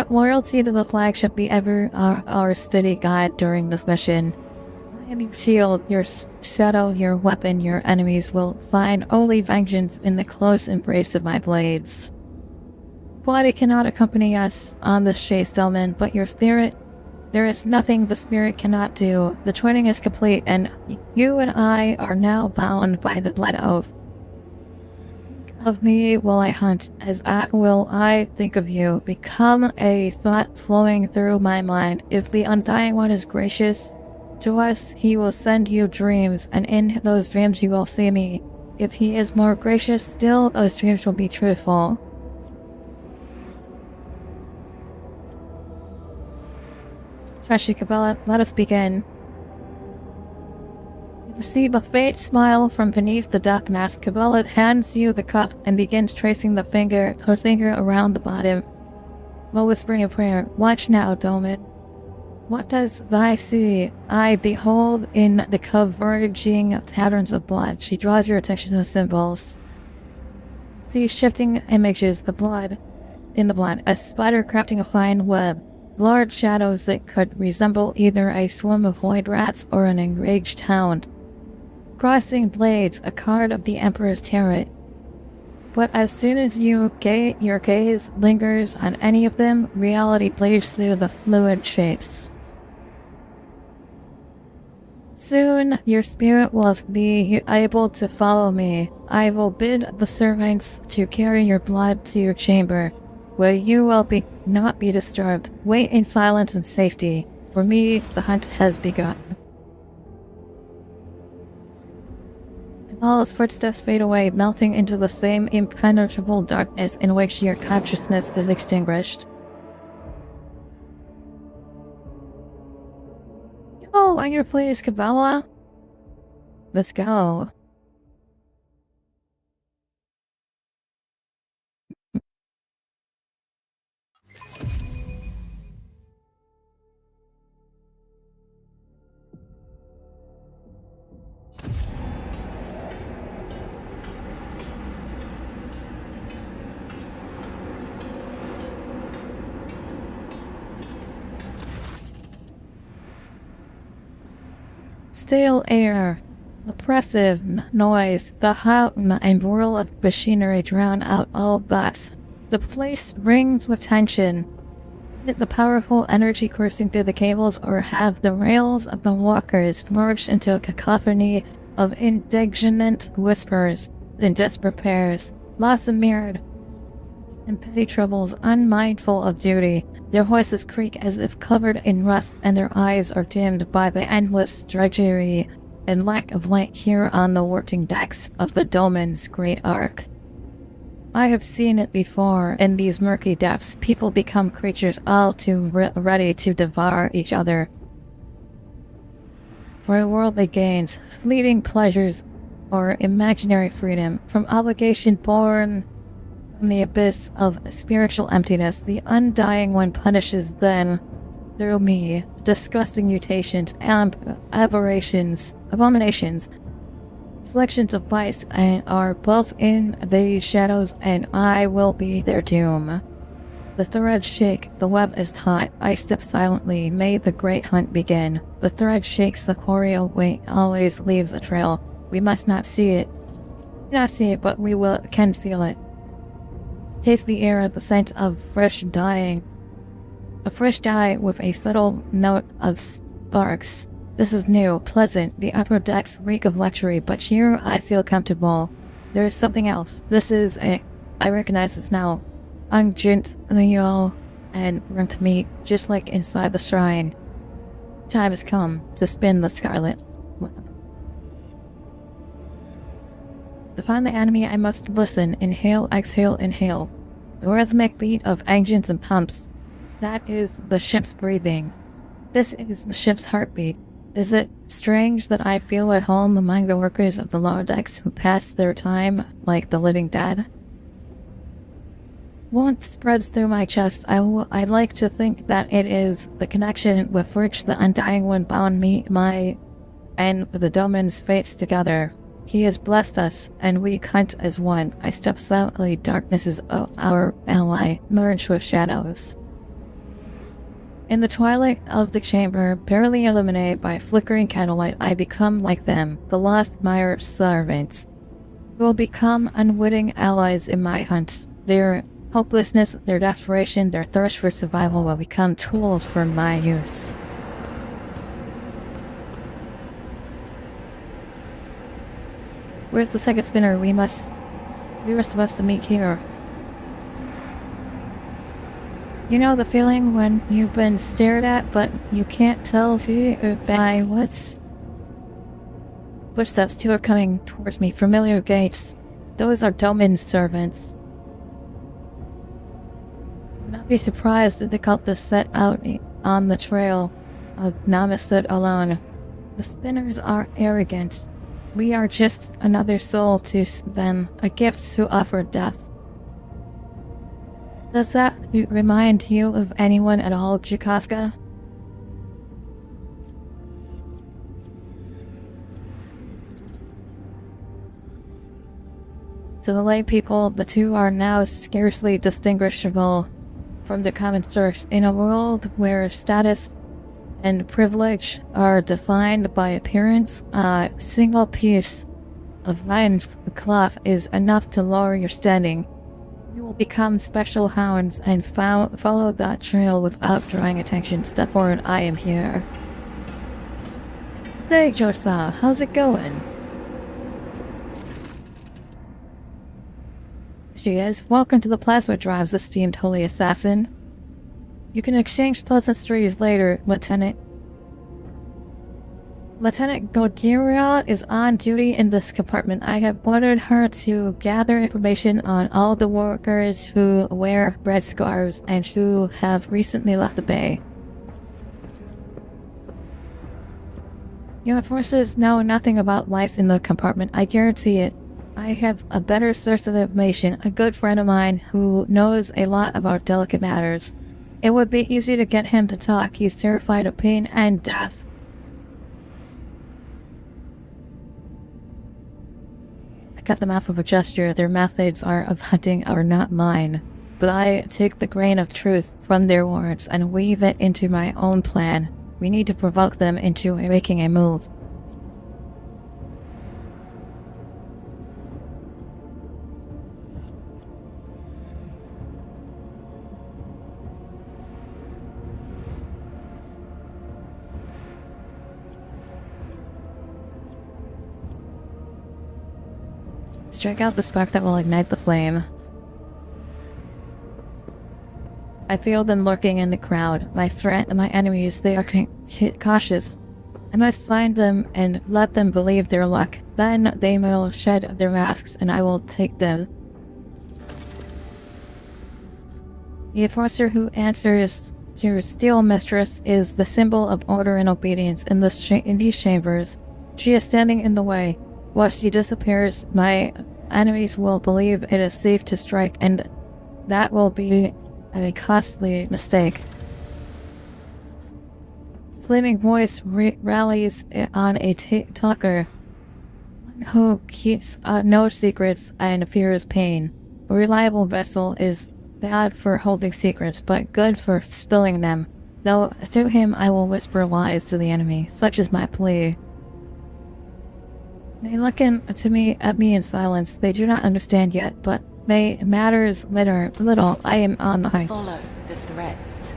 Loyalty to the flag should be ever our steady guide during this mission. I am your shield, your shadow, your weapon. Your enemies will find only vengeance in the close embrace of my blades. Body cannot accompany us on this chase, Delman, but your spirit, there is nothing the spirit cannot do. The twinning is complete, and you and I are now bound by the blood oath. Of me will I hunt, as will I think of you. Become a thought flowing through my mind. If the Undying One is gracious to us, he will send you dreams, and in those dreams you will see me. If he is more gracious still, those dreams will be truthful. Freshly Kabbalah, let us begin. You receive a faint smile from beneath the death mask. Kabbalah hands you the cup and begins tracing her finger around the bottom, while whispering a prayer. Watch now, Domin. What does thy see? I behold in the converging patterns of blood. She draws your attention to the symbols. See shifting images, in the blood, a spider crafting a fine web. Large shadows that could resemble either a swarm of white rats or an enraged hound. Crossing blades, a card of the Emperor's Tarot. But as soon as your gaze lingers on any of them, reality bleeds through the fluid shapes. Soon, your spirit will be able to follow me. I will bid the servants to carry your blood to your chamber, where you will not be disturbed. Wait in silence and safety. For me, the hunt has begun. All his footsteps fade away, melting into the same impenetrable darkness in which your consciousness is extinguished. Oh, on your place, Kabbalah. Let's go. Stale air, oppressive noise, the hum and whirl of machinery drown out all that. The place rings with tension. Is it the powerful energy coursing through the cables, or have the rails of the walkers merged into a cacophony of indignant whispers and desperate prayers, lost and mirrored, and petty troubles, unmindful of duty? Their voices creak as if covered in rust, and their eyes are dimmed by the endless drudgery and lack of light here on the working decks of the Domin's great ark. I have seen it before. In these murky depths, people become creatures all too ready to devour each other for worldly gains, fleeting pleasures, or imaginary freedom. From obligation born from the abyss of spiritual emptiness, the Undying One punishes then, through me, disgusting mutations, aberrations, abominations, afflictions of vice, and are both in the shadows, and I will be their doom. The threads shake, the web is taut. I step silently. May the great hunt begin. The thread shakes, the quarry always leaves a trail. We must not see it. Not see it, but we can feel it. Taste the air at the scent of fresh dying. A fresh dye with a subtle note of sparks. This is new, pleasant. The upper decks reek of luxury, but here I feel comfortable. There is something else. I recognize this now. Ungent, leal, and burnt meat, just like inside the shrine. Time has come to spin the scarlet web. To find the enemy, I must listen. Inhale, exhale, inhale. The rhythmic beat of engines and pumps. That is the ship's breathing. This is the ship's heartbeat. Is it strange that I feel at home among the workers of the lower decks who pass their time like the living dead? Warmth spreads through my chest. I'd like to think that it is the connection with which the Undying One bound me, and the Domin's fates together. He has blessed us, and we hunt as one. I step silently. Darkness is our ally, merged with shadows. In the twilight of the chamber, barely illuminated by flickering candlelight, I become like them, the lost Myre servants, who will become unwitting allies in my hunt. Their hopelessness, their desperation, their thirst for survival will become tools for my use. Where's the second spinner? We were supposed to meet here. You know the feeling when you've been stared at, but you can't tell by what? Footsteps too are coming towards me, familiar gaits. Those are Domin's servants. Would not be surprised if they caught this set out on the trail of Namaste alone. The spinners are arrogant. We are just another soul to them, a gift to offer death. Does that remind you of anyone at all, Jukafka? To the lay people, the two are now scarcely distinguishable from the common source. In a world where status and privilege are defined by appearance, a single piece of fine cloth is enough to lower your standing. You will become special hounds and follow that trail without drawing attention. Step forward, I am here. Hey, Josa, how's it going? She is. Welcome to the plasma drives, esteemed holy assassin. You can exchange pleasantries later, Lieutenant. Lieutenant Godira is on duty in this compartment. I have ordered her to gather information on all the workers who wear red scarves and who have recently left the bay. Your forces know nothing about life in the compartment. I guarantee it. I have a better source of information, a good friend of mine who knows a lot about delicate matters. It would be easy to get him to talk. He's terrified of pain and death. I cut them off with a gesture. Their methods of hunting are not mine. But I take the grain of truth from their words and weave it into my own plan. We need to provoke them into making a move. Strike out the spark that will ignite the flame. I feel them lurking in the crowd. My enemies, they are cautious. I must find them and let them believe their luck. Then they will shed their masks and I will take them. The enforcer who answers to Steel Mistress is the symbol of order and obedience in these chambers. She is standing in the way. Once she disappears, my enemies will believe it is safe to strike, and that will be a costly mistake. Flaming Voice rallies on a talker who keeps no secrets and fears pain. A reliable vessel is bad for holding secrets, but good for spilling them. Though through him I will whisper lies to the enemy. Such is my plea. They look at me in silence. They do not understand yet, but they matters little. I am on the hunt. Follow the threads.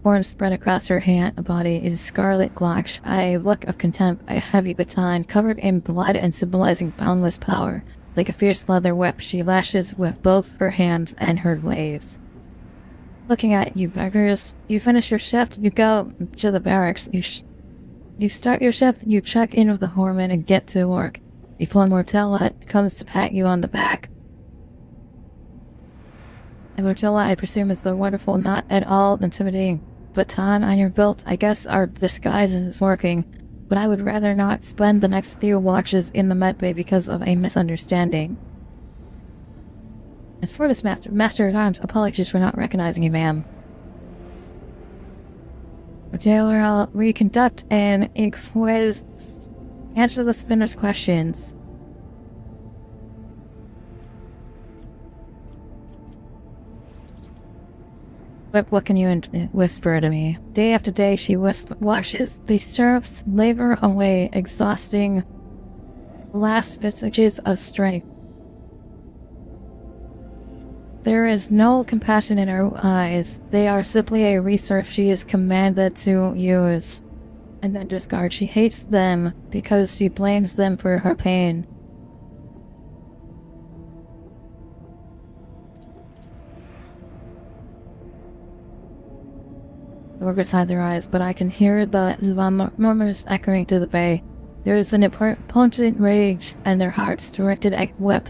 Horns spread across her body. It is scarlet glotch. A look of contempt, a heavy baton covered in blood and symbolizing boundless power. Like a fierce leather whip, she lashes with both her hands and her blades. Looking at you beggars. You finish your shift, you go to the barracks. You start your shift, you check in with the foreman and get to work. Before Mortella comes to pat you on the back. And Mortella, I presume, is the wonderful, not at all intimidating baton on your belt. I guess our disguise is working, but I would rather not spend the next few watches in the med bay because of a misunderstanding. And for this Master-at-Arms, apologies for not recognizing you, ma'am. Taylor, we conduct an quiz. Answer the spinner's questions. What can you whisper to me? Day after day, she watches the serfs labor away, exhausting last vestiges of strength. There is no compassion in her eyes. They are simply a resource she is commanded to use and then discard. She hates them because she blames them for her pain. The workers hide their eyes, but I can hear the murmurs echoing to the bay. There is an potent rage and their hearts directed at Whip.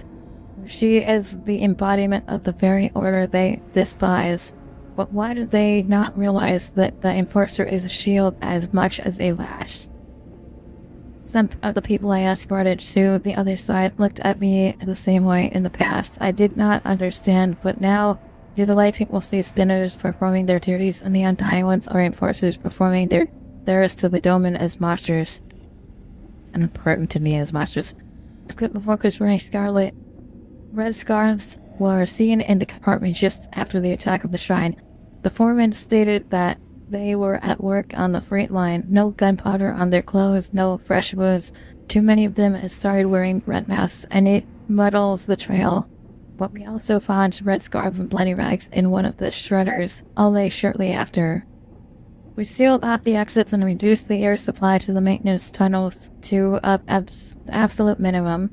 She is the embodiment of the very order they despise. But why did they not realize that the Enforcer is a shield as much as a lash? Some of the people I escorted to the other side looked at me the same way in the past. I did not understand, but now do the light people see spinners performing their duties and the undying ones are Enforcers performing theirs to the domain as monsters. It's important to me as monsters. Equipped with workers wearing scarlet. Red scarves were seen in the compartment just after the attack of the shrine. The foreman stated that they were at work on the freight line. No gunpowder on their clothes, no fresh wounds. Too many of them had started wearing red masks, and it muddles the trail. But we also found red scarves and bloody rags in one of the shredders, all day shortly after. We sealed off the exits and reduced the air supply to the maintenance tunnels to the absolute minimum.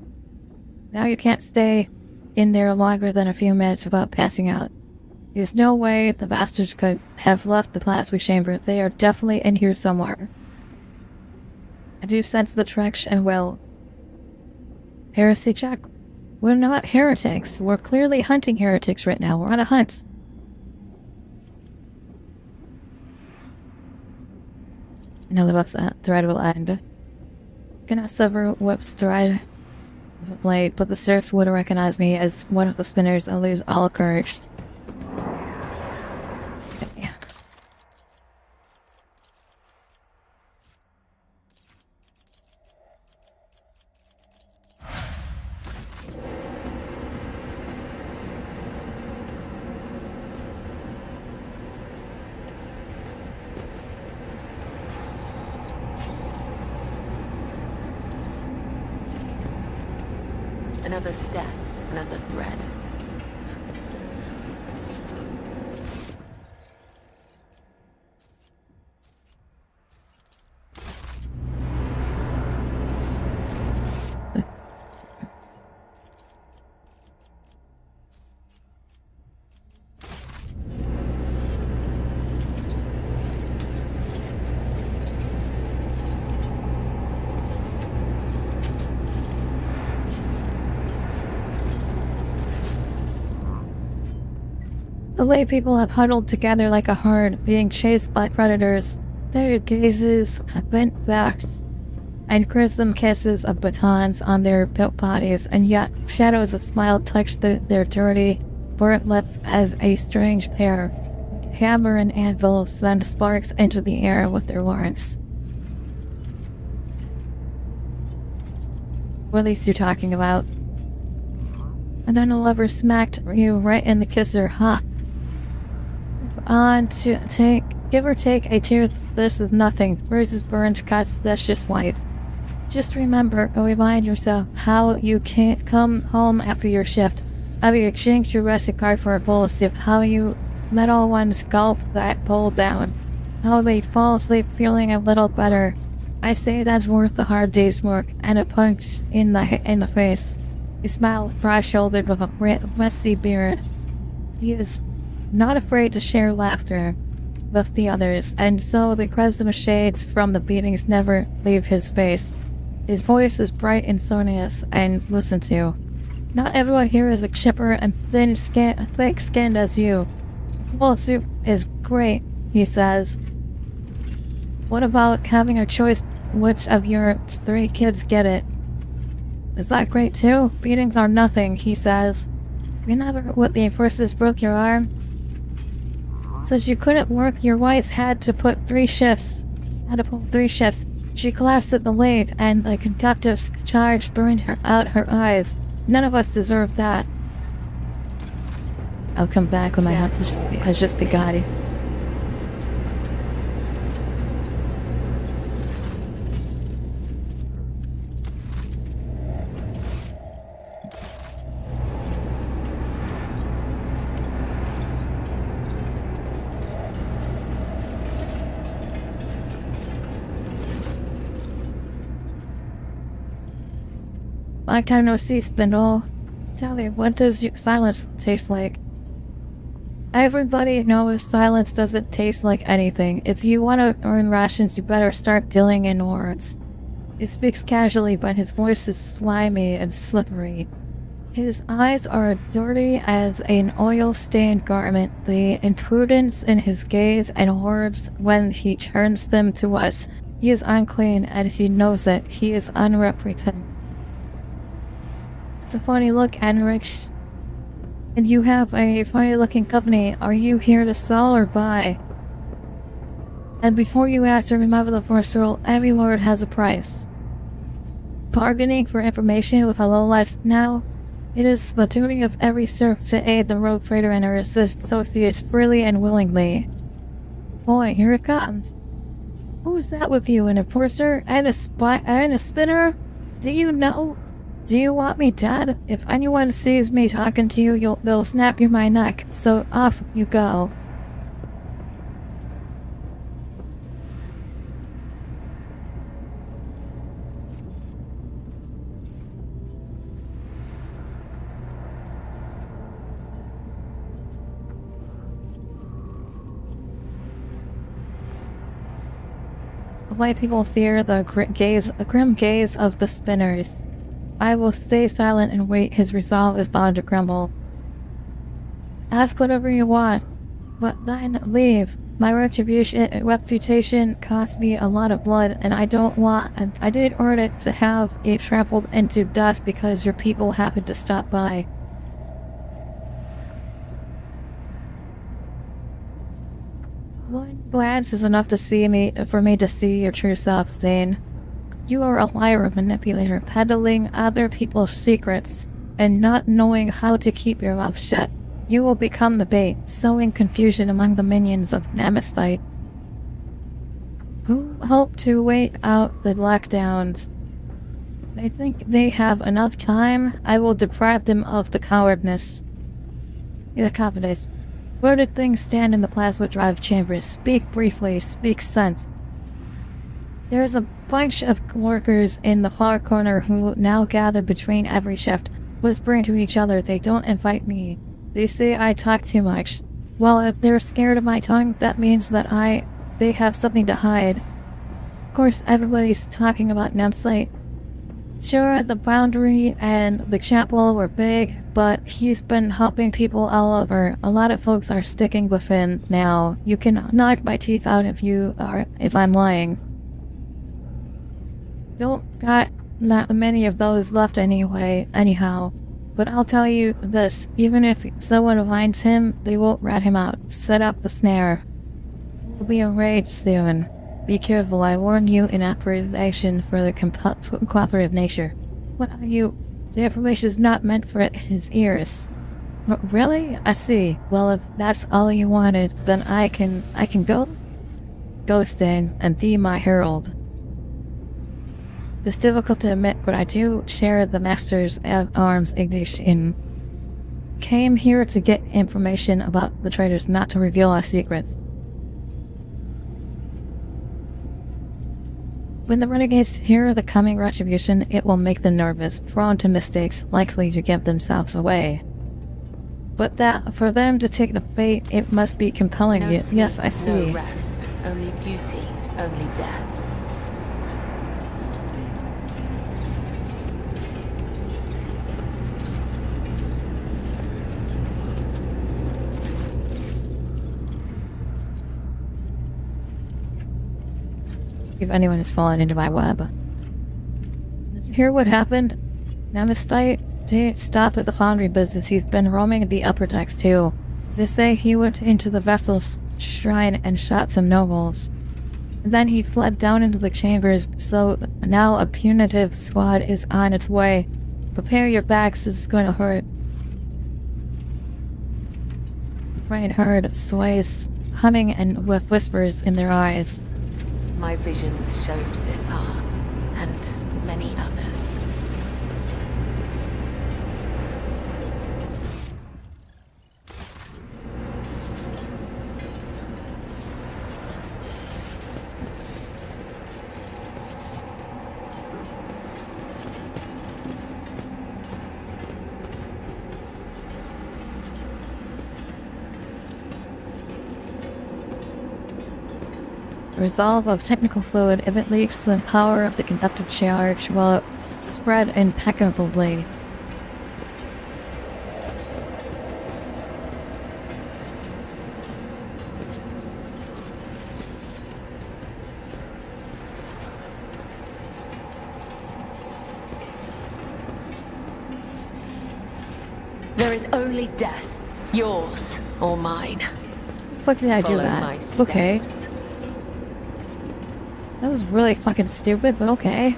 Now you can't stay in there longer than a few minutes without passing out. There's no way the bastards could have left the plasma chamber. They are definitely in here somewhere. I do sense the direction and will. Heresy check. We're not heretics. We're clearly hunting heretics right now. We're on a hunt. Another Whip's thread will end. Gonna sever Whip's thread with a blade, but the serfs would recognize me as one of the spinners and lose all courage. Yeah. Another step, another thread. The lay people have huddled together like a herd, being chased by predators. Their gazes bent backs, and crimson kisses of batons on their built bodies, and yet shadows of smile touched their dirty, burnt lips as a strange pair. Hammer and anvil send sparks into the air with their warrants. What are these two talking about? And then a lover smacked you right in the kisser, huh? on to give or take a tooth. This is nothing. Bruises, burns, cuts, that's just life. Just remember or remind yourself how you can't come home after your shift. How you exchange your rescue card for a bowl of soup. How you let all ones gulp that bowl down. How they fall asleep feeling a little better. I say that's worth a hard day's work and a punch in the face. He smiles, broad-shouldered with a messy beard. He is not afraid to share laughter with the others, and so the crimson shades from the beatings never leave his face. His voice is bright and sonorous and listened to. Not everyone here is as chipper and thick-skinned as you. Well, soup is great, he says. What about having a choice which of your 3 kids get it? Is that great too? Beatings are nothing, he says. Remember what the enforcers broke your arm? Since you couldn't work, your wife had to pull 3 shifts. She collapsed at the lathe, and the conductive charge burned out her eyes. None of us deserve that. I'll come back when my heart has just begun. Long time no see, Spindle. Tell me, what does silence taste like? Everybody knows silence doesn't taste like anything. If you want to earn rations, you better start dealing in words. He speaks casually, but his voice is slimy and slippery. His eyes are dirty as an oil-stained garment. The impudence in his gaze and words when he turns them to us. He is unclean, and he knows it. He is unrepentant. It's a funny look, Enrich. And you have a funny-looking company. Are you here to sell or buy? And before you answer, remember the first rule: every word has a price. Bargaining for information with a lowlife now? It is the duty of every serf to aid the rogue trader and her associates freely and willingly. Boy, here it comes. Who's that with you? An enforcer? And a spy? And a spinner? Do you know? Do you want me dead? If anyone sees me talking to you, they'll snap you my neck. So off you go. The white people fear the grim gaze of the spinners. I will stay silent and wait. His resolve is bound to crumble. Ask whatever you want, but then leave. My reputation cost me a lot of blood, and I didn't earn it to have it trampled into dust because your people happened to stop by. One glance is enough for me to see your true self, Stain. You are a liar, a manipulator, peddling other people's secrets, and not knowing how to keep your mouth shut. You will become the bait, sowing confusion among the minions of Namistite, who hope to wait out the lockdowns. They think they have enough time. I will deprive them of the confidence. Where did things stand in the plasma drive chambers? Speak briefly, speak sense. There is a bunch of workers in the far corner who now gather between every shift, whispering to each other. They don't invite me. They say I talk too much. Well, if they're scared of my tongue, that means that they have something to hide. Of course, everybody's talking about Namsite. Sure, the boundary and the chapel were big, but he's been helping people all over. A lot of folks are sticking with him now. You can knock my teeth out if I'm lying. Don't got that many of those left anyhow. But I'll tell you this, even if someone finds him, they won't rat him out. Set up the snare. We'll be enraged soon. Be careful, I warn you in appreciation for the cooperative nature. What are you? The information is not meant for his ears. Really? I see. Well, if that's all you wanted, then I can go ghosting and be my herald. It's difficult to admit, but I do share the Master's Arms ignition. Came here to get information about the traitors, not to reveal our secrets. When the renegades hear the coming retribution, it will make them nervous, prone to mistakes, likely to give themselves away. But that, for them to take the bait, it must be compelling. No sleep, yes, I see. No rest, only duty, only death. If anyone has fallen into my web. Did you hear what happened? Namistite didn't stop at the foundry business. He's been roaming the upper decks too. They say he went into the vessel's shrine and shot some nobles. And then he fled down into the chambers, so now a punitive squad is on its way. Prepare your backs, this is going to hurt. The frightened herd sways, humming and with whispers in their eyes. My visions showed this path, and many others. Resolve of technical fluid. If it leaks, the power of the conductive charge will spread impeccably. There is only death, yours or mine. Fuck did I do Follow that? my Okay. steps. That was really fucking stupid, but okay.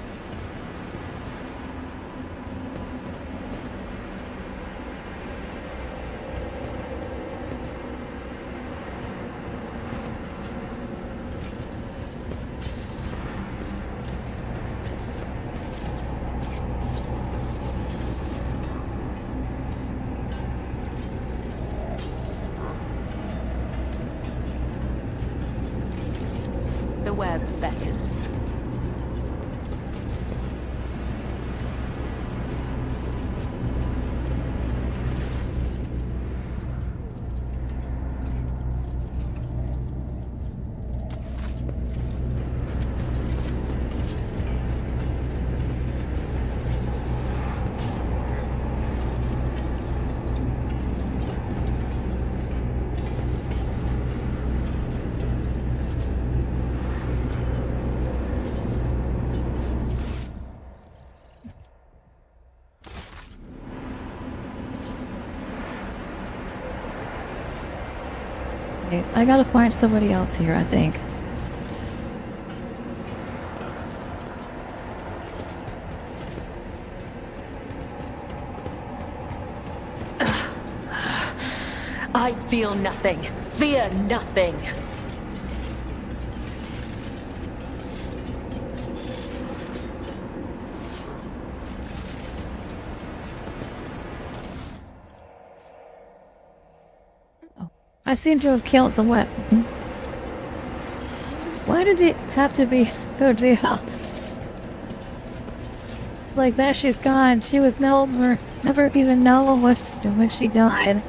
The web beckons. Okay, I gotta find somebody else here, I think. I feel nothing. Fear nothing. I seem to have killed the weapon. Why did it have to be go to hell? It's like that she's gone. She was never even know when she died.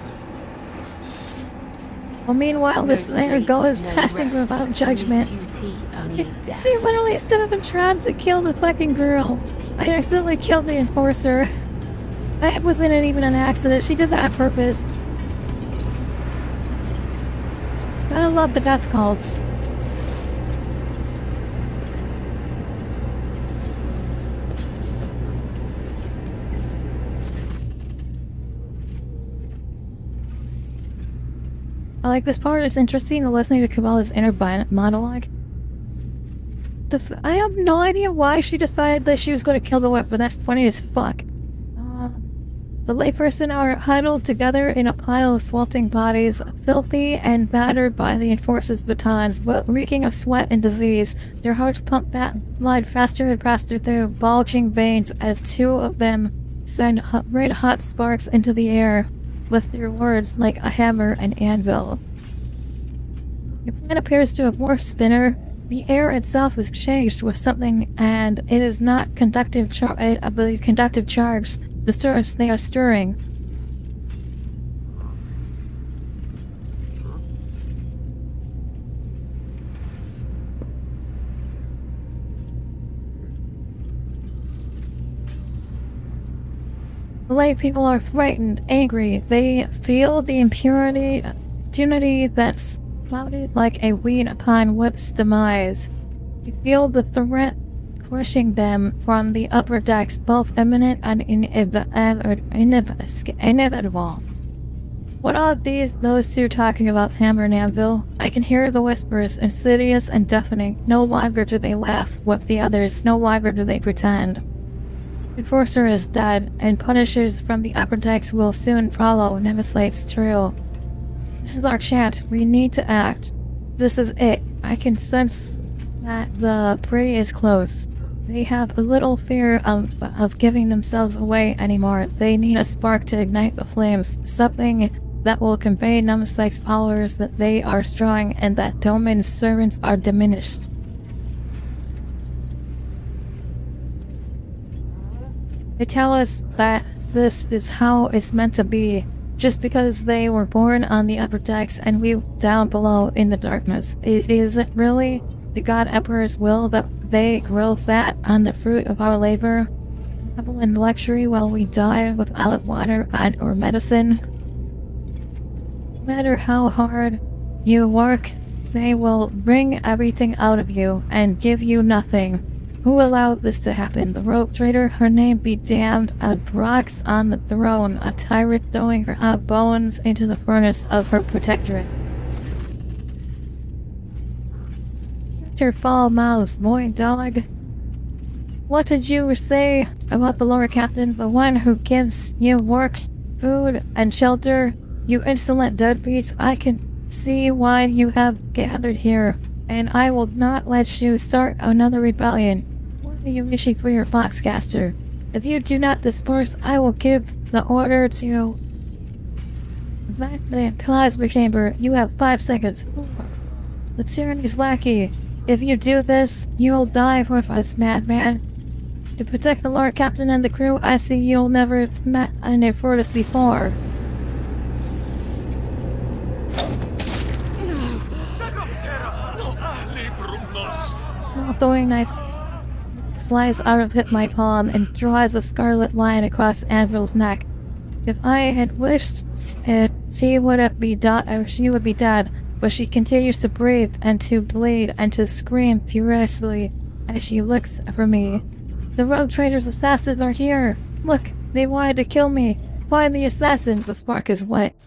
Well, meanwhile, this there goes passing without judgment. See, literally, instead of trying to kill the fucking girl, I accidentally killed the enforcer. That wasn't even an accident. She did that on purpose. Gotta love the death cults. I like this part. It's interesting listening to Cabela's inner monologue. I have no idea why she decided that she was going to kill the weapon. That's funny as fuck. The layperson are huddled together in a pile of sweltering bodies, filthy and battered by the enforcer's batons, but reeking of sweat and disease. Their hearts pump blood faster and faster through bulging veins as two of them send red hot sparks into the air with their words like a hammer and anvil. Your planet appears to have warp spinner. The air itself is changed with something, and it is not conductive the conductive charge. The stars they are stirring. The lay people are frightened, angry. They feel the impunity that's clouded like a weed upon whip's demise. They feel the threat crushing them from the upper decks, both imminent and inevitable. What are those two talking about, Hammer and Anvil? I can hear the whispers, insidious and deafening. No longer do they laugh with the others, no longer do they pretend. Enforcer is dead, and punishers from the upper decks will soon follow. Nemesis true. This is our chance. We need to act. This is it. I can sense that the prey is close. They have a little fear of giving themselves away anymore. They need a spark to ignite the flames, something that will convey Nemesis followers that they are strong and that Domin's servants are diminished. They tell us that this is how it's meant to be, just because they were born on the upper decks and we down below in the darkness. It isn't really the God Emperor's will that they grow fat on the fruit of our labor, revel in luxury while we die without water or medicine. No matter how hard you work, they will wring everything out of you and give you nothing. Who allowed this to happen? The rogue trader, her name be damned, a Brox on the throne, a tyrant throwing her hot bones into the furnace of her protectorate. Your foul mouths, boy dog. What did you say about the Lord Captain, the one who gives you work, food, and shelter? You insolent deadbeats, I can see why you have gathered here, and I will not let you start another rebellion. What are you wishing for your foxcaster? If you do not disperse, I will give the order to evacuate the plasma chamber. You have 5 seconds. The tyranny's lackey. If you do this, you'll die with us, madman. To protect the Lord Captain and the crew, I see you'll never met an Infernus before. Small throwing knife flies out of my palm and draws a scarlet line across Anvil's neck. If I had wished it, she would be dead. But she continues to breathe and to bleed and to scream furiously as she looks for me. The rogue trader's assassins are here! Look, they wanted to kill me! Find the assassin! The spark is lit.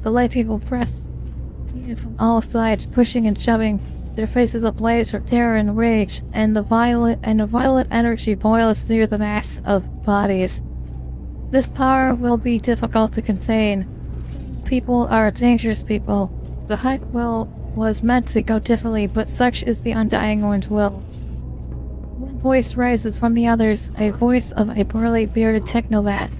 The light people press from all sides, pushing and shoving. Their faces ablaze with terror and rage, and the violet energy boils through the mass of bodies. This power will be difficult to contain. People are dangerous people. The hunt was meant to go differently, but such is the Undying One's will. One voice rises from the others, a voice of a burly bearded technovat.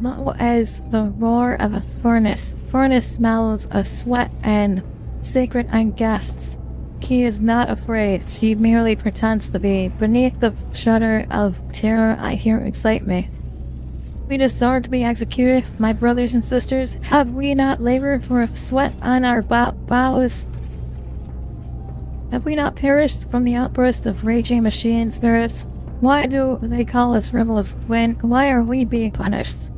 Low as the roar of a furnace. Furnace smells of sweat and sacred and guests. He is not afraid, she merely pretends to be. Beneath the shudder of terror, I hear excitement. We deserve to be executed, my brothers and sisters. Have we not labored for sweat on our bows? Have we not perished from the outburst of raging machine spirits? Why do they call us rebels why are we being punished?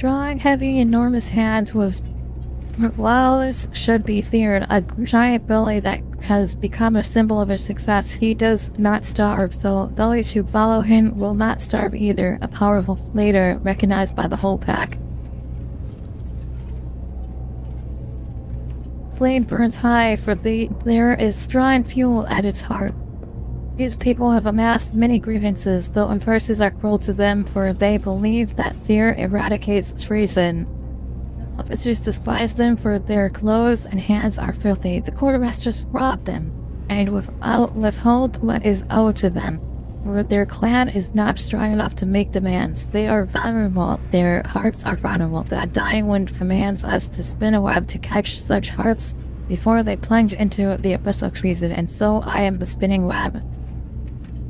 strong, heavy, enormous hands with walls should be feared. A giant belly that has become a symbol of his success. He does not starve, so those who follow him will not starve either. A powerful leader recognized by the whole pack. Flame burns high, for there is strong fuel at its heart. These people have amassed many grievances, though enforcers are cruel to them, for they believe that fear eradicates treason. The officers despise them, for their clothes and hands are filthy. The quartermasters rob them, and withhold what is owed to them, for their clan is not strong enough to make demands. They are vulnerable, their hearts are vulnerable. The dying wind commands us to spin a web to catch such hearts before they plunge into the abyss of treason, and so I am the spinning web.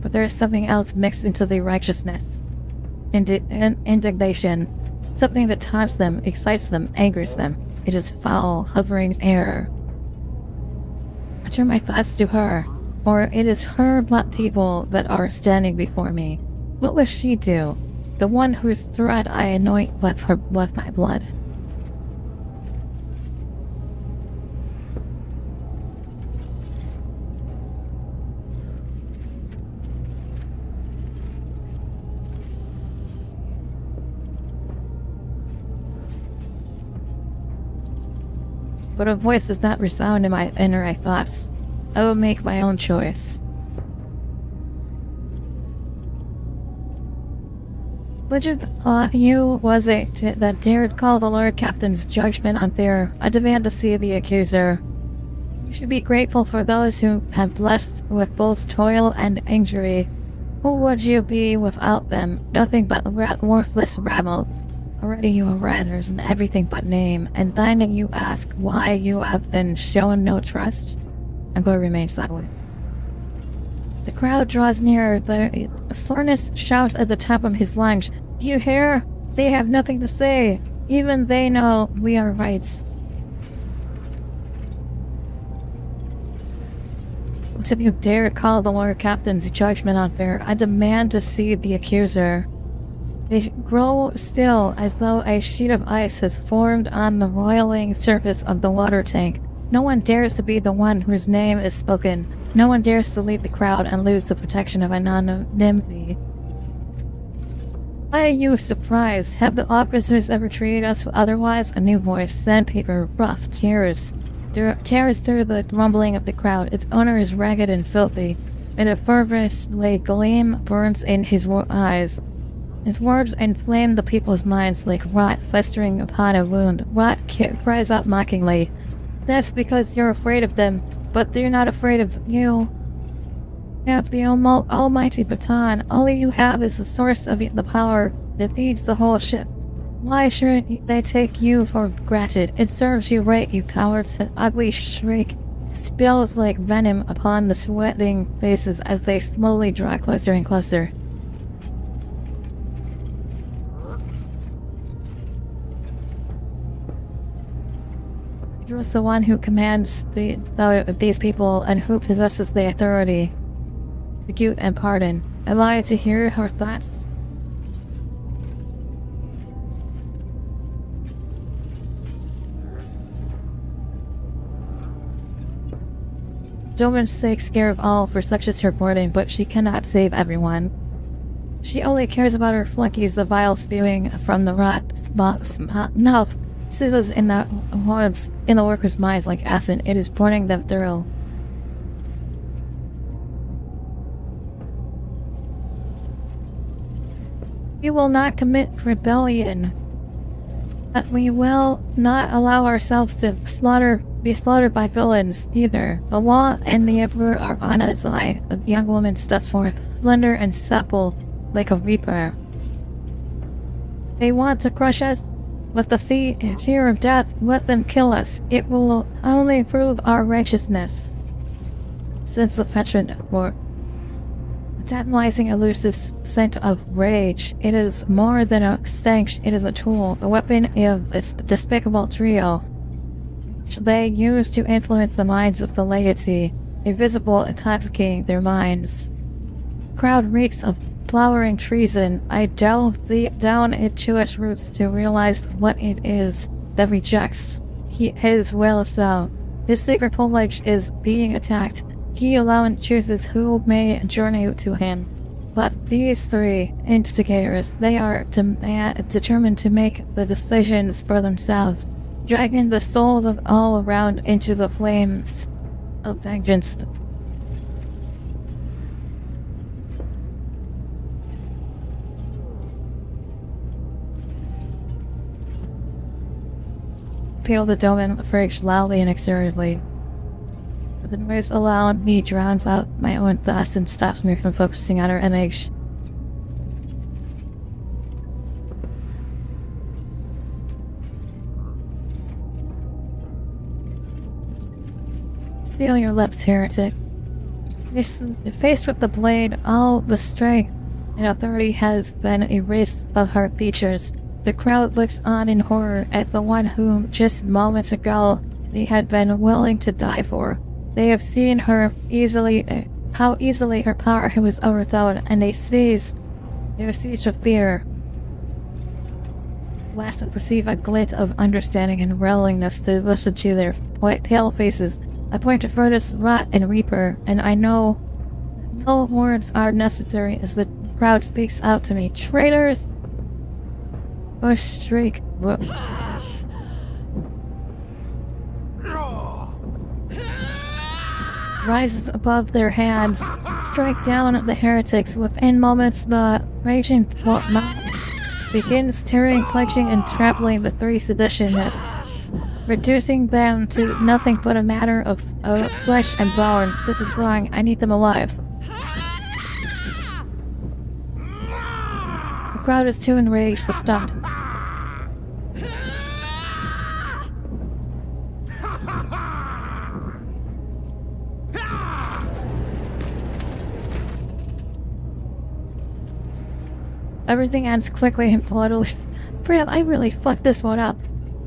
But there is something else mixed into the righteousness. Indignation. Something that taunts them, excites them, angers them. It is foul, hovering air. I turn my thoughts to her, for it is her black people that are standing before me. What will she do? The one whose thread I anoint with my blood. But a voice does not resound in my inner thoughts. I will make my own choice. Which of you was it that dared call the Lord Captain's judgment unfair? I demand to see the accuser. You should be grateful for those who have blessed with both toil and injury. Who would you be without them? Nothing but worthless rabble. Already you are ratters in everything but name, and then you ask why you have been shown no trust? I'm going to remain silent. The crowd draws nearer. The soreness shouts at the top of his lungs. Do you hear? They have nothing to say. Even they know we are right. What if you dare call the Lord Captain's judgment unfair? I demand to see the accuser. They grow still, as though a sheet of ice has formed on the roiling surface of the water tank. No one dares to be the one whose name is spoken. No one dares to lead the crowd and lose the protection of anonymity. Why are you surprised? Have the officers ever treated us otherwise? A new voice, sandpaper, rough, tears. Tears through the rumbling of the crowd. Its owner is ragged and filthy, and a fervent gleam burns in his eyes. His words inflame the people's minds like rot festering upon a wound. Rot cries out mockingly. That's because you're afraid of them, but they're not afraid of you. You have the almighty baton. All you have is the source of the power that feeds the whole ship. Why shouldn't they take you for granted? It serves you right, you cowards. An ugly shriek spills like venom upon the sweating faces as they slowly draw closer and closer. It was the one who commands these people and who possesses the authority to execute and pardon. Am I to hear her thoughts? Doman's sake scare of all, for such is her burden, but she cannot save everyone. She only cares about her flunkies, the vile spewing from the mouth. Sizzles in the horns in the workers' minds like acid. It is burning them through. We will not commit rebellion. But we will not allow ourselves to be slaughtered by villains either. The law and the Emperor are on our side. The young woman steps forth, slender and supple like a reaper. They want to crush us. With the fear of death, let them kill us. It will only prove our righteousness. Since the veteran war, tantalizing elusive scent of rage, it is more than a stench, it is a tool, the weapon of this despicable trio, which they use to influence the minds of the laity, invisible intoxicating their minds. The crowd reeks of flowering treason, I delve deep down into its roots to realize what it is that rejects his will. So his sacred knowledge is being attacked. He alone chooses who may journey to him. But these three instigators, they are determined to make the decisions for themselves, dragging the souls of all around into the flames of vengeance. Peel the dome and fridge loudly and exteriorly. The noise around me drowns out my own thoughts and stops me from focusing on our image. Seal your lips, heretic. Faced with the blade, all the strength and authority has been erased of her features. The crowd looks on in horror at the one whom just moments ago they had been willing to die for. They have seen how easily her power was overthrown, and they seize of fear. Last, I perceive a glint of understanding and willingness to listen to their pale faces. I point to Furnace, Rot, and Reaper, and I know no words are necessary as the crowd speaks out to me. Traitors! Or streak. Rises above their hands, strike down at the heretics. Within moments, the raging begins tearing, punching, and trampling the three seditionists, reducing them to nothing but a matter of flesh and bone. This is wrong. I need them alive. The crowd is too enraged to stop. Everything ends quickly and bloodily. Friv, I really fucked this one up.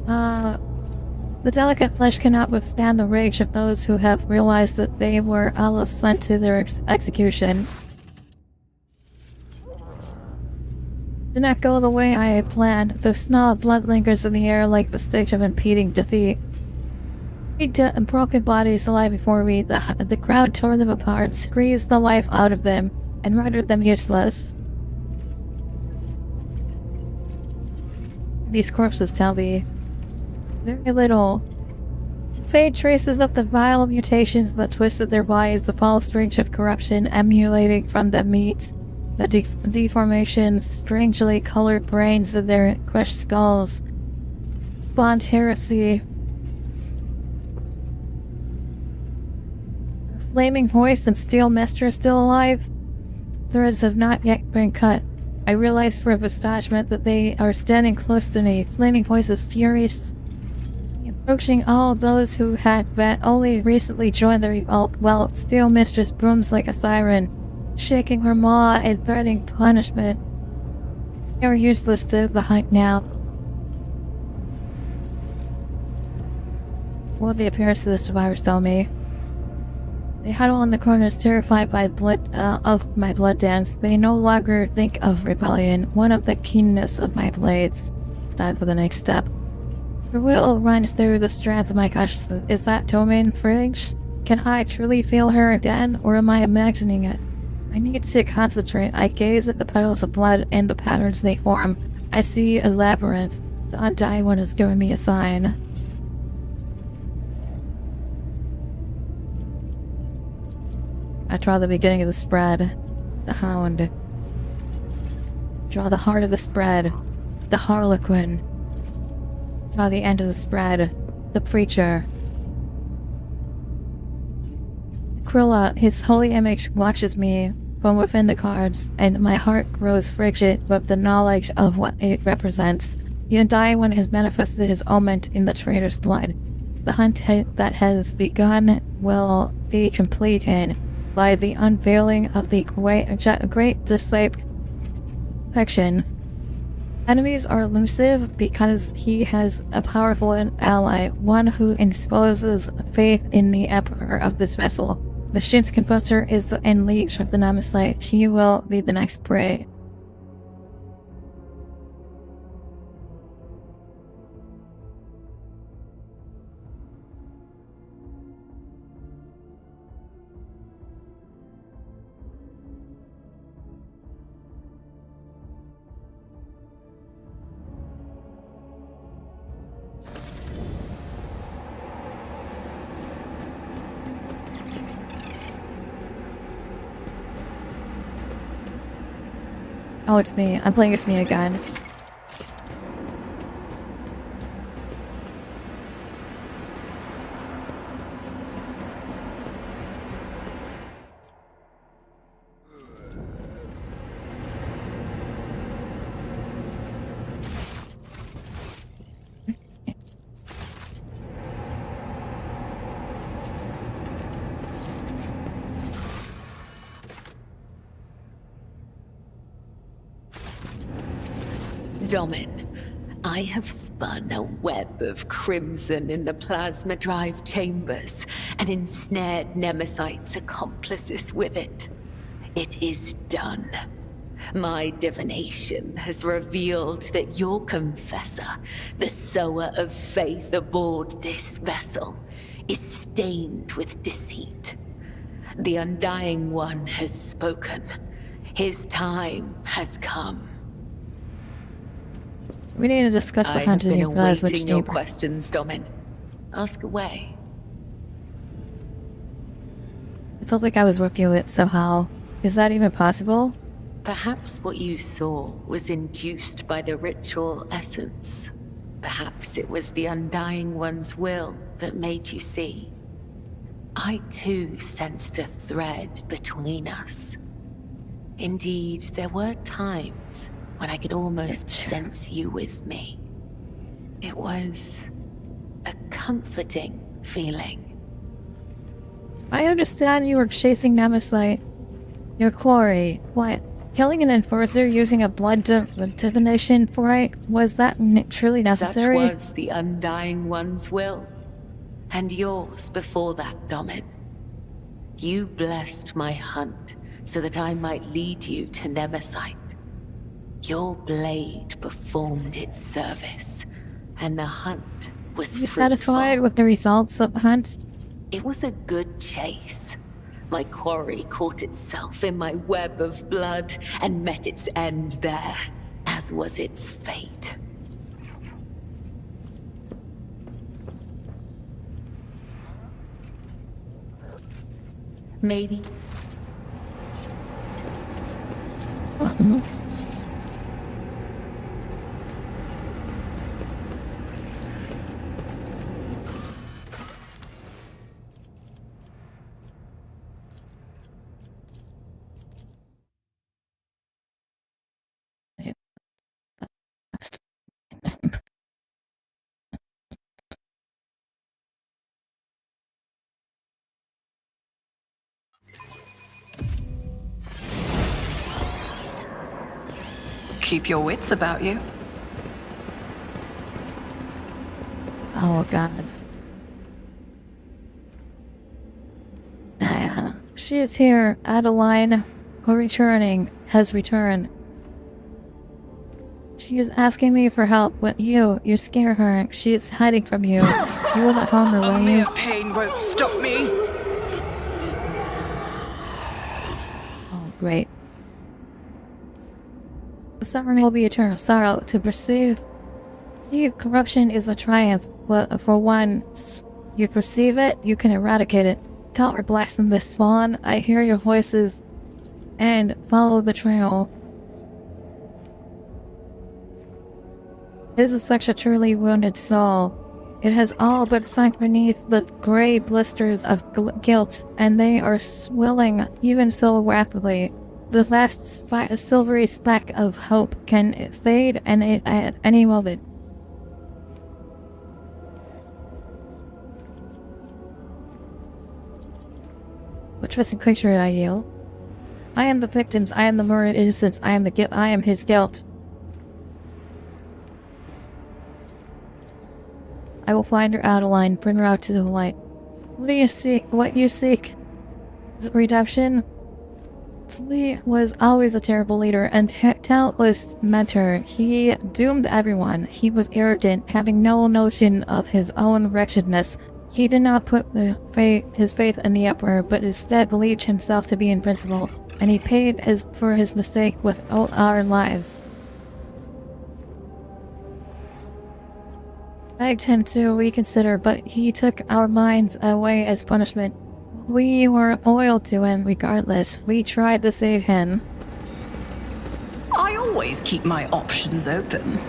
The delicate flesh cannot withstand the rage of those who have realized that they were all sent to their execution. Did not go the way I had planned. The smell of blood lingers in the air like the stench of impending defeat. And broken bodies lie before me. The crowd tore them apart, squeezed the life out of them, and rendered them useless. These corpses tell me very little. Fade traces of the vile mutations that twisted their bodies, the false strength of corruption emulating from the meat, the deformations, strangely colored brains of their crushed skulls, spawned heresy. Flaming voice and steel master still alive. Threads have not yet been cut. I realize for astonishment that they are standing close to me. Flaming voice is furious, approaching all those who had only recently joined the revolt, while Steel Mistress booms like a siren, shaking her maw and threatening punishment. They are useless to the hunt now. What the appearance of the survivors tell me. They huddle in the corners, terrified by of my blood dance. They no longer think of rebellion, one of the keenness of my blades. Time for the next step. The will runs through the strands of my consciousness. Is that Domain Friggs? Can I truly feel her again, or am I imagining it? I need to concentrate. I gaze at the petals of blood and the patterns they form. I see a labyrinth. The undying one is giving me a sign. I draw the beginning of the spread. The hound. Draw the heart of the spread. The harlequin. Draw the end of the spread. The preacher. Krilla, his holy image, watches me from within the cards, and my heart grows frigid with the knowledge of what it represents. The undying one has manifested his omen in the traitor's blood. The hunt that has begun will be completed by the unveiling of the great deception. Enemies are elusive because he has a powerful ally, one who exposes faith in the emperor of this vessel. The Shin's Confessor is in leash of the Nemesis. He will be the next prey. Oh, it's me. I'm playing as me again. Domin, I have spun a web of crimson in the plasma drive chambers and ensnared Nemesis accomplices with it. It is done. My divination has revealed that your confessor, the sower of faith aboard this vessel, is stained with deceit. The Undying One has spoken. His time has come. We need to discuss the I've been plasma awaiting your chamber. questions, Domin. Ask away. I felt like I was with you somehow. Is that even possible? Perhaps what you saw was induced by the ritual essence. Perhaps it was the Undying One's will that made you see. I too sensed a thread between us. Indeed, there were times when I could almost sense you with me. It was a comforting feeling. I understand you were chasing Nemesis. Your quarry. What? Killing an enforcer using a blood divination for it? Was that truly necessary? Such was the Undying One's will. And yours before that, Domin. You blessed my hunt so that I might lead you to Nemesis. Your blade performed its service, and the hunt was Are you fruitful. satisfied with the results of the hunt? It was a good chase. My quarry caught itself in my web of blood and met its end there, as was its fate. Maybe. Keep your wits about you. Oh god. She is here. Adeline, who returning, has returned. She is asking me for help, but you scare her. She is hiding from you. You will not harm her, will you? Mere pain won't stop me. Oh, great. The suffering will be eternal sorrow. To perceive corruption is a triumph, but for once you perceive it, you can eradicate it. Tell her, blaspheme this spawn. I hear your voices, and follow the trail. It is such a truly wounded soul. It has all but sunk beneath the gray blisters of guilt, and they are swelling even so rapidly. The last silvery speck of hope can fade at any moment. What twisted creature I yield? I am the victims, I am the murdered innocents, I am the guilt, I am his guilt. I will find her, Adeline, bring her out to the light. What do you seek? What you seek? redemption. Flea was always a terrible leader and talentless mentor. He doomed everyone. He was arrogant, having no notion of his own wretchedness. He did not put his faith in the Emperor, but instead believed himself to be invincible, and he paid for his mistake with all our lives. Begged him to reconsider, but he took our minds away as punishment. We were loyal to him regardless. We tried to save him. I always keep my options open.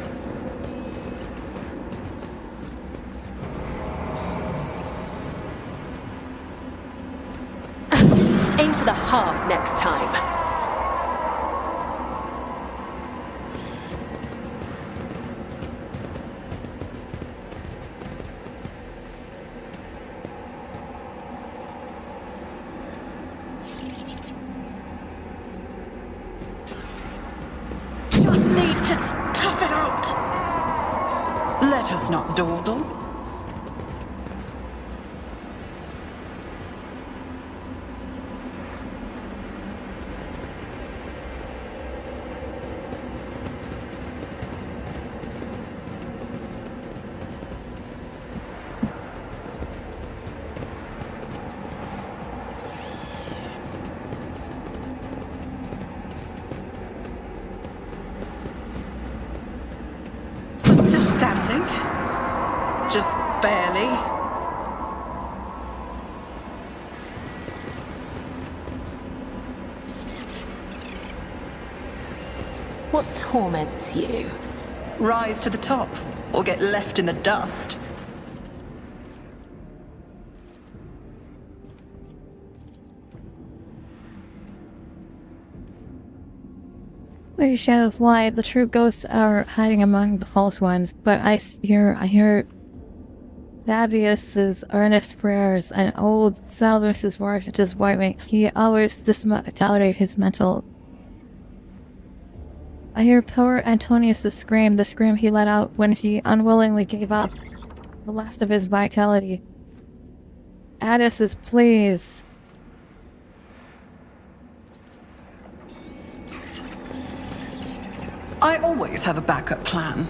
Aim for the heart next time. Just need to tough it out. Let us not dawdle. Standing. Just barely. What torments you? Rise to the top, or get left in the dust. Where the shadows lie, the true ghosts are hiding among the false ones, but I hear Thaddeus's earnest prayers and old Salvus's words just wiping. He always dismodulate his mental. I hear poor Antonius' scream, the scream he let out when he unwillingly gave up the last of his vitality. Addis is pleased. I always have a backup plan.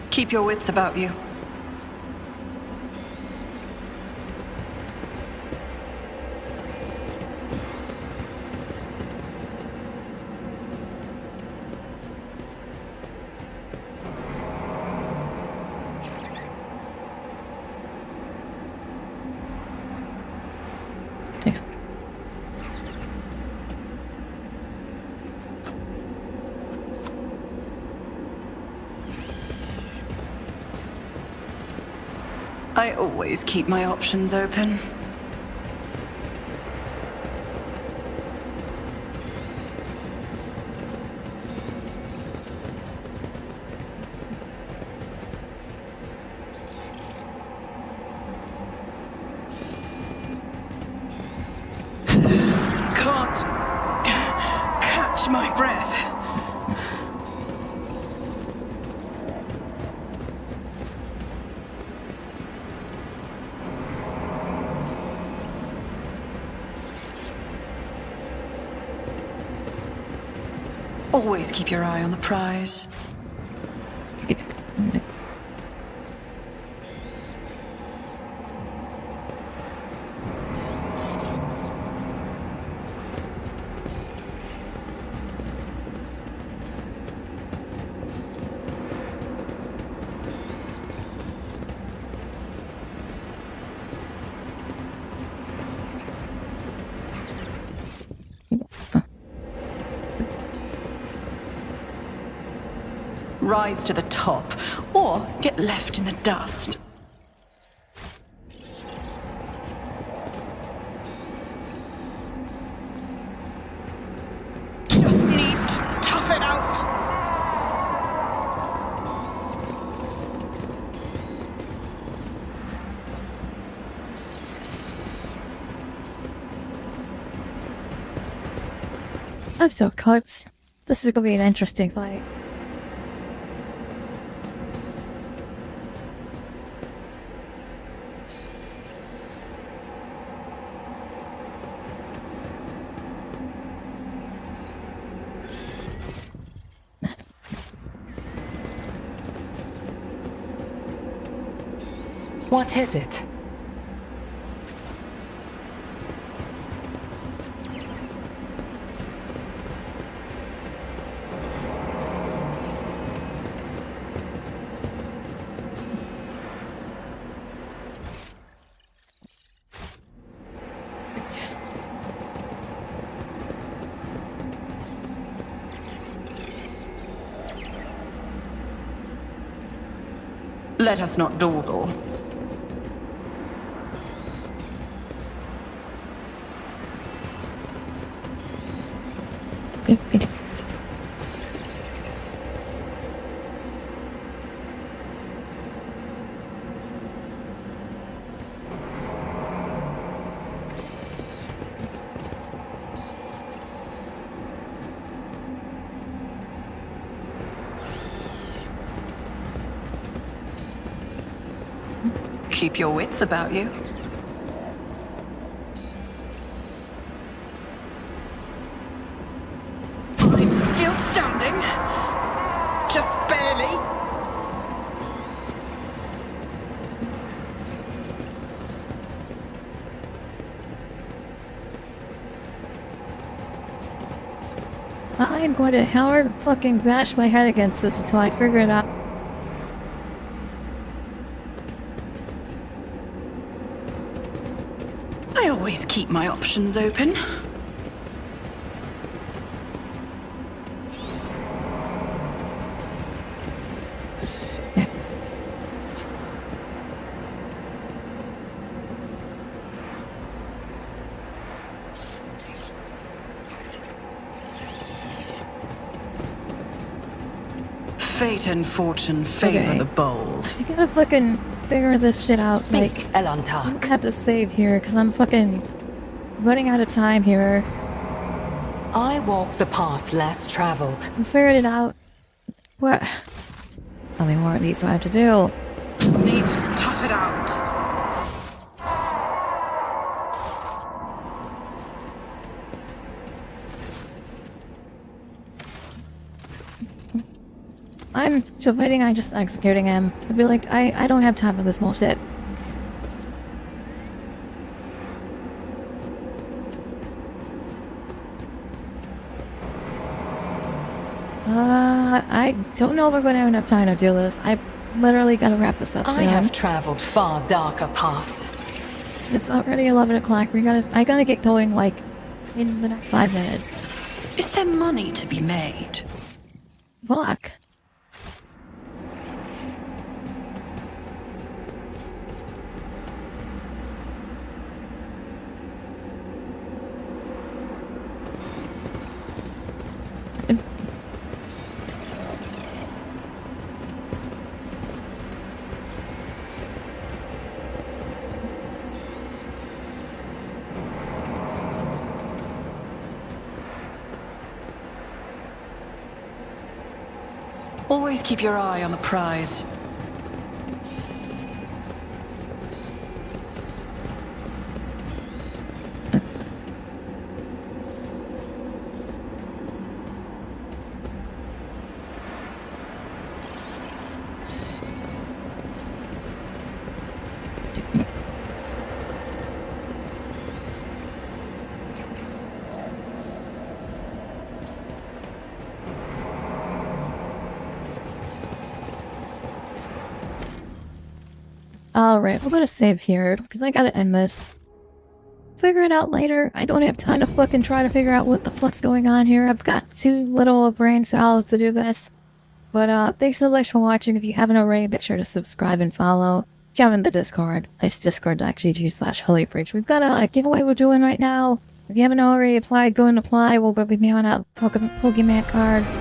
Keep your wits about you. I always keep my options open. Can't catch my breath. Always keep your eye on the prize. rise to the top, or get left in the dust. Just need to tough it out. I'm so cooked. This is gonna be an interesting fight. What is it? Let us not dawdle. Good. Keep your wits about you. I'm still standing. Just barely. I'm going to hard fucking bash my head against this until I figure it out. I always keep my options open. Fate and fortune favor the bold. You gotta fucking figure this shit out. Speak, like, Elantark. I have to save here because I'm fucking running out of time here. I walk the path less traveled. I figured it out. What? How many more of these do I have to do? Just need to tough it out. I'm debating on just executing him. I'd be like, I don't have time for this bullshit. I don't know if we're going to have enough time to do this. I literally gotta wrap this up soon. I have traveled far darker paths. It's already 11 o'clock. I gotta get going, like, in the next 5 minutes. Is there money to be made? Fuck. Always keep your eye on the prize. Alright, we're gonna save here, because I gotta end this. Figure it out later. I don't have time to fucking try to figure out what the fuck's going on here. I've got too little brain cells to do this. But thanks so much for watching. If you haven't already, make sure to subscribe and follow. If you're in the Discord, it's discord.gg/holyfridge. We've got a giveaway we're doing right now. If you haven't already applied, go and apply. We'll be mailing out Pokemon cards.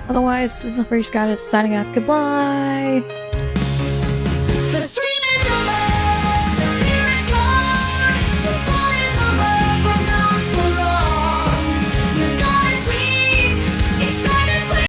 Otherwise, this is AshTheFridgeGoddess signing off. Goodbye!